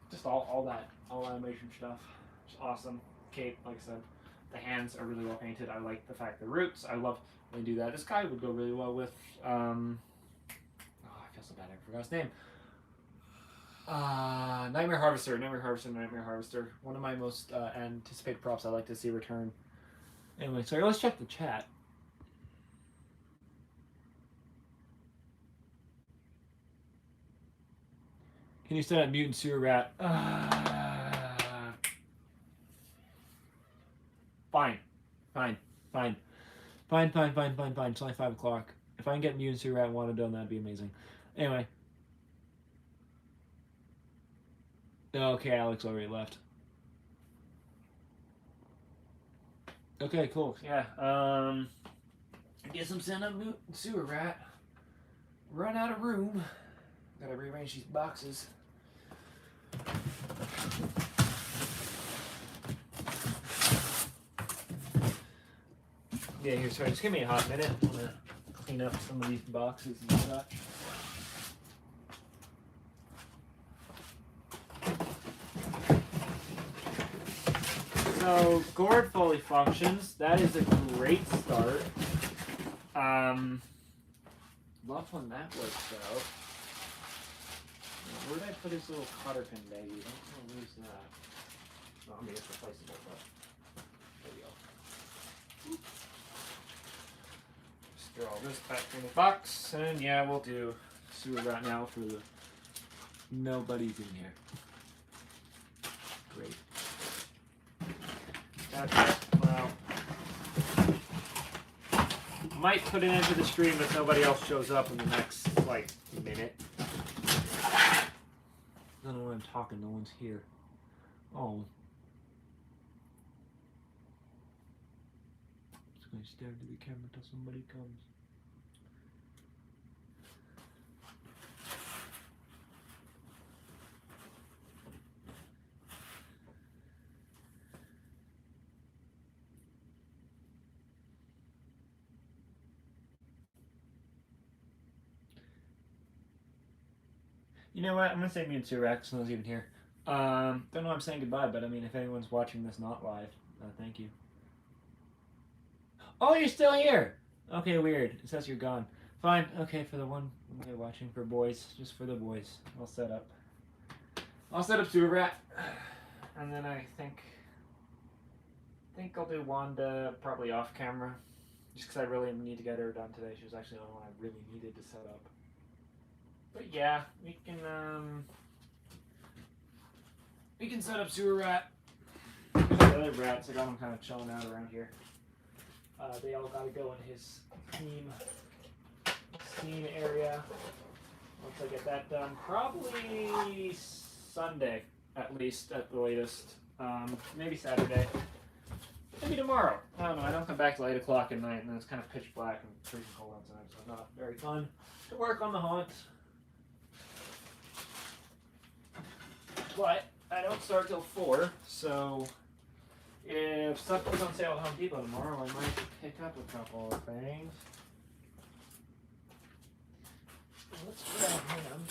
just all animation stuff. It's awesome. Cape, like I said, the hands are really well painted. I like the fact the roots. I love when they do that. This guy would go really well with. I feel so bad. I forgot his name. Nightmare Harvester. One of my most anticipated props I like to see return. Anyway, so let's check the chat. Can you set up Mutant Sewer Rat? Fine. It's only 5 o'clock. If I can get Mutant Sewer Rat and Wanna done, that'd be amazing. Anyway. Okay, Alex already left. Okay, cool. Yeah. I guess I'm setting up Mutant Sewer Rat. Run out of room. Gotta rearrange these boxes. Yeah, here, sorry, just give me a hot minute. I'm gonna clean up some of these boxes and such. So, gourd fully functions. That is a great start. Love when that works out. Where did I put his little cotter pin baggie? Don't lose that. Oh, I mean, it's replaceable, but there we go. Just throw all this back in the box, and yeah, we'll do sewer rat now for the nobody's in here. Great. That's it. Well, might put it into the stream if nobody else shows up in the next, like, minute. I don't know when I'm talking, no one's here. Oh. only stare into the camera till somebody comes. You know what? I'm gonna say me and Sue Rex. No one's even here. Don't know why I'm saying goodbye, but I mean, if anyone's watching this not live, thank you. Oh, you're still here. Okay, weird. It says you're gone. Fine. Okay, for the one. Okay, watching for boys, just for the boys. I'll set up. I'll set up Sewer Rat, and then I think I'll do Wanda probably off camera, just because I really need to get her done today. She was actually the only one I really needed to set up. But yeah, we can set up Sewer Rat. The other rats, I got them kind of chilling out around here. They all got to go in his scene area. Once I get that done, probably Sunday at least, at the latest. Maybe Saturday. Maybe tomorrow. I don't know. I don't come back till 8 o'clock at night, and then it's kind of pitch black and freezing cold outside, so it's not very fun to work on the haunt. But I don't start till 4, so if stuff goes on sale at Home Depot tomorrow, I might pick up a couple of things. Let's grab him.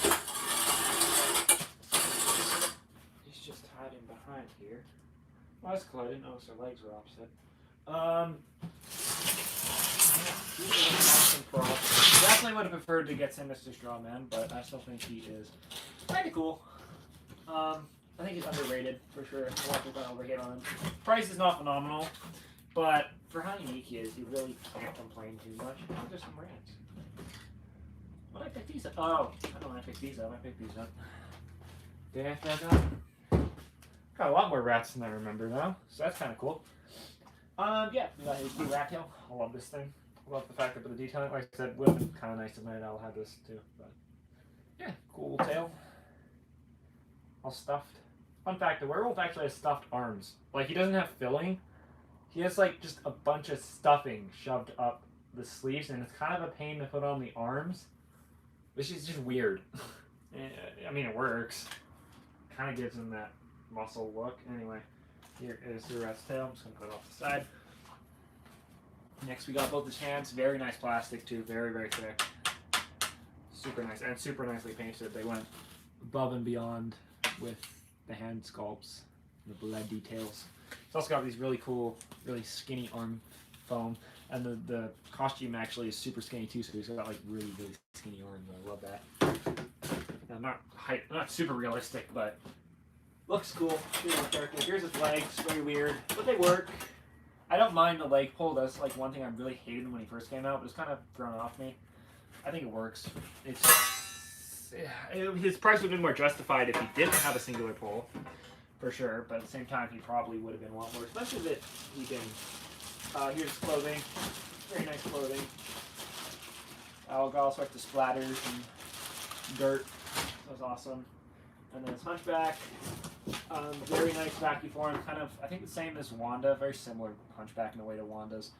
He's just hiding behind here. Well, that's cool. I didn't notice her legs were opposite. Awesome prop. Definitely would have preferred to get Sinister Straw Man, but I still think he is kind of cool. I think he's underrated for sure. A lot of people don't overhit on him. Price is not phenomenal, but for how unique he is, you really can't complain too much. Oh, there's some rats. What did I pick these up? Oh, I don't want to pick these up. I picked these up. Did I pick up? Got a lot more rats than I remember now, so that's kind of cool. Yeah, we got HD Rat Tail. I love this thing. I love the fact that the detailing, like I said, would have been kind of nice if Night Owl had this too. But yeah, cool tail. All stuffed. Fun fact: the werewolf actually has stuffed arms. Like he doesn't have filling. He has like just a bunch of stuffing shoved up the sleeves, and it's kind of a pain to put on the arms, which is just weird. I mean, it works. Kind of gives him that muscle look. Anyway, here is the rat's tail. I'm just gonna put it off the side. Next, we got both his hands. Very nice plastic too. Very, very thick. Super nice and super nicely painted. They went above and beyond with the hand sculpts, the blood details. It's also got these really cool, really skinny arm foam, and the costume actually is super skinny too. So he's got like really, really skinny arms. I love that. Now, not super realistic, but looks cool. Here's his legs, very weird, but they work. I don't mind the leg pull. That's like one thing I really hated when he first came out, but it's kind of thrown off me. I think it works. His price would have been more justified if he didn't have a singular pull, for sure. But at the same time, he probably would have been a lot more expensive if he didn't. Here's clothing, very nice clothing. Got all sorts of splatters and dirt. That was awesome. And then his hunchback, very nice vacuum form, kind of, I think the same as Wanda, very similar hunchback in a way to Wanda's.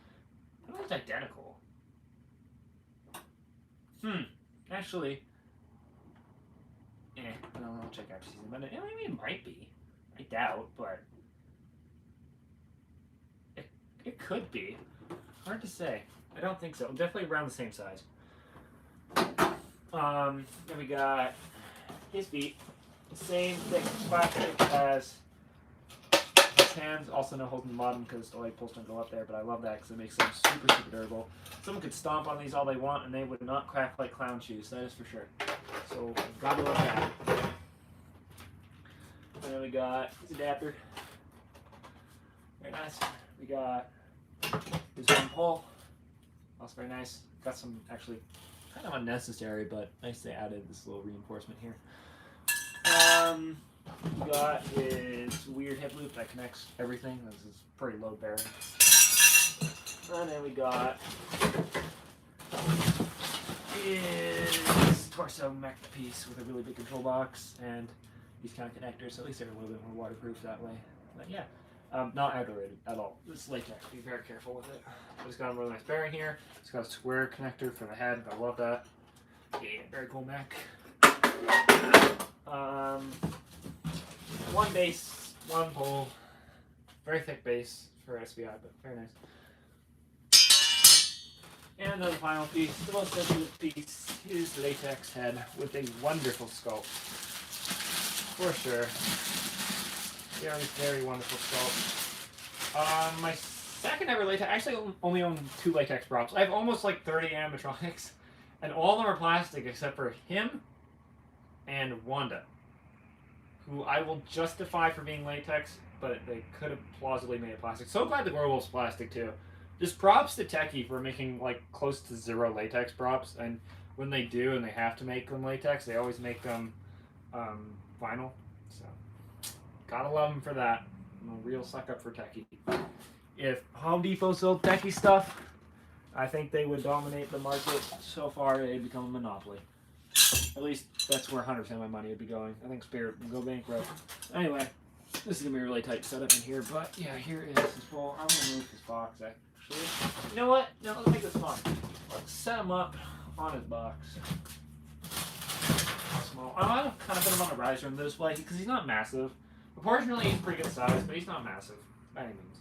They're almost identical. Actually, I don't know, I'll check out season, but it might be. I doubt, but it could be. Hard to say. I don't think so. Definitely around the same size. Then we got his feet. Same thick plastic as his hands. Also no holes in the bottom because the light poles don't go up there, but I love that because it makes them super, super durable. Someone could stomp on these all they want and they would not crack like clown shoes, that is for sure. So, gotta love that. And then we got his adapter. Very nice. We got his one pole. Also very nice. Got some actually kind of unnecessary, but nice they added this little reinforcement here. We got his weird hip loop that connects everything. This is pretty load bearing. And then we got his torso mech piece with a really big control box and these kind of connectors. So at least they're a little bit more waterproof that way. But yeah, Not outdated at all. This is latex. Be very careful with it. It's got a really nice bearing here. It's got a square connector for the head. I love that. Yeah, very cool mech. One base, one pole. Very thick base for SBI, but very nice. And then the final piece, the most sensitive piece, is latex head with a wonderful sculpt. For sure. Very, very wonderful sculpt. My second ever latex, I actually only own 2 latex props. I have almost like 30 animatronics, and all of them are plastic except for him and Wanda, who I will justify for being latex, but they could have plausibly made it plastic. So glad the werewolf's plastic too. Just props to Techie for making like close to 0 latex props, and when they do and they have to make them latex, they always make them vinyl. So gotta love them for that. I'm a real suck up for Techie. If Home Depot sold Techie stuff, I think they would dominate the market. So far, they've become a monopoly. At least that's where 100% of my money would be going. I think Spirit will go bankrupt. Anyway, this is gonna be a really tight setup in here, but yeah, here is his bowl. I'm gonna move his box actually. You know what? No, let's make this fun. Let's set him up on his box. Small. I'm gonna kind of put him on a riser in this way because he's not massive. Proportionally, he's pretty good size, but he's not massive by any means.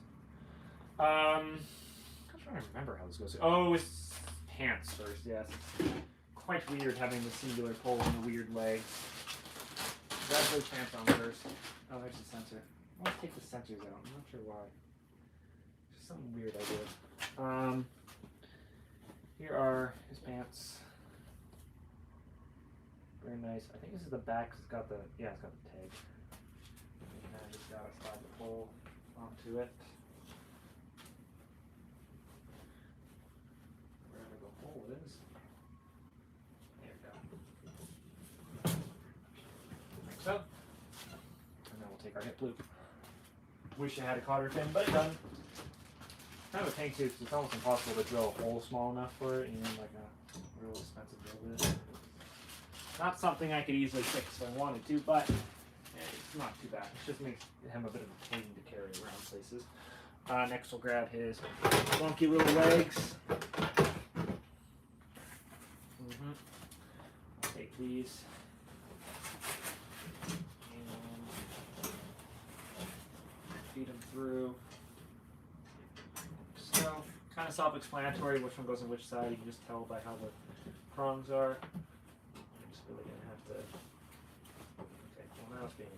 I'm trying to remember how this goes. Oh, it's pants first. Yes. It's quite weird having the singular pole in a weird way. Grab those pants on first. Oh, there's the sensor. I want to take the sensors out. I'm not sure why. Just some weird idea. Here are his pants. Very nice. I think this is the back. It's got the it's got the tag. And I just gotta slide the pole onto it. Wherever the hole is. There we go. Like so. And then we'll take our hip loop. Wish I had a cotter pin, but it doesn't. Kind of a tank too, because it's almost impossible to drill a hole small enough for it, and like a real expensive drill bit. Not something I could easily fix if I wanted to, but it's not too bad. It just makes him a bit of a pain to carry around places. Next we'll grab his funky little legs. I'll take these. And feed them through. So, kind of self-explanatory which one goes on which side. You can just tell by how the prongs are. I'm just really going to have to... Okay, well now it's being annoying.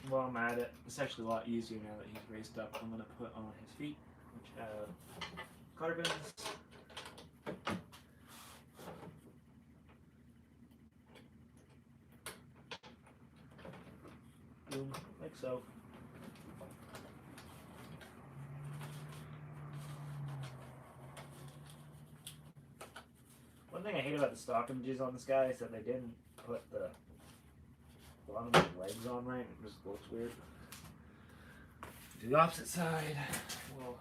While I'm at it, it's actually a lot easier now that he's raised up. I'm going to put on his feet, which have cotter pins. Boom, like so. One thing I hate about the stock images on this guy is that they didn't put the bottom of the legs on right. It just looks weird. Do the opposite side. We'll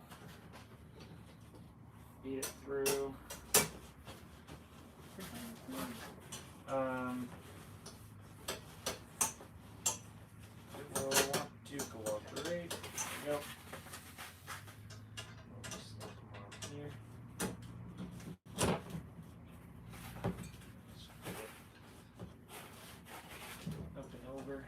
feed it through. We'll want to cooperate. There we go. We'll just slip them on here. Up and over.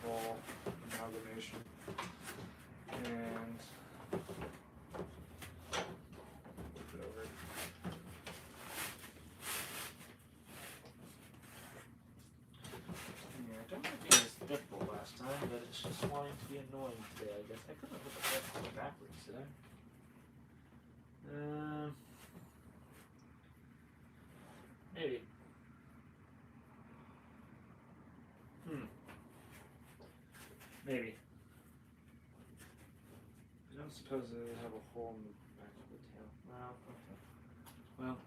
Whole amalgamation and flip it over. Yeah, I don't want to be as difficult last time, but it's just wanting to be annoying today, I guess. I couldn't have put the backwards, did I? Maybe. Maybe. don't suppose they have a hole in the back of the tail. Well, okay. Well,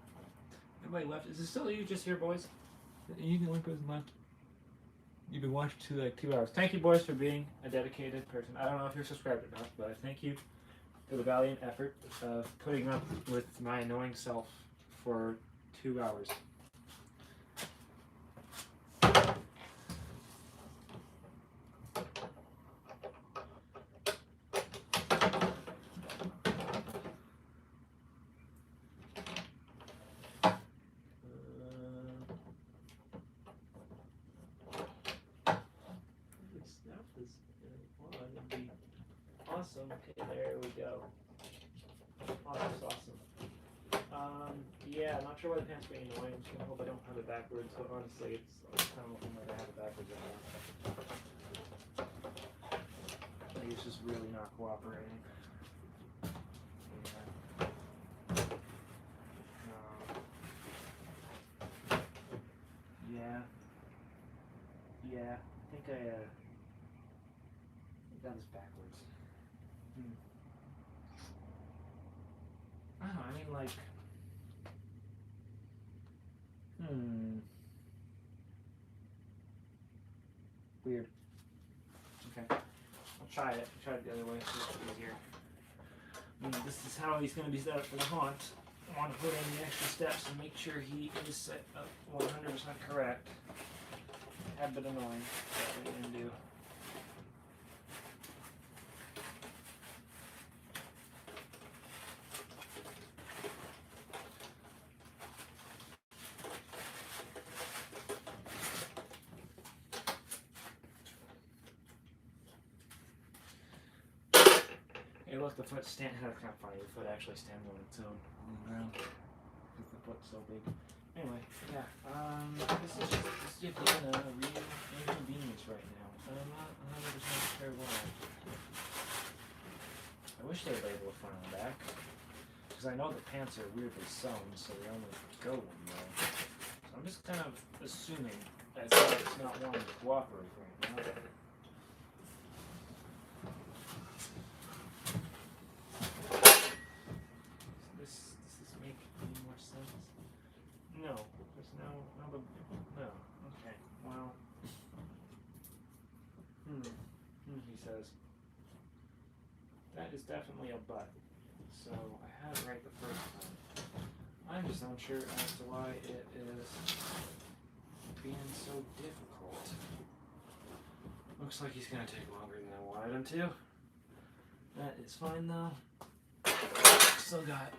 everybody left. Is it still you just here, boys? You the only person left. You've been watching 2 hours. Thank you, boys, for being a dedicated person. I don't know if you're subscribed or not, but thank you for the valiant effort of putting up with my annoying self for 2 hours. Awesome. Okay, there we go. Awesome. Yeah, I'm not sure why the pants are being annoying. I'm just gonna hope I don't have it backwards, but honestly, it's kind of looking like I have it backwards right now. Maybe it's just really not cooperating. Yeah. I think I got this backwards. I don't know, I mean, like, weird. Okay, I'll try it. Try it the other way so it's easier. This is how he's going to be set up for the haunt. I want to put in the extra steps and make sure he is set up 100% correct. A bit annoying. What are we going to do? Hey, look, the foot stand. That's kind of funny. The foot actually stands on its own on the ground because the foot's so big. Anyway, yeah. This is just being a real inconvenience right now. I'm not 100% sure why. I wish they were able to find them back because I know the pants are weirdly sewn, so they only go one way. So I'm just kind of assuming that it's not wanting to cooperate right now. No, there's no, okay, well, he says, that is definitely a butt, so I had it right the first time. I'm just unsure as to why it is being so difficult. Looks like he's gonna take longer than I wanted him to. That is fine though. Still got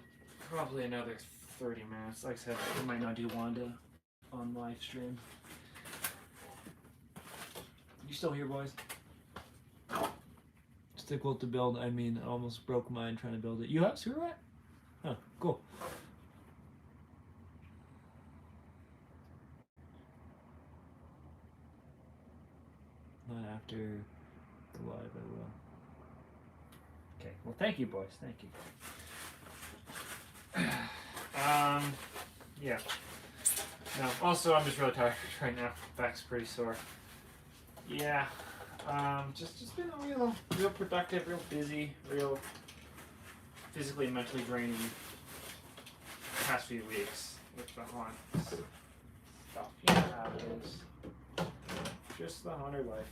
probably another 30 minutes. Like I said, I might not do Wanda on live stream. You still here, boys? It's difficult to build. I mean, I almost broke mine trying to build it. You have sewer rat? Oh, cool. Not after the live, I will. Okay. Well, thank you, boys. Thank you. Yeah. No, also I'm just really tired right now. Back's pretty sore. Yeah. Just been a real productive, real busy, real physically and mentally draining past few weeks with the haunt stuff. You know how it is. Just the haunter life.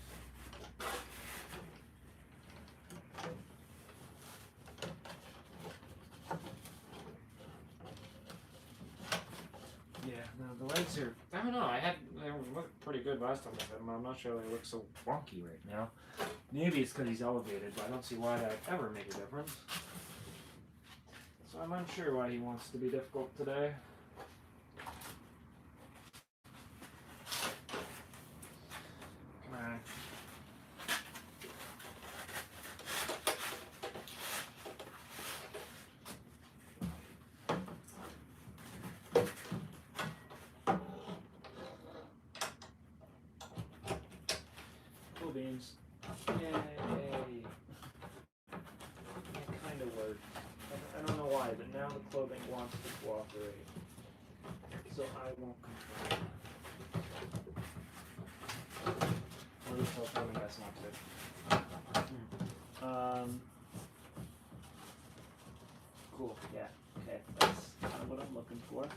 Yeah, no, the legs are, I don't know, they looked pretty good last time I had them. I'm not sure they look so wonky right now. Maybe it's because he's elevated, but I don't see why that would ever make a difference. So I'm unsure why he wants to be difficult today. Come on. Cool beans. Yay! It kind of worked. I don't know why, but now the clothing wants to cooperate. So I won't complain. Or at least I'll tell me that's not good. cool. Yeah. Okay. That's kind of what I'm looking for.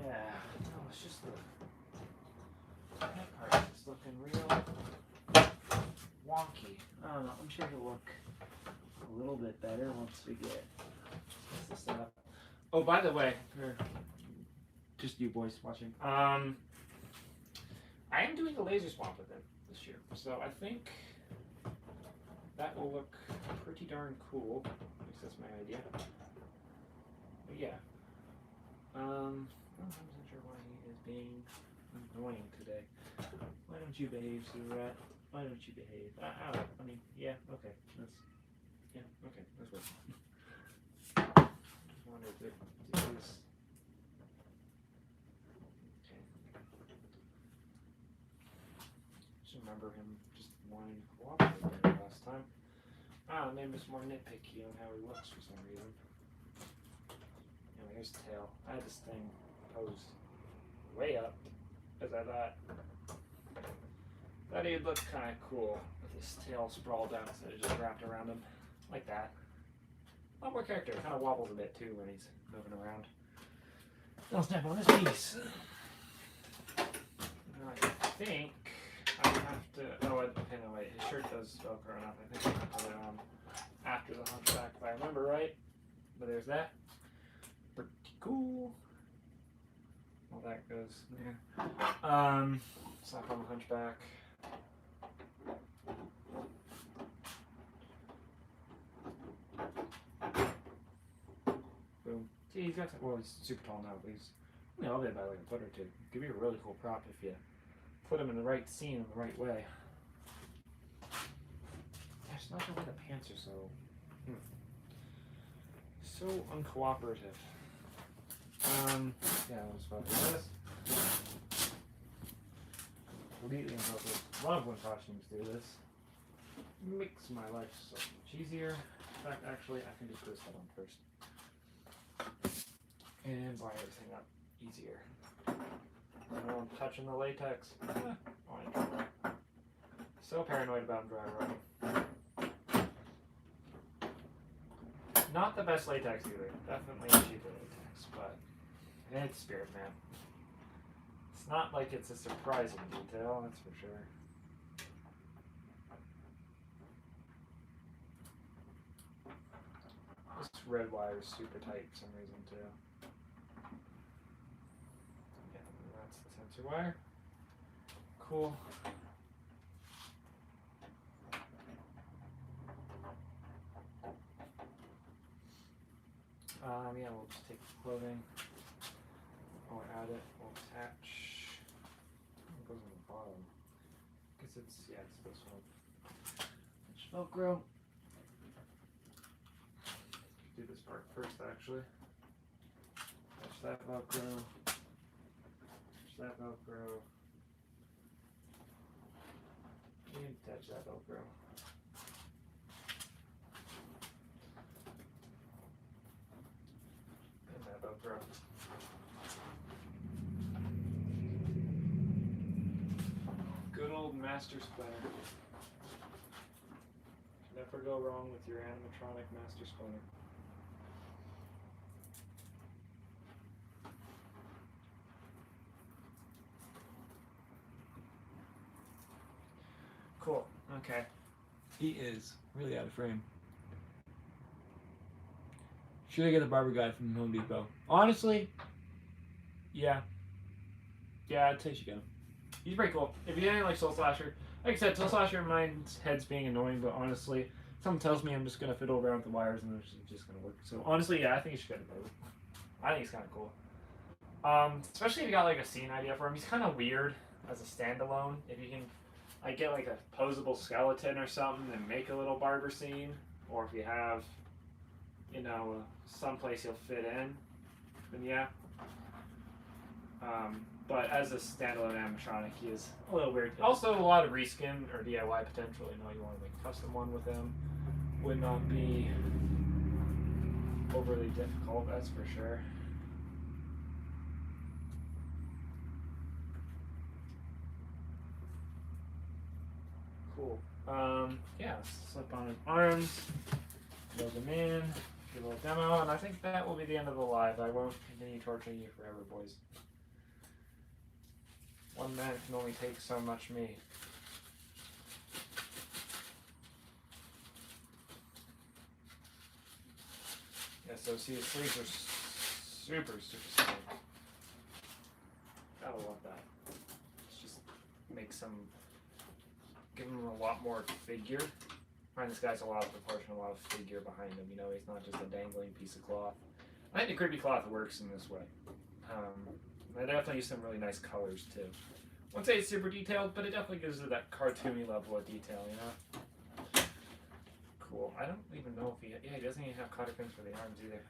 Yeah. No, it's just the head part is looking real wonky. I don't know. I'm sure it'll look a little bit better once we get this set up. Oh, by the way, for just you boys watching, I am doing a laser swap with it this year, so I think that will look pretty darn cool. At least that's my idea. But yeah, I'm not sure why he is being annoying today. Why don't you behave, Surat? Why don't you behave? I don't know. I mean, yeah, okay, that's working. Just wondered if it is. Okay. Just remember him just wanting to cooperate there last time. Maybe it's more nitpicky on how he looks for some reason. Anyway, here's the tail. I had this thing posed way up because I thought he'd look kind of cool with his tail sprawled out instead of just wrapped around him like that. A lot more character. Kind of wobbles a bit too when he's moving around. I'll step on this piece. I think I have to. Oh, okay, no, wait. His shirt does Velcro enough. I think I can put it on after the hunchback if I remember right. But there's that. Pretty cool. Well, that goes there. Slap on the hunchback. Boom. See, he's got. Well, he's super tall now, but he's only elevated by like a foot or two. Could be a really cool prop if you put him in the right scene in the right way. That's not the way the pants are so uncooperative. Yeah, I was about to do this. Completely inappropriate. Love when costumes do this. Makes my life so much easier. In fact, actually, I can just put this head on first. And line everything up easier. I know I'm touching the latex. So paranoid about him dry rubbing. Not the best latex either. Definitely a cheaper latex, but it's Spirit Man. It's not like it's a surprising detail, that's for sure. This red wire is super tight for some reason too. Yeah, that's the sensor wire. Cool. Yeah, we'll just take the clothing. I'll add it. We'll attach. It goes on the bottom. Guess it's this one. It's Velcro. Do this part first, actually. Attach that Velcro. Attach that Velcro. And attach that Velcro. And that Velcro. Good old Master Splinter. Never go wrong with your animatronic Master Splinter. Cool. Okay. He is really out of frame. Should I get the barber guy from Home Depot? Honestly, yeah. Yeah, I'd say you should get him. He's pretty cool. If you didn't like Soul Slasher, like I said, Soul Slasher reminds heads being annoying, but honestly, something tells me I'm just going to fiddle around with the wires and it's just going to work. So honestly, yeah, I think you should get him. I think he's kind of cool. Especially if you got like a scene idea for him. He's kind of weird as a standalone. If you can like get like a posable skeleton or something and make a little barber scene, or if you have, you know, someplace he'll fit in, then yeah. But as a standalone animatronic, he is a little weird. Also, a lot of reskin or DIY potential. You know, you want to make a custom one with him. Would not be overly difficult, that's for sure. Cool. Yeah, slip on his arms, load them in, do a little demo, and I think that will be the end of the live. I won't continue torturing you forever, boys. One man can only take so much me. Yeah, so see, his sleeves are super skinny. Gotta love that. It's just makes him, give him a lot more figure. I find this guy's a lot of proportion, a lot of figure behind him. You know, he's not just a dangling piece of cloth. I think the creepy cloth works in this way. I definitely use some really nice colors too. I wouldn't say it's super detailed, but it definitely gives it that cartoony level of detail, you know? Cool. I don't even know if he doesn't even have cotter pins for the arms either.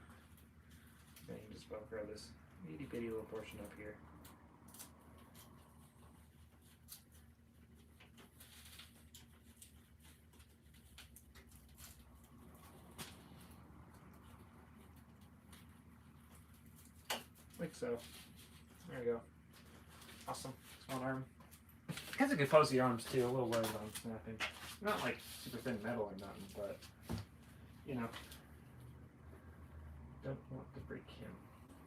Yeah, you can just velcro this itty bitty little portion up here. Like so. There we go. Awesome. It's one arm. Has a good pose the arms too, a little worried on snapping. Not like super thin metal or nothing, but you know. Don't want to break him.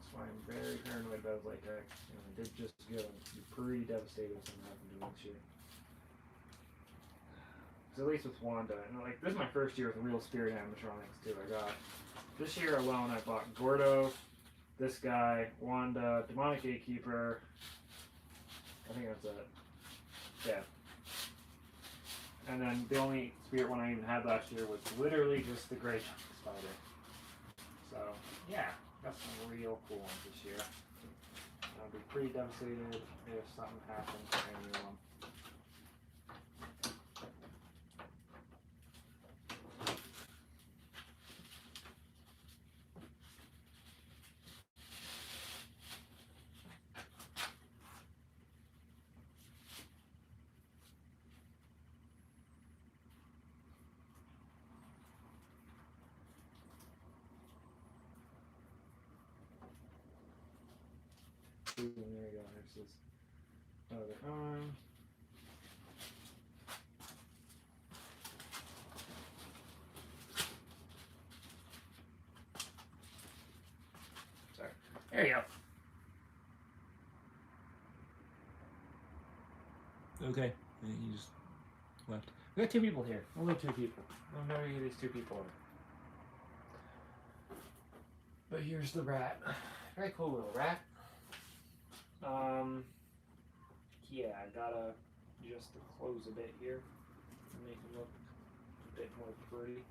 That's why I'm very paranoid about latex. You know, I did just good. I'd be pretty devastated if something happened to him this year. Because at least with Wanda, and like this is my first year with real spirit animatronics too. I got this year alone I bought Gordo, this guy, Wanda, Demonic Gatekeeper. I think that's it. Yeah. And then the only spirit one I even had last year was literally just the Grey Spider. So yeah, got some real cool ones this year. I'll be pretty devastated if something happens to anyone. There you go. There's this other arm. Sorry. There you go. Okay. And he just left. We got two people here. Only two people. I don't know who these two people are. But here's the rat. Very cool little rat. Yeah, I gotta adjust the clothes a bit here to make them look a bit more pretty.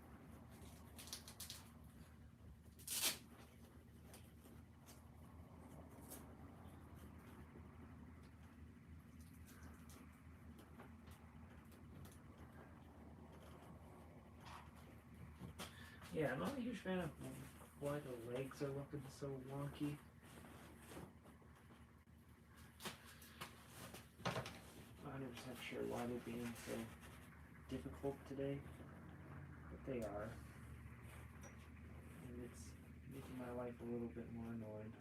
Yeah, I'm not a huge fan of why the legs are looking so wonky. I'm not 100% sure why they're being so difficult today, but they are. And it's making my life a little bit more annoying.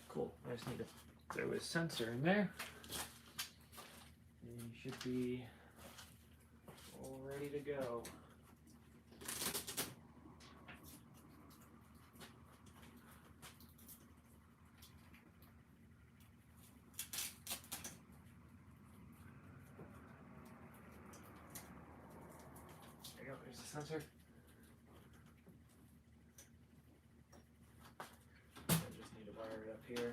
Cool. I just need to throw a sensor in there. And you should be all ready to go. There you go. There's the sensor. I just need to wire it up here.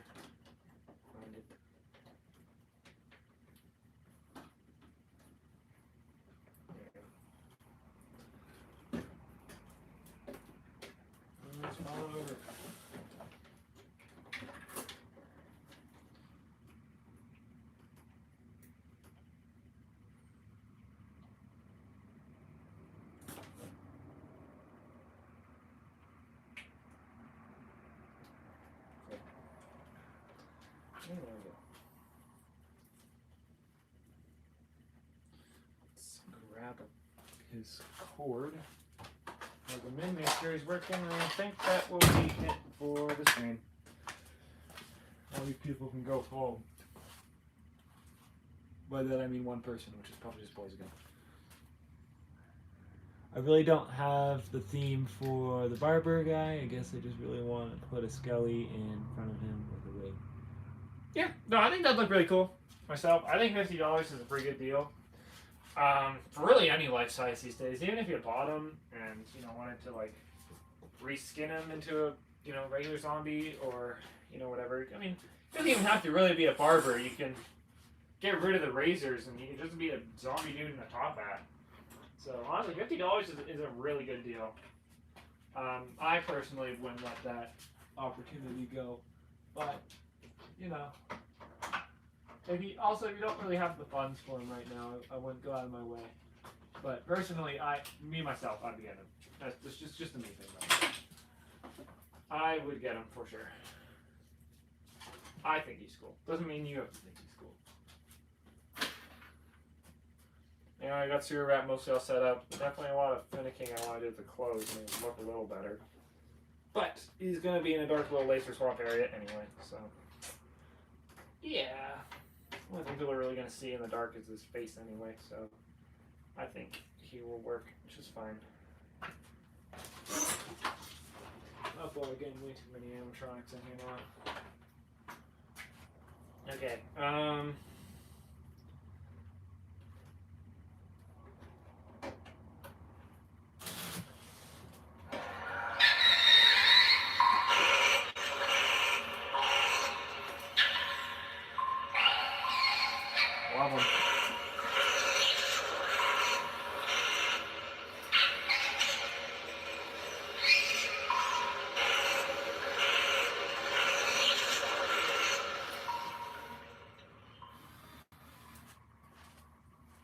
Find it. There you go. And let's follow it over. There we go. Let's grab his cord. So the min mixer is working, and I think that will be it for the stream. All these people can go home. By that I mean one person, which is probably just boys again. I really don't have the theme for the barber guy. I guess I just really want to put a Skelly in front of him with a wig. Yeah, no, I think that'd look really cool. Myself, I think $50 is a pretty good deal. For really any life size these days, even if you bought them and wanted to like reskin him into a regular zombie or whatever. I mean, it doesn't even have to really be a barber. You can get rid of the razors and you can just be a zombie dude in a top hat. So honestly, $50 is a really good deal. I personally wouldn't let that opportunity go, but if you don't really have the funds for them right now, I wouldn't go out of my way. But personally, myself, I'd get him. That's just a me thing, though. I would get him for sure. I think he's cool. Doesn't mean you have to think he's cool. I got Sewer Rat mostly all set up. Definitely a lot of finicking I want to do with the clothes and make look a little better. But he's going to be in a dark little laser swamp area anyway, so. Yeah. The only thing people are really going to see in the dark is his face anyway, so I think he will work just fine. Oh boy, we're getting way too many animatronics in here now. Okay, love him.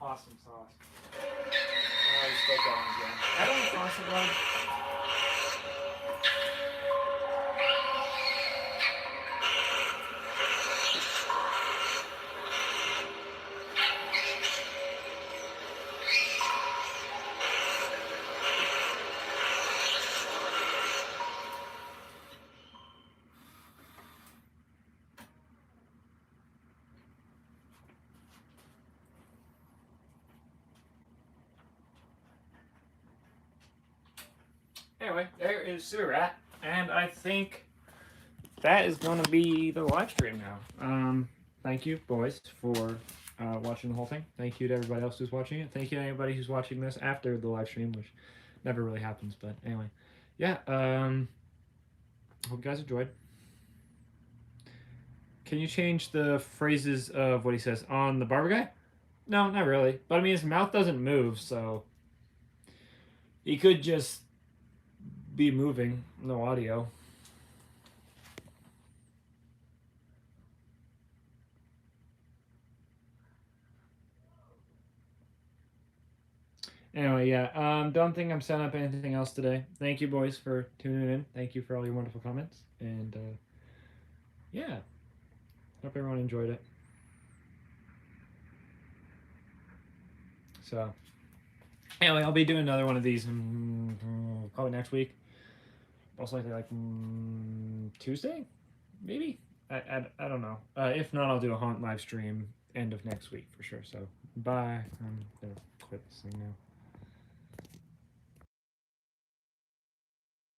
Awesome sauce. Oh, he's still going again. I don't know awesome one. Anyway, there is Sewer Rat, and I think that is going to be the live stream now. Thank you, boys, for watching the whole thing. Thank you to everybody else who's watching it. Thank you to anybody who's watching this after the live stream, which never really happens, but anyway. Yeah, hope you guys enjoyed. Can you change the phrases of what he says on the barber guy? No, not really. But I mean, his mouth doesn't move, so he could just be moving, no audio. Anyway, yeah, don't think I'm setting up anything else today. Thank you, boys, for tuning in. Thank you for all your wonderful comments. And, yeah, hope everyone enjoyed it. So, anyway, I'll be doing another one of these probably next week. Most likely, like, Tuesday? Maybe? I don't know. If not, I'll do a Haunt live stream end of next week for sure. So, bye. I'm going to quit this thing now.